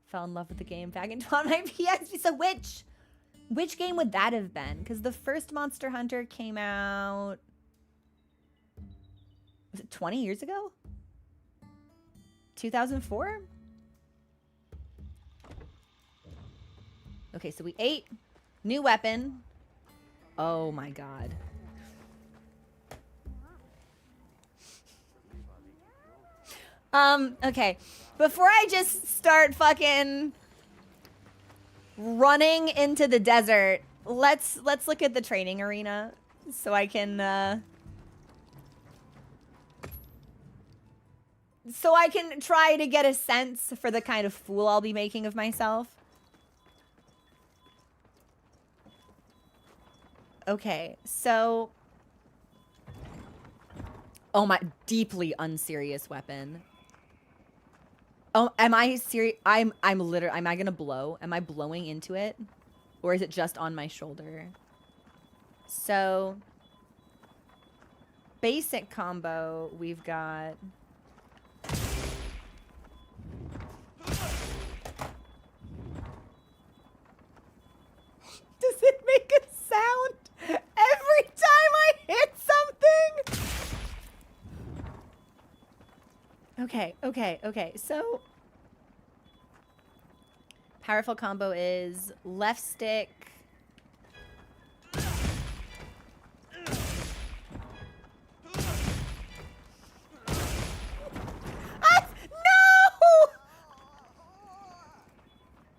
Speaker 1: Fell in love with the game back into on my PSP. So which game would that have been? Because the first Monster Hunter came out... Was it 20 years ago? 2004? Okay, so we ate. New weapon. Oh my god. Okay. Before I just start fucking running into the desert, let's look at the training arena so I can try to get a sense for the kind of fool I'll be making of myself. Okay, so... Oh my, deeply unserious weapon. Oh, am I serious? I'm literally, am I gonna blow? Am I blowing into it? Or is it just on my shoulder? So... Basic combo, we've got... Does it make a sound every time I hit something? Okay. So, powerful combo is left stick. No!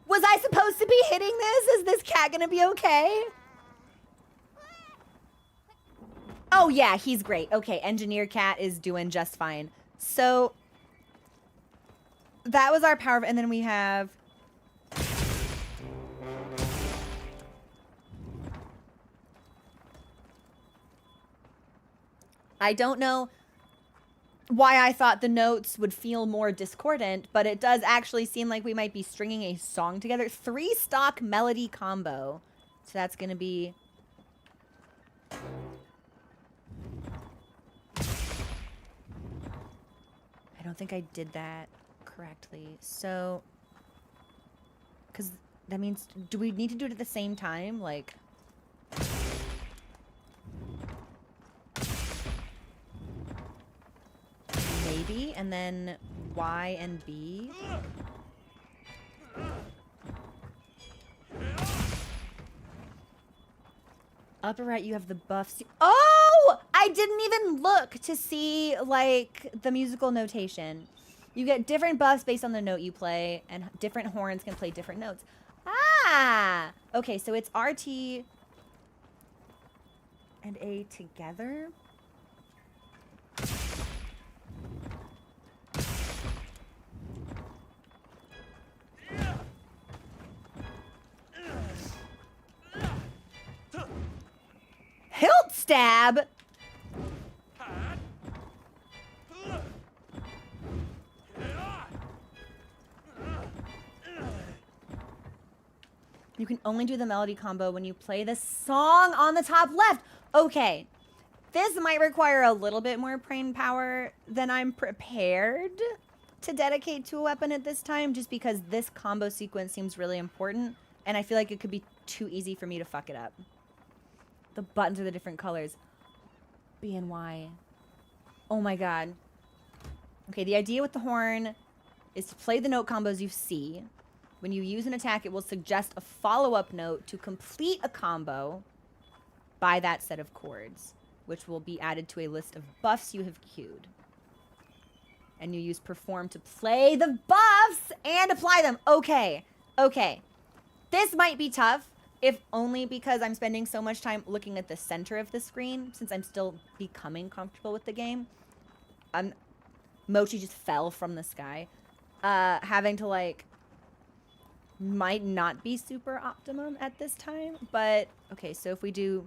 Speaker 1: Was I supposed to be hitting this? Is this cat gonna be okay? Oh yeah, he's great. Okay, engineer cat is doing just fine. So that was our power, and then we have I don't know why I thought the notes would feel more discordant, but it does actually seem like we might be stringing a song together. 3 stock melody combo. So that's gonna be... I don't think I did that correctly. So... Because that means... Do we need to do it at the same time? Like... Maybe, and then Y and B. Upper right, you have the buffs. Oh! I didn't even look to see, like, the musical notation. You get different buffs based on the note you play, and different horns can play different notes. Ah! Okay, so it's RT and A together. Hilt stab. You can only do the melody combo when you play the song on the top left. Okay. This might require a little bit more brain power than I'm prepared to dedicate to a weapon at this time, just because this combo sequence seems really important, and I feel like it could be too easy for me to fuck it up. The buttons are the different colors. B and Y. Oh my god. Okay, the idea with the horn is to play the note combos you see. When you use an attack, it will suggest a follow-up note to complete a combo by that set of chords, which will be added to a list of buffs you have queued. And you use perform to play the buffs and apply them. Okay, okay. This might be tough, if only because I'm spending so much time looking at the center of the screen, since I'm still becoming comfortable with the game. Mochi just fell from the sky. Having to, like, might not be super optimum at this time, but okay, so if we do...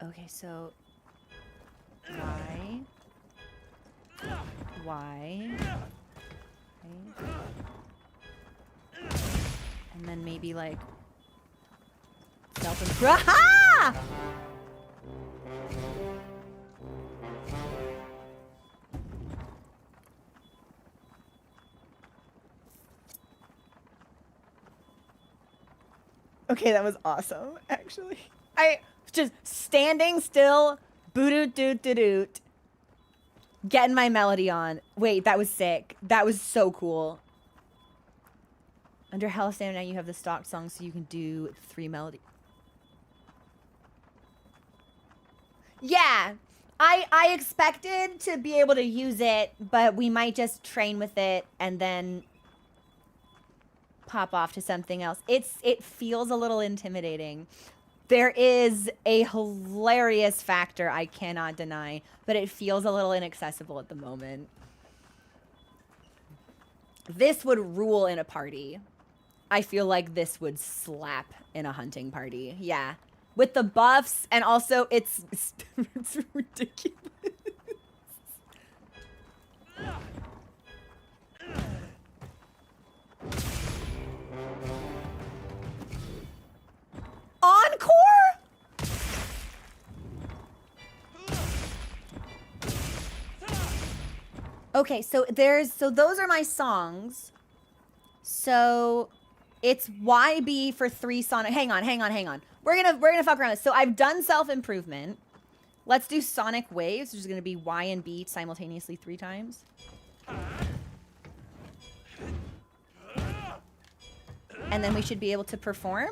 Speaker 1: Okay, so... Y. Okay. And then maybe, like... self-improve. Ha! Okay, that was awesome, actually. I just standing still, boo-doot-doot-doot-doot, getting my melody on. Wait, that was sick. That was so cool. Under Hell Stamina, you have the stock song, so you can do 3 melody. Yeah, I expected to be able to use it, but we might just train with it and then pop off to something else. It feels a little intimidating. There is a hilarious factor I cannot deny, but it feels a little inaccessible at the moment. This would rule in a party. I feel like this would slap in a hunting party. Yeah. With the buffs, and also it's ridiculous. Encore? Okay, so those are my songs. So it's YB for 3 Sonic. Hang on. We're gonna fuck around with this. So I've done self-improvement. Let's do Sonic Waves, which is gonna be Y and B simultaneously 3 times. And then we should be able to perform.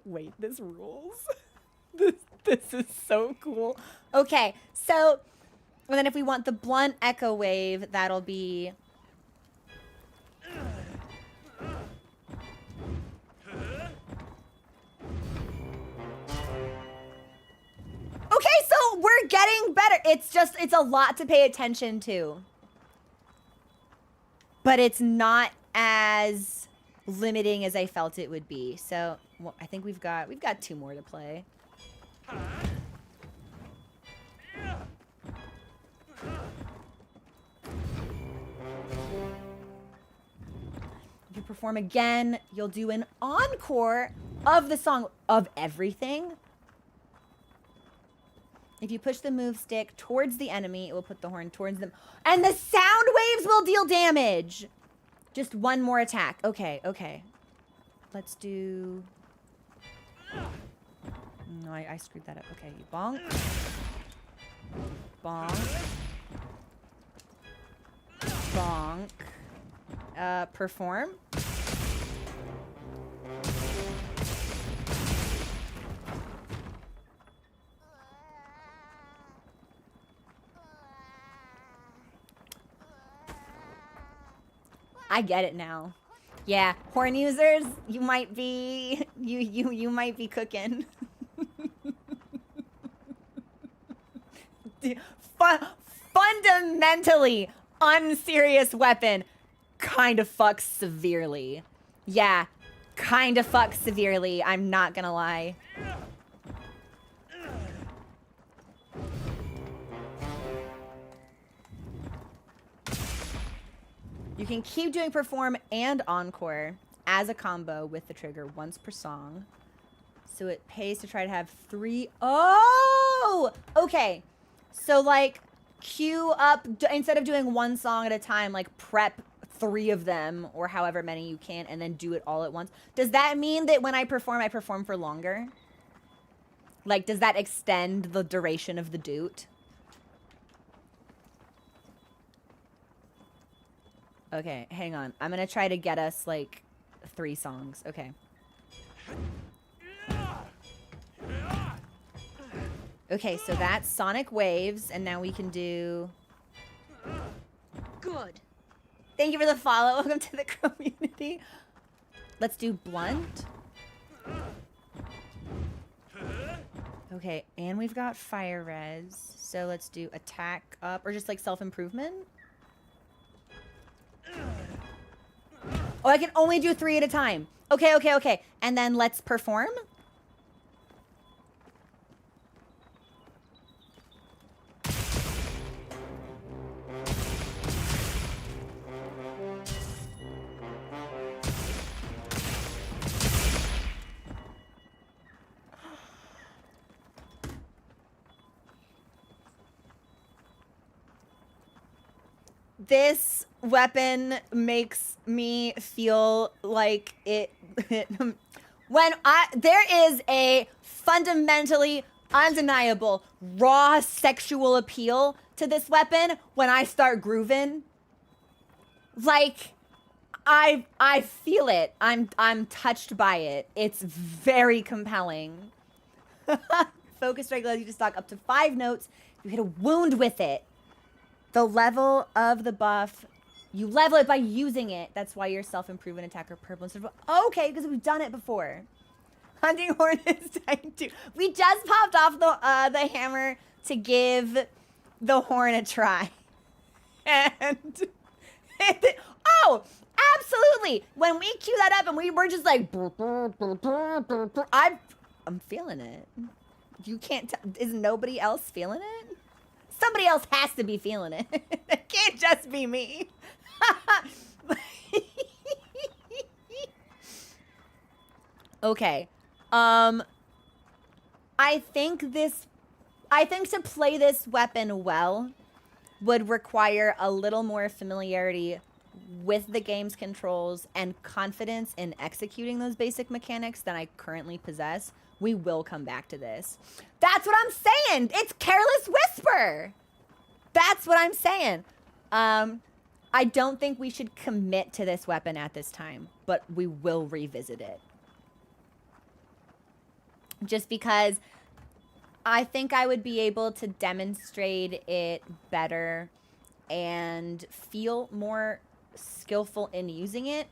Speaker 1: Wait, this rules. This is so cool. Okay, so, and then if we want the blunt echo wave, that'll be... Okay, so we're getting better. It's a lot to pay attention to. But it's not as limiting as I felt it would be. So, well, I think we've got 2 more to play. If you perform again, you'll do an encore of the song of everything. If you push the move stick towards the enemy, it will put the horn towards them. And the sound waves will deal damage. Just 1 more attack. Okay. Let's do... No, I screwed that up. Okay, bonk. Bonk. Bonk. Perform. I get it now. Yeah, horn users, you might be you might be cooking. Fundamentally unserious weapon kind of fucks severely. Yeah, kind of fucks severely. I'm not gonna lie. You can keep doing perform and encore as a combo with the trigger once per song. So it pays to try to have 3. Oh! Okay. So, like, queue up, instead of doing one song at a time, like, prep 3 of them, or however many you can, and then do it all at once. Does that mean that when I perform for longer? Like, does that extend the duration of the doot? Okay, hang on. I'm gonna try to get us, like, 3 songs. Okay. Okay, so that's Sonic Waves, and now we can do...
Speaker 6: Good.
Speaker 1: Thank you for the follow. Welcome to the community. Let's do Blunt. Okay, and we've got Fire Res. So let's do Attack Up, or just like Self-Improvement. Oh, I can only do 3 at a time. Okay, okay, okay. And then let's perform. This weapon makes me feel like there is a fundamentally undeniable raw sexual appeal to this weapon when I start grooving. Like, I feel it. I'm touched by it. It's very compelling. Focus strike allows you to stock up to 5 notes. You hit a wound with it. The level of the buff, you level it by using it. That's why your self-improvement attacker purple instead of... Okay, because we've done it before. Hunting Horn is time 2. We just popped off the hammer to give the horn a try. And... oh, absolutely. When we cue that up and we were just like... I'm feeling it. You can't... Is nobody else feeling it? Somebody else has to be feeling it. It can't just be me. Okay. I think to play this weapon well would require a little more familiarity with the game's controls and confidence in executing those basic mechanics than I currently possess. We will come back to this. That's what I'm saying. It's Careless Whisper. That's what I'm saying. I don't think we should commit to this weapon at this time, but we will revisit it. Just because I think I would be able to demonstrate it better and feel more skillful in using it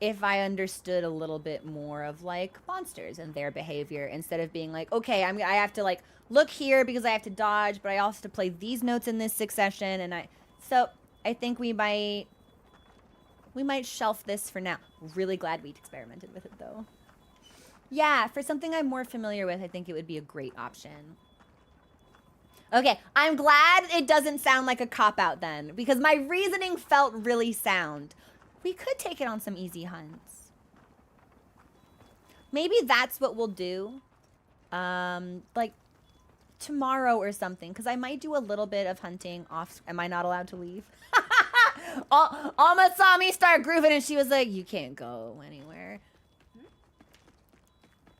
Speaker 1: if I understood a little bit more of like monsters and their behavior instead of being like, okay, I have to like look here because I have to dodge, but I also have to play these notes in this succession, and so I think we might shelf this for now. Really glad we experimented with it though. Yeah, for something I'm more familiar with, I think it would be a great option. Okay, I'm glad it doesn't sound like a cop-out then, because my reasoning felt really sound. We could take it on some easy hunts. Maybe that's what we'll do. Like tomorrow or something, because I might do a little bit of hunting off. Am I not allowed to leave? Alma saw me start grooving and she was like, you can't go anywhere.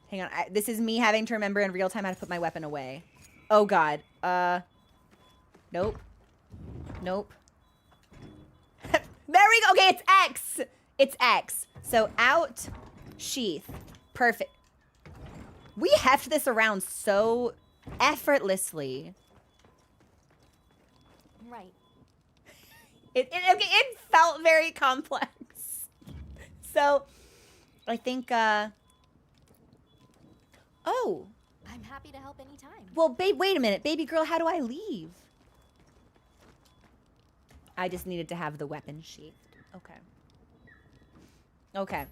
Speaker 1: Hang on, this is me having to remember in real time how to put my weapon away. Oh God, nope. Nope. There we go. Okay, it's X. It's X. So out, sheath. Perfect. We heft this around so effortlessly.
Speaker 2: Right.
Speaker 1: It felt very complex. So, I think, oh.
Speaker 2: I'm happy to help anytime.
Speaker 1: Well, babe, wait a minute. Baby girl, how do I leave? I just needed to have the weapon sheathed. Okay. Okay.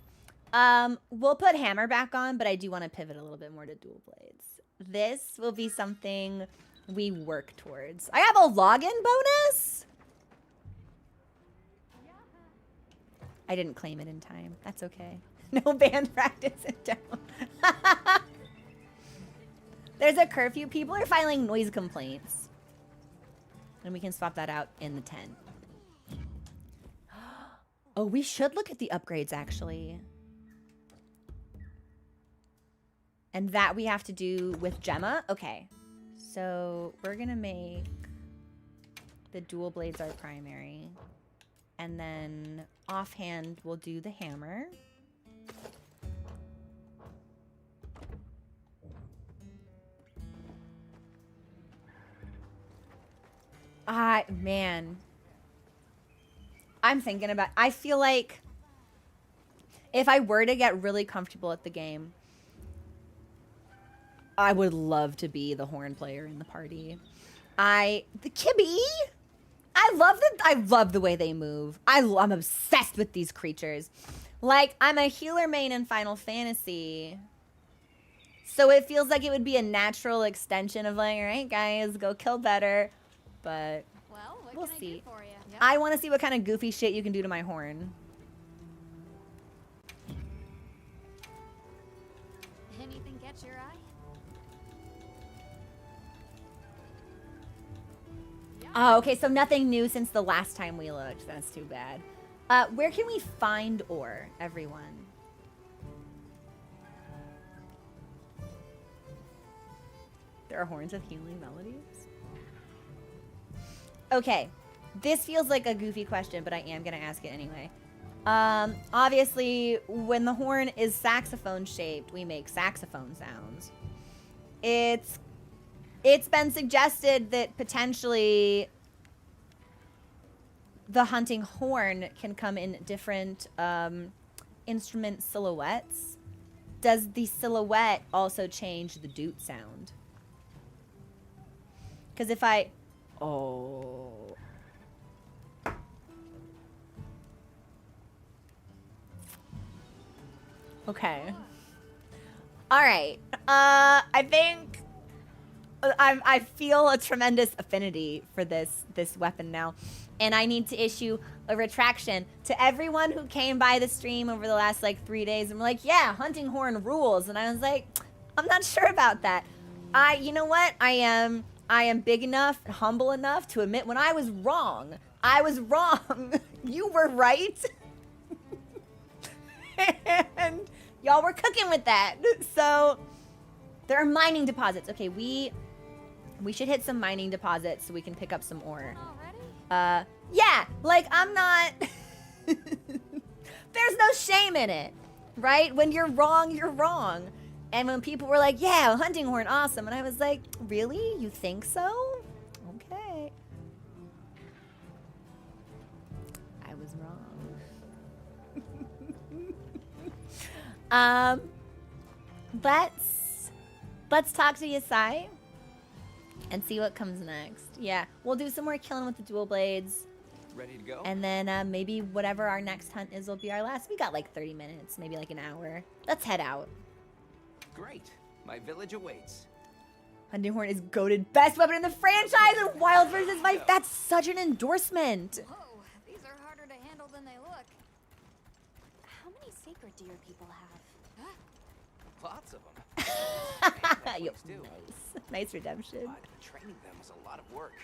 Speaker 1: We'll put hammer back on, but I do want to pivot a little bit more to dual blades. This will be something we work towards. I have a login bonus? I didn't claim it in time. That's okay. No band practice in town. There's a curfew. People are filing noise complaints. And we can swap that out in the tent. Oh, we should look at the upgrades, actually. And that we have to do with Gemma? Okay. So we're going to make the dual blades our primary. And then offhand, we'll do the hammer. Man. I'm thinking about... I feel like if I were to get really comfortable at the game, I would love to be the horn player in the party. The Kibby! I love the way they move. I'm obsessed with these creatures. Like, I'm a healer main in Final Fantasy. So it feels like it would be a natural extension of like, all right, guys, go kill better. But
Speaker 8: Well, what
Speaker 1: we'll
Speaker 8: can
Speaker 1: see.
Speaker 8: I do for you? Yep.
Speaker 1: I want to see what kind of goofy shit you can do to my horn.
Speaker 8: Anything catch your eye?
Speaker 1: Oh, okay, so nothing new since the last time we looked. That's too bad. Where can we find ore, everyone? There are horns with healing melodies? Okay, this feels like a goofy question, but I am going to ask it anyway. Obviously, when the horn is saxophone-shaped, we make saxophone sounds. It's been suggested that potentially the hunting horn can come in different instrument silhouettes. Does the silhouette also change the doot sound? Because if I... Oh... Okay. All right. I think I feel a tremendous affinity for this weapon now, and I need to issue a retraction to everyone who came by the stream over the last like 3 days and were like, "Yeah, hunting horn rules," and I was like, "I'm not sure about that." You know what? I am big enough and humble enough to admit when I was wrong. I was wrong. You were right. And y'all were cooking with that. So there are mining deposits. Okay, we should hit some mining deposits so we can pick up some ore. Yeah, like I'm not there's no shame in it, right? When you're wrong, you're wrong. And when people were like, "Yeah, hunting horn, awesome," and I was like, "Really? You think so?" Okay. I was wrong. Let's talk to Yasai and see what comes next. Yeah, we'll do some more killing with the dual blades.
Speaker 3: Ready to go?
Speaker 1: And then maybe whatever our next hunt is will be our last. We got like 30 minutes, maybe like an hour. Let's head out.
Speaker 3: Great. My village awaits.
Speaker 1: Hunting horn is goated best weapon in the franchise and Wild versus Life. That's such an endorsement.
Speaker 8: Whoa, these are harder to handle than they look.
Speaker 2: How many sacred deer people have?
Speaker 3: Lots of them.
Speaker 1: Yo, nice. Nice redemption.
Speaker 3: But training them is a lot of work.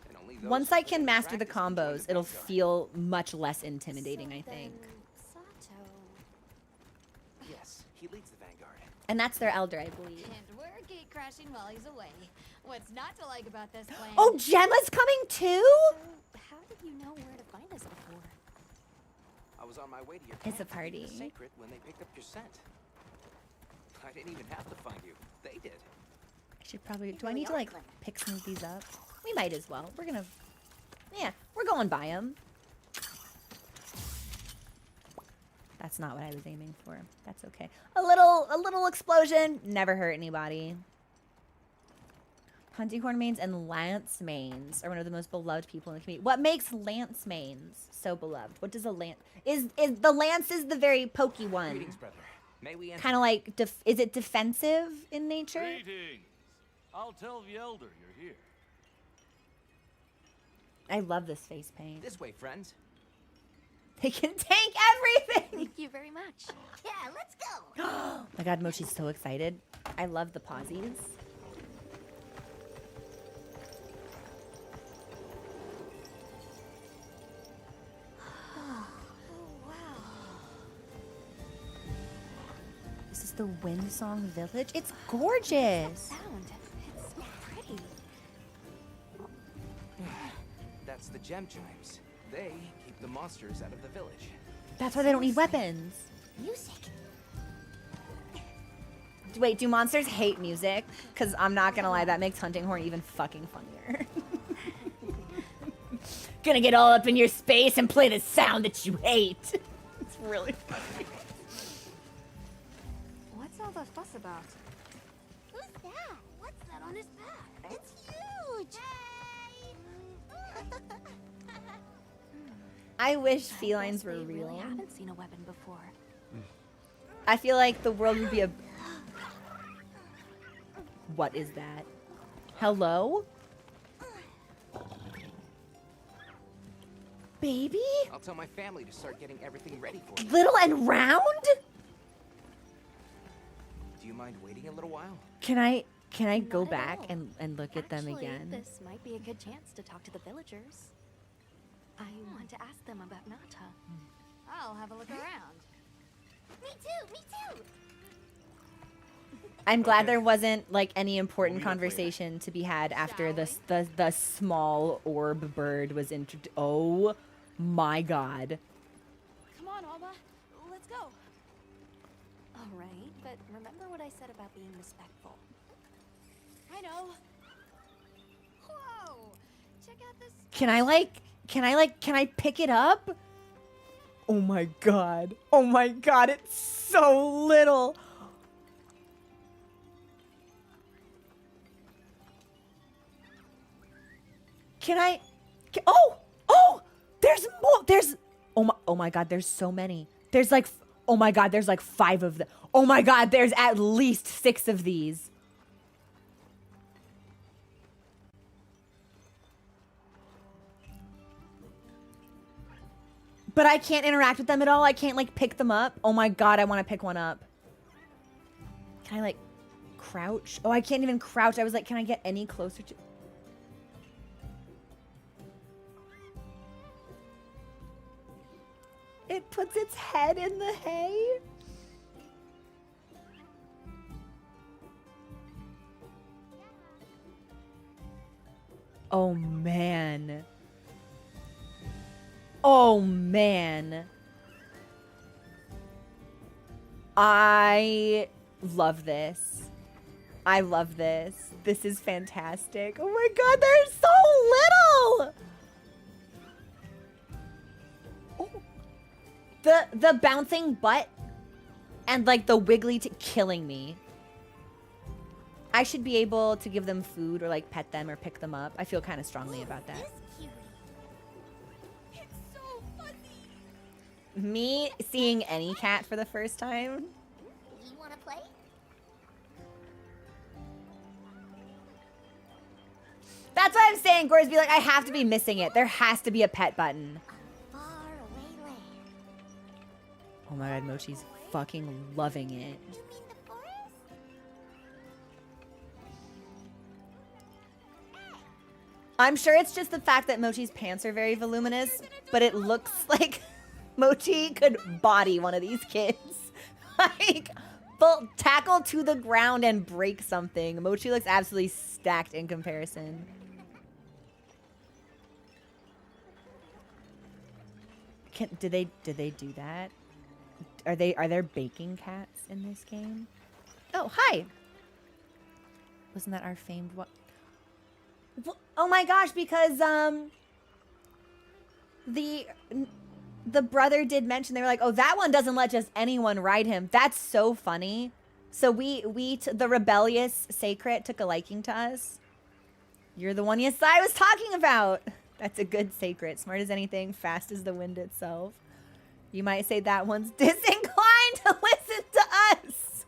Speaker 3: And only those
Speaker 1: Once I
Speaker 3: who
Speaker 1: can
Speaker 3: really
Speaker 1: master the
Speaker 3: practice enjoy
Speaker 1: combos,
Speaker 3: the
Speaker 1: it'll
Speaker 3: vanguard.
Speaker 1: feel much less intimidating, I think.
Speaker 2: Sato.
Speaker 3: Yes, he leads the vanguard.
Speaker 1: And that's their elder, I believe.
Speaker 8: And we're gate crashing while he's away. What's not to like about this plan?
Speaker 1: Oh, Gemma's coming too?
Speaker 2: So, how did you know where to find us before?
Speaker 3: I was on my way to your
Speaker 1: It's a
Speaker 3: camp to
Speaker 1: party.
Speaker 3: the Sacred when they picked up your scent. I didn't even have to find you. They did.
Speaker 1: I should probably... Do I need to, like, pick some of these up? We might as well. We're gonna... Yeah, we're going by them. That's not what I was aiming for. That's okay. A little explosion. Never hurt anybody. Hunting horn mains and lance mains are one of the most beloved people in the community. What makes lance mains so beloved? What does a lance... Is the lance is the very pokey one.
Speaker 3: Greetings, brother. May we enter?
Speaker 1: Kind of like... is it defensive in nature?
Speaker 12: Greetings. I'll tell the elder you're here.
Speaker 1: I love this face paint.
Speaker 3: This way, friends.
Speaker 1: They can tank everything!
Speaker 2: Thank you very much.
Speaker 6: Yeah, let's go.
Speaker 1: Oh my god, Mochi's so excited. I love the pausies. the Windsong village? It's gorgeous.
Speaker 2: Sound. It's pretty.
Speaker 3: That's the gem chimes. They keep the monsters out of the village.
Speaker 1: That's why they don't need weapons.
Speaker 6: Music.
Speaker 1: Wait, do monsters hate music? Because I'm not gonna lie, that makes Hunting Horn even fucking funnier. Gonna get all up in your space and play the sound that you hate. It's really funny.
Speaker 8: What's all the fuss about?
Speaker 6: Who's that? What's that on his back? It's huge.
Speaker 1: I wish felines were
Speaker 2: They
Speaker 1: real.
Speaker 2: really haven't seen a weapon before.
Speaker 1: I feel like the world would be a... What is that? Hello? Baby?
Speaker 3: I'll tell my family to start getting everything ready for you.
Speaker 1: Little and round?
Speaker 3: Do you mind waiting a little while?
Speaker 1: Can I go
Speaker 2: Not at
Speaker 1: back
Speaker 2: all.
Speaker 1: and look at them
Speaker 2: Actually,
Speaker 1: again?
Speaker 2: This might be a good chance to talk to the villagers. I want to ask them about Nata.
Speaker 8: I'll have a look around.
Speaker 6: Me too. Me too.
Speaker 1: I'm glad
Speaker 3: Okay.
Speaker 1: there wasn't like any important
Speaker 3: We'll meet up later.
Speaker 1: conversation to be had after
Speaker 8: Shall
Speaker 1: the small orb bird was introduced. Oh my god.
Speaker 2: Come on, Alma. Let's go. All right, but remember what I said about being respectful. I know.
Speaker 8: Whoa! Check out this.
Speaker 1: Can I pick it up? Oh my god. Oh my god, it's so little. Oh, there's more. Oh my god, there's so many. There's like, oh my god, there's like 5 of them. Oh my god, there's at least 6 of these. But I can't interact with them at all. I can't like pick them up. Oh my god, I want to pick one up. Can I like crouch? Oh, I can't even crouch. I was like, can I get any closer to... It puts its head in the hay. Oh man. Oh man. I love this. I love this. This is fantastic. Oh my god, they're so little. The bouncing butt and like the wiggly killing me. I should be able to give them food or like pet them or pick them up. I feel kind of strongly about that.
Speaker 6: This cutie. It's so fuzzy.
Speaker 1: Me seeing any cat for the first time.
Speaker 6: You want to play?
Speaker 1: That's what I'm saying, Gorsby. Like, I have to be missing it. There has to be a pet button.
Speaker 6: Far away land.
Speaker 1: Oh my god, Mochi's fucking loving it.
Speaker 6: You mean the forest?
Speaker 1: I'm sure it's just the fact that Mochi's pants are very voluminous, but it looks like Mochi could body one of these kids. Like, full tackle to the ground and break something. Mochi looks absolutely stacked in comparison. Did they do that? Are there baking cats in this game? Oh, hi. Wasn't that our famed what? Oh my gosh, because the brother did mention, they were like, oh, that one doesn't let just anyone ride him. That's so funny. So the rebellious Sacred took a liking to us. You're the one, yes, I was talking about. That's a good Sacred. Smart as anything, fast as the wind itself. You might say that one's disinclined to listen to us.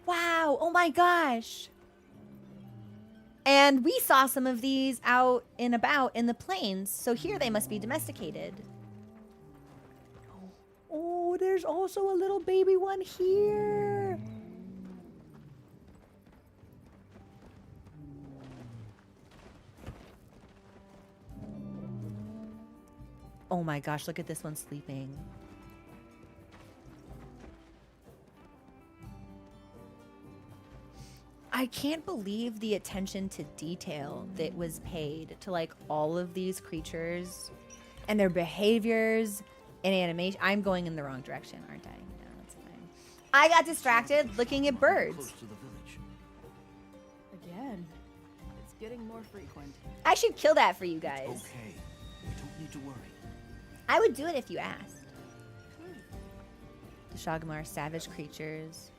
Speaker 1: Wow, oh my gosh. And we saw some of these out and about in the plains, so here they must be domesticated. Oh, there's also a little baby one here. Oh my gosh, look at this one sleeping. I can't believe the attention to detail that was paid to like all of these creatures and their behaviors and animation. I'm going in the wrong direction, aren't I? No, that's fine. I got distracted looking at birds.
Speaker 11: Close to the village.
Speaker 9: Again, it's getting more frequent.
Speaker 1: I should kill that for you guys.
Speaker 11: Okay, we don't need to worry.
Speaker 1: I would do it if you asked. The Shagmar, savage creatures.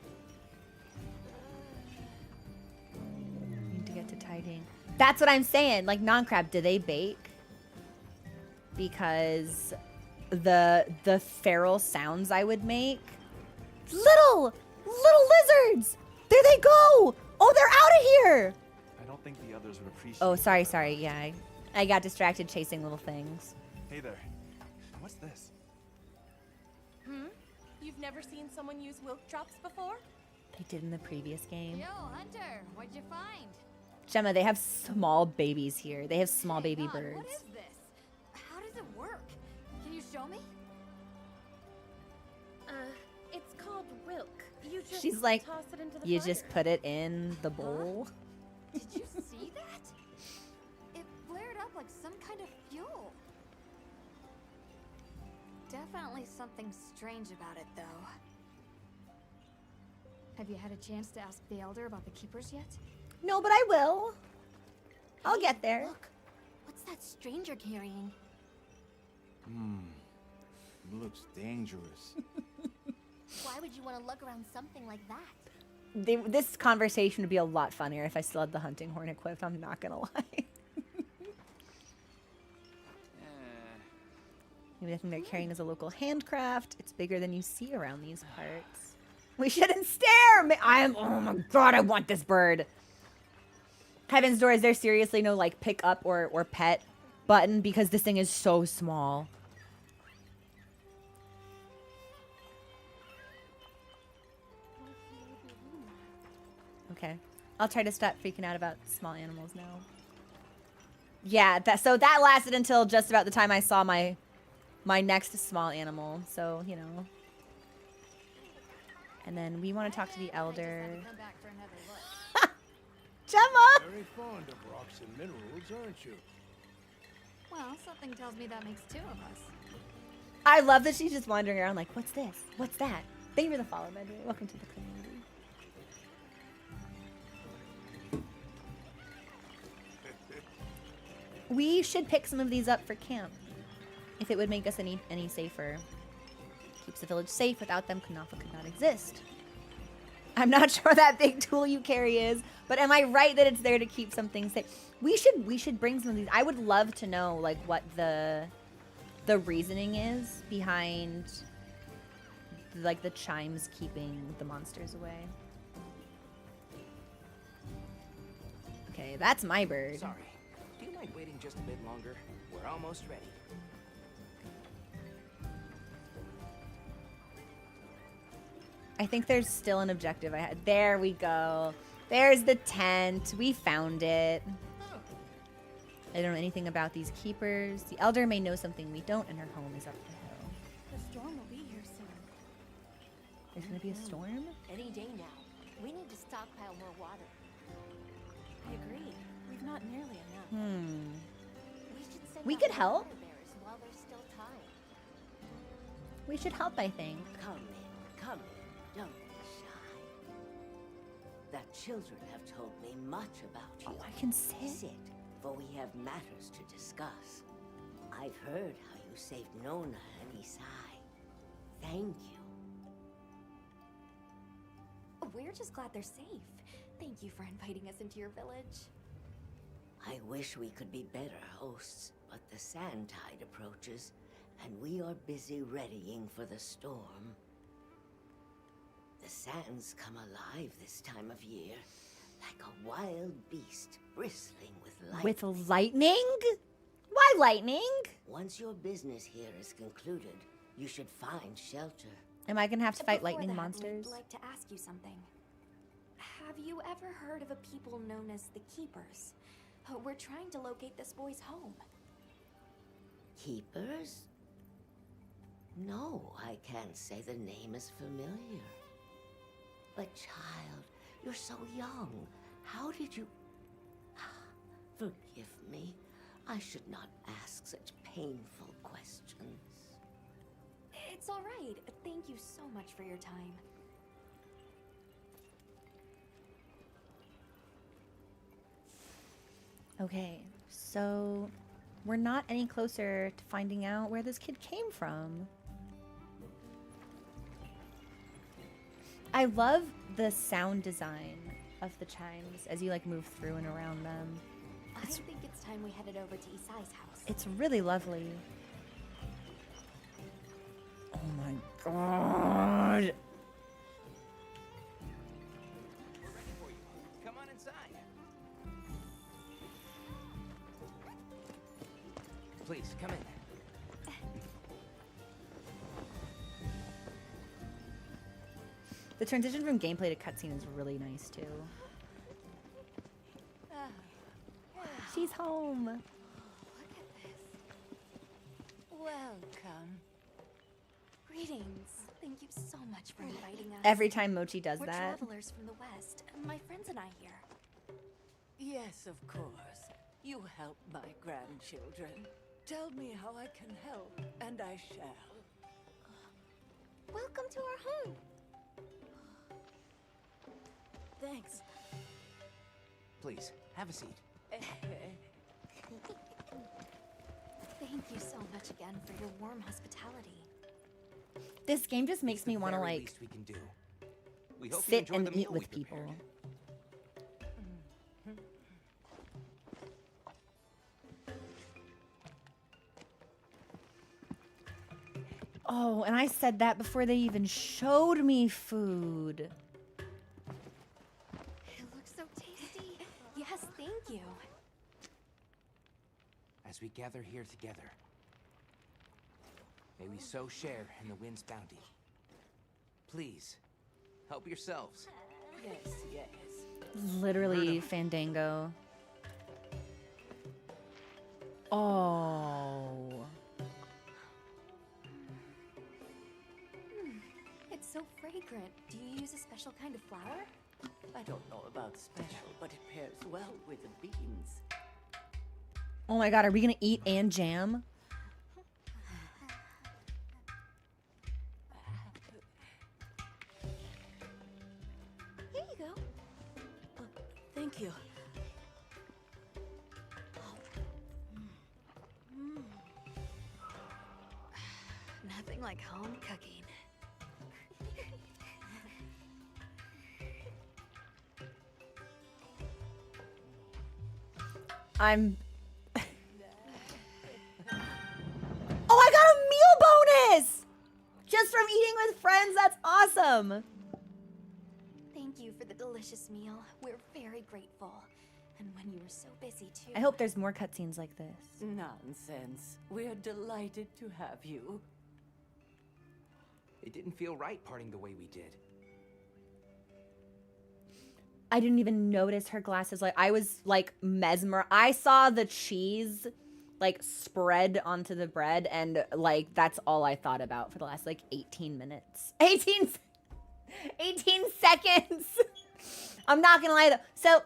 Speaker 1: Need to get to tiding. That's what I'm saying. Like non-crab, do they bake? Because the feral sounds I would make. Little lizards! There they go! Oh, they're out of here!
Speaker 5: I don't think the others would appreciate.
Speaker 1: Oh, sorry. Yeah, I got distracted chasing little things.
Speaker 5: Hey there. What's this?
Speaker 13: You've never seen someone use wilk drops before?
Speaker 1: They did in the previous game.
Speaker 8: Yo, Hunter, what'd you find?
Speaker 1: Gemma, they have small babies here. They have small baby
Speaker 8: God,
Speaker 1: birds.
Speaker 8: what is this? How does it work? Can you show me?
Speaker 13: It's called wilk. You just
Speaker 1: She's like,
Speaker 13: toss it into the
Speaker 1: you
Speaker 13: fire.
Speaker 1: just put it in the bowl.
Speaker 8: Did you see that? It flared up like some kind of fuel. Definitely something strange about it, though. Have you had a chance to ask the Elder about the Keepers yet?
Speaker 1: No, but I will. I'll get there.
Speaker 2: Look, what's that stranger carrying?
Speaker 4: Looks dangerous.
Speaker 2: Why would you want to lug around something like that?
Speaker 1: This conversation would be a lot funnier if I still had the hunting horn equipped. I'm not gonna lie. Maybe the thing they're carrying is a local handcraft. It's bigger than you see around these parts. We shouldn't stare! Oh my god, I want this bird. Heaven's Door, is there seriously no like pick up or pet button? Because this thing is so small. Okay. I'll try to stop freaking out about small animals now. Yeah, so that lasted until just about the time I saw my next small animal. So, you know. And then we want to talk to the Elder. Gemma!
Speaker 12: Very fond of rocks and minerals, aren't you?
Speaker 8: Well, something tells me that makes two of us.
Speaker 1: I love that she's just wandering around like, what's this? What's that? Thank you for the follow, by the way. Welcome to the community. We should pick some of these up for camp. If it would make us any safer. Keeps the village safe. Without them, Kunafa could not exist. I'm not sure what that big tool you carry is, but am I right that it's there to keep something safe? We should bring some of these. I would love to know like what the reasoning is behind like the chimes keeping the monsters away. Okay, that's my bird.
Speaker 3: Sorry. Do you mind waiting just a bit longer? We're almost ready.
Speaker 1: I think there's still an objective I had. There we go. There's the tent. We found it. I don't know anything about these keepers. The Elder may know something we don't, and her home is up the hill.
Speaker 13: The storm will be here soon.
Speaker 1: There's gonna be a storm?
Speaker 6: Any day now. We need to stockpile more water.
Speaker 13: I agree. We've not nearly enough.
Speaker 6: We should send
Speaker 1: We
Speaker 6: out
Speaker 1: could
Speaker 6: more
Speaker 1: help.
Speaker 6: water bearers while there's still time.
Speaker 1: We should help, I think.
Speaker 14: Come in, don't be shy. The children have told me much about you.
Speaker 1: Oh, I can sit.
Speaker 14: Sit, for we have matters to discuss. I've heard how you saved Nona and Isai. Thank you.
Speaker 2: We're just glad they're safe. Thank you for inviting us into your village.
Speaker 14: I wish we could be better hosts, but the sand tide approaches, and we are busy readying for the storm. The sands come alive this time of year, like a wild beast bristling with lightning.
Speaker 1: With lightning? Why lightning?
Speaker 14: Once your business here is concluded, you should find shelter.
Speaker 1: Am I gonna have to fight
Speaker 2: Before
Speaker 1: lightning
Speaker 2: that,
Speaker 1: monsters?
Speaker 2: We'd like to ask you something. Have you ever heard of a people known as the Keepers? We're trying to locate this boy's home.
Speaker 14: Keepers? No, I can't say the name is familiar. But child, you're so young. How did you... Forgive me. I should not ask such painful questions.
Speaker 2: It's all right. Thank you so much for your time.
Speaker 1: Okay, so we're not any closer to finding out where this kid came from. I love the sound design of the chimes as you like move through and around them.
Speaker 2: I think it's time we headed over to Isai's house.
Speaker 1: It's really lovely. Oh my god.
Speaker 3: We're ready for you. Come on inside. Please, come in.
Speaker 1: The transition from gameplay to cutscene is really nice too. She's home.
Speaker 15: Look at this. Welcome.
Speaker 2: Greetings. Thank you so much for inviting us.
Speaker 1: Every time Mochi does
Speaker 2: We're
Speaker 1: that.
Speaker 2: travelers from the West. My friends and I here.
Speaker 15: Yes, of course. You help my grandchildren. Tell me how I can help, and I shall.
Speaker 2: Welcome to our home.
Speaker 9: Thanks.
Speaker 3: Please, have a seat.
Speaker 2: Thank you so much again for your warm hospitality.
Speaker 1: This game just makes me want to
Speaker 3: Very
Speaker 1: like
Speaker 3: least we can do. We hope you
Speaker 1: sit
Speaker 3: enjoy
Speaker 1: and
Speaker 3: the
Speaker 1: eat
Speaker 3: meal we
Speaker 1: with people.
Speaker 3: prepared.
Speaker 1: Oh, and I said that before they even showed me food.
Speaker 2: It looks so tasty. Yes, thank you.
Speaker 3: As we gather here together, may we so share in the wind's bounty. Please, help yourselves.
Speaker 15: Yes, yes.
Speaker 1: Literally Fandango. Oh.
Speaker 2: It's so fragrant. Do you use a special kind of flour?
Speaker 15: I don't know about special, but it pairs well with the beans.
Speaker 1: Oh my god, are we gonna eat and jam?
Speaker 2: Here you go.
Speaker 9: Thank you.
Speaker 2: Nothing like home cooking.
Speaker 1: I'm... Oh, I got a meal bonus! Just from eating with friends, that's awesome!
Speaker 2: Thank you for the delicious meal. We're very grateful. And when you were so busy too.
Speaker 1: I hope there's more cutscenes like this.
Speaker 15: Nonsense. We're delighted to have you.
Speaker 3: It didn't feel right parting the way we did.
Speaker 1: I didn't even notice her glasses. Like, I was like mesmerized. I saw the cheese like spread onto the bread, and like that's all I thought about for the last like 18 minutes. 18 seconds. I'm not gonna lie though. So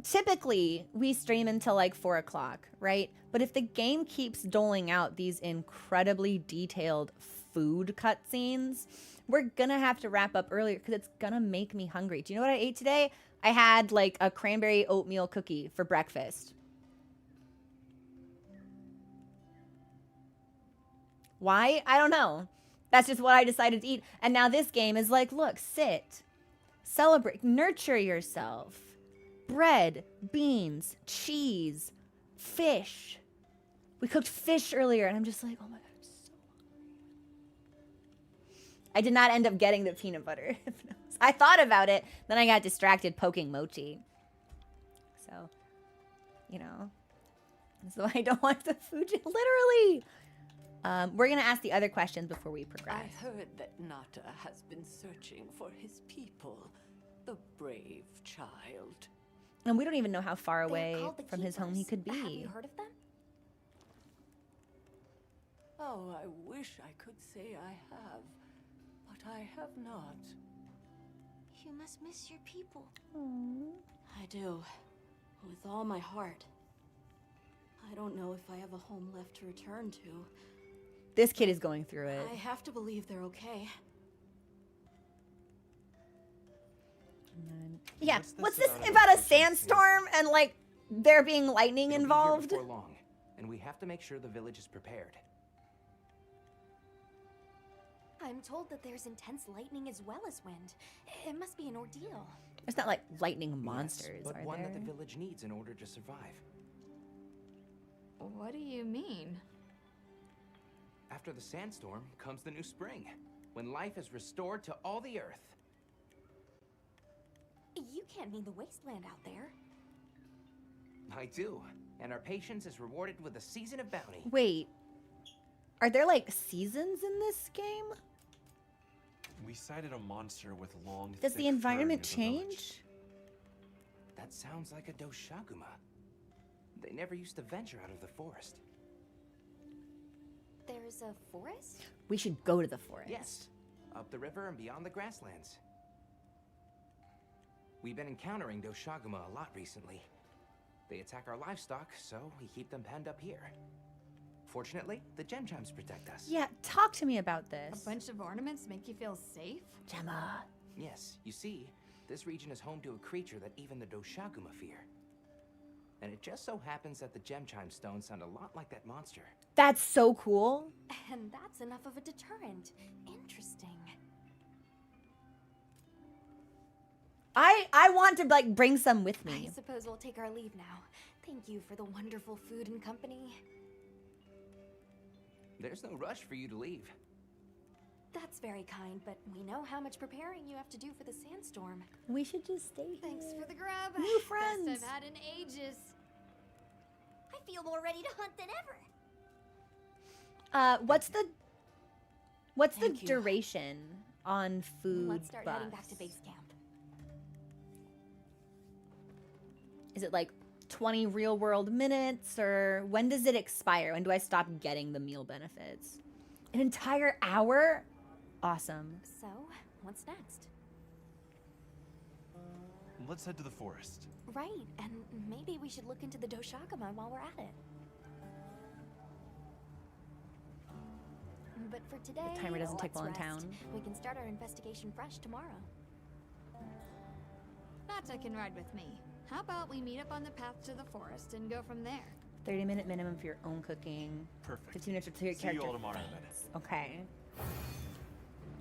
Speaker 1: typically we stream until like 4 o'clock, right? But if the game keeps doling out these incredibly detailed food cutscenes, we're gonna have to wrap up earlier because it's gonna make me hungry. Do you know what I ate today? I had like a cranberry oatmeal cookie for breakfast. Why? I don't know. That's just what I decided to eat. And now this game is like, look, sit, celebrate, nurture yourself. Bread, beans, cheese, fish. We cooked fish earlier, and I'm just like, oh my God, I'm so hungry. I did not end up getting the peanut butter. I thought about it, then I got distracted poking Mochi. So, you know, so I don't want the food, literally. We're gonna ask the other questions before we progress.
Speaker 15: I heard that Nata has been searching for his people, the brave child.
Speaker 1: And we don't even know how far away from his home he could be.
Speaker 2: Have you heard of them?
Speaker 15: Oh, I wish I could say I have, but I have not.
Speaker 2: You must miss your people.
Speaker 9: I do. With all my heart. I don't know if I have a home left to return to.
Speaker 1: This kid is going through it.
Speaker 9: I have to believe they're okay.
Speaker 1: Yeah, what's this about a sandstorm and like there being lightning
Speaker 3: It'll be here
Speaker 1: involved?
Speaker 3: before long, and we have to make sure the village is prepared.
Speaker 2: I'm told that there's intense lightning as well as wind. It must be an ordeal.
Speaker 1: There's not like lightning monsters,
Speaker 3: but
Speaker 1: are
Speaker 3: one
Speaker 1: there?
Speaker 3: that the village needs in order to survive.
Speaker 8: What do you mean?
Speaker 3: After the sandstorm comes the new spring, when life is restored to all the earth.
Speaker 2: You can't mean the wasteland out there.
Speaker 3: I do, and our patience is rewarded with a season of bounty.
Speaker 1: Wait, are there like seasons in this game?
Speaker 5: We sighted a monster with long.
Speaker 1: Does
Speaker 5: thick
Speaker 1: the environment
Speaker 5: fur near the village.
Speaker 1: change?
Speaker 3: That sounds like a Doshaguma. They never used to venture out of the forest.
Speaker 2: There's a forest?
Speaker 1: We should go to the forest.
Speaker 3: Yes, up the river and beyond the grasslands. We've been encountering Doshaguma a lot recently. They attack our livestock, so we keep them penned up here. Fortunately, the gem chimes protect us.
Speaker 1: Yeah, talk to me about
Speaker 8: A
Speaker 1: this.
Speaker 8: bunch of ornaments make you feel safe?
Speaker 1: Gemma.
Speaker 3: Yes, you see, this region is home to a creature that even the Doshaguma fear. And it just so happens that the gem chime stones sound a lot like that monster.
Speaker 1: That's so cool.
Speaker 2: And that's enough of a deterrent. Interesting.
Speaker 1: I want to like bring some with
Speaker 2: I
Speaker 1: me.
Speaker 2: suppose we'll take our leave now. Thank you for the wonderful food and company.
Speaker 3: There's no rush for you to leave.
Speaker 2: That's very kind, but we know how much preparing you have to do for the sandstorm.
Speaker 1: We should just stay here.
Speaker 8: Thanks for the grub.
Speaker 1: New friends.
Speaker 8: Best I've had in ages.
Speaker 6: I feel more ready to hunt than ever.
Speaker 1: What's the
Speaker 9: Thank you.
Speaker 1: duration on food
Speaker 2: Let's start heading back
Speaker 1: buffs?
Speaker 2: to base camp.
Speaker 1: Is it like 20 real world minutes, or when does it expire? When do I stop getting the meal benefits? An entire hour? Awesome.
Speaker 2: So, what's next?
Speaker 5: Let's head to the forest.
Speaker 2: Right, and maybe we should look into the Doshaguma while we're at it. But for today,
Speaker 1: The timer doesn't take
Speaker 2: let's
Speaker 1: well in
Speaker 2: rest.
Speaker 1: town.
Speaker 2: We can start our investigation fresh tomorrow.
Speaker 8: Nata can ride with me. How about we meet up on the path to the forest and go from there?
Speaker 1: 30-minute minimum for your own cooking.
Speaker 5: Perfect.
Speaker 1: 15 minutes for your
Speaker 5: See you
Speaker 1: character.
Speaker 5: all tomorrow then.
Speaker 1: feats. Okay.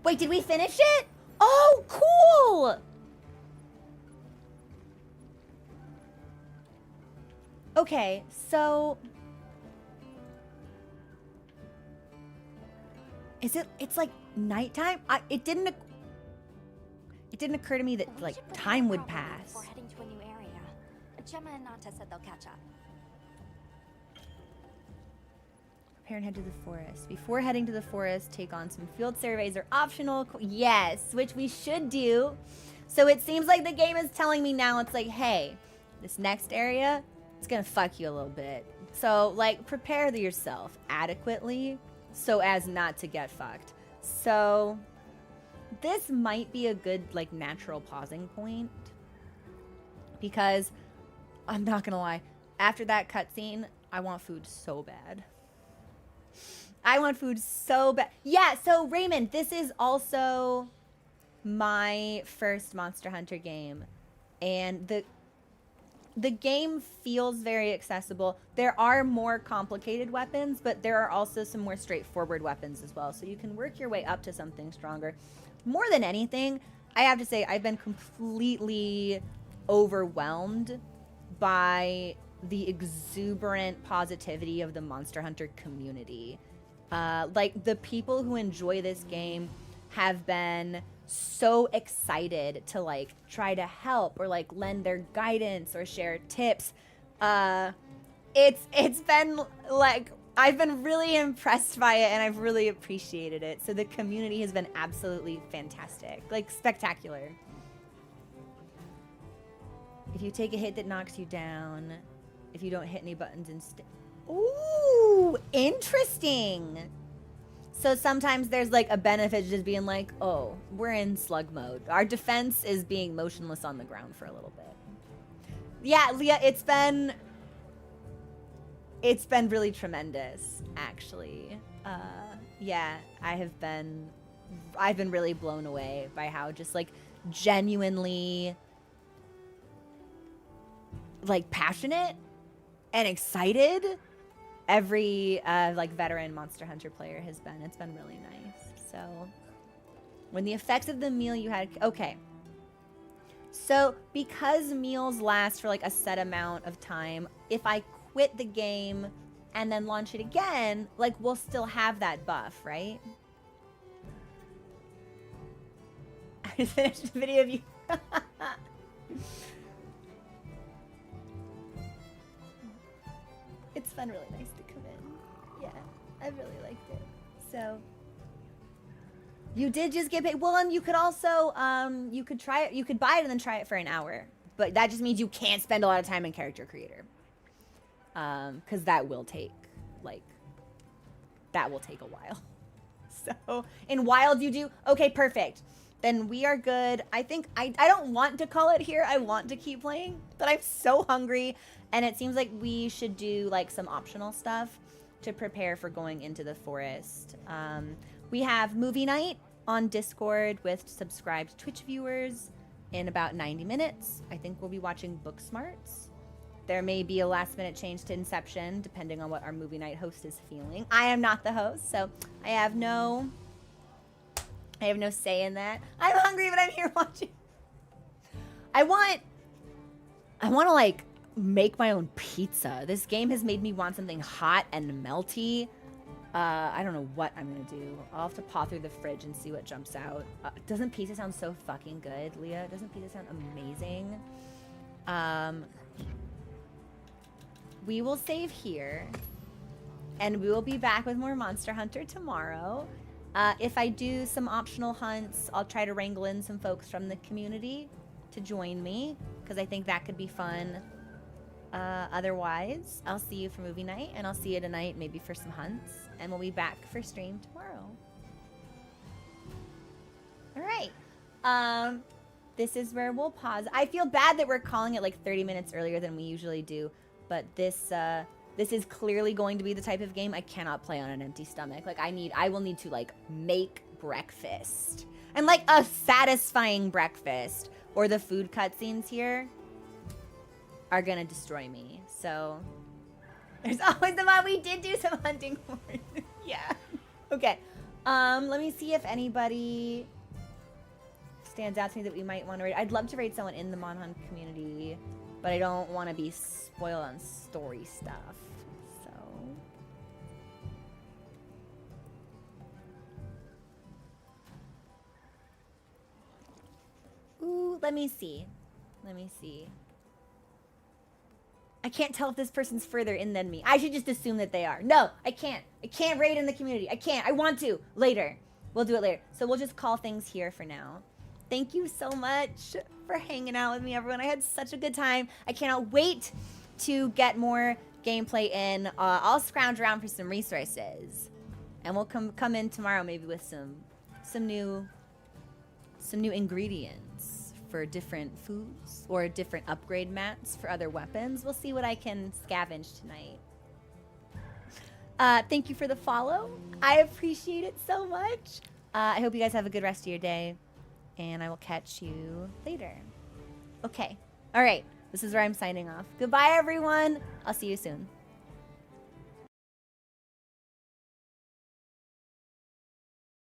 Speaker 1: Wait, did we finish it? Oh, cool! Okay, so it's like nighttime? It didn't occur to me that
Speaker 2: We
Speaker 1: like
Speaker 2: should prepare
Speaker 1: time would
Speaker 2: properly
Speaker 1: pass.
Speaker 2: before heading to a new area. Gemma and Nata said they'll catch up.
Speaker 1: Prepare and head to the forest. Before heading to the forest, take on some field surveys or optional. Yes, which we should do. So it seems like the game is telling me now, it's like, hey, this next area, it's gonna fuck you a little bit. So like, prepare yourself adequately so as not to get fucked. So this might be a good like natural pausing point, because I'm not gonna lie, after that cutscene, I want food so bad. I want food so bad. Yeah, so Raymond, this is also my first Monster Hunter game, and the game feels very accessible. There are more complicated weapons, but there are also some more straightforward weapons as well, so you can work your way up to something stronger. More than anything, I have to say I've been completely overwhelmed by the exuberant positivity of the Monster Hunter community. Like, the people who enjoy this game have been so excited to like try to help or like lend their guidance or share tips. It's been like, I've been really impressed by it and I've really appreciated it. So the community has been absolutely fantastic, like spectacular. If you take a hit that knocks you down, if you don't hit any buttons instead. Ooh, interesting. So sometimes there's like a benefit to just being like, oh, we're in slug mode. Our defense is being motionless on the ground for a little bit. Yeah, Leah, it's been really tremendous, actually. Yeah, I've been really blown away by how just like genuinely like passionate and excited every like veteran Monster Hunter player has been. It's been really nice. So when the effects of the meal you had, okay. So because meals last for like a set amount of time, if I quit the game and then launch it again, like we'll still have that buff, right? I finished a video of you. It's been really nice to come in. Yeah, I really liked it. So you did just get paid. Well, and you could also you could try it. You could buy it and then try it for an hour. But that just means you can't spend a lot of time in Character Creator. Because that will take a while. So in Wild you do. Okay, perfect. Then we are good. I think I don't want to call it here. I want to keep playing, but I'm so hungry. And it seems like we should do like some optional stuff to prepare for going into the forest. We have movie night on Discord with subscribed Twitch viewers in about 90 minutes. I think we'll be watching Book Smarts. There may be a last minute change to Inception depending on what our movie night host is feeling. I am not the host, so I have no say in that. I'm hungry, but I'm here watching. I want to like make my own pizza. This game has made me want something hot and melty. I don't know what I'm gonna do. I'll have to paw through the fridge and see what jumps out. Doesn't pizza sound so fucking good, Leah? Doesn't pizza sound amazing? We will save here, and we will be back with more Monster Hunter tomorrow. If I do some optional hunts, I'll try to wrangle in some folks from the community to join me, because I think that could be fun. Otherwise, I'll see you for movie night, and I'll see you tonight maybe for some hunts, and we'll be back for stream tomorrow. All right. This is where we'll pause. I feel bad that we're calling it like 30 minutes earlier than we usually do, but this is clearly going to be the type of game I cannot play on an empty stomach. Like I will need to like make breakfast, and like a satisfying breakfast, or the food cutscenes here are gonna destroy me. So there's always the mod. We did do some hunting for it. Yeah. Okay. Let me see if anybody stands out to me that we might want to raid. I'd love to raid someone in the MONHUN community, but I don't want to be spoiled on story stuff. So ooh, let me see. I can't tell if this person's further in than me. I should just assume that they are. No, I can't. I can't raid in the community. I can't. I want to. Later. We'll do it later. So we'll just call things here for now. Thank you so much for hanging out with me, everyone. I had such a good time. I cannot wait to get more gameplay in. I'll scrounge around for some resources, and we'll come in tomorrow maybe with some new ingredients for different foods or different upgrade mats for other weapons. We'll see what I can scavenge tonight. Thank you for the follow. I appreciate it so much. I hope you guys have a good rest of your day, and I will catch you later. Okay. All right. This is where I'm signing off. Goodbye, everyone. I'll see you soon.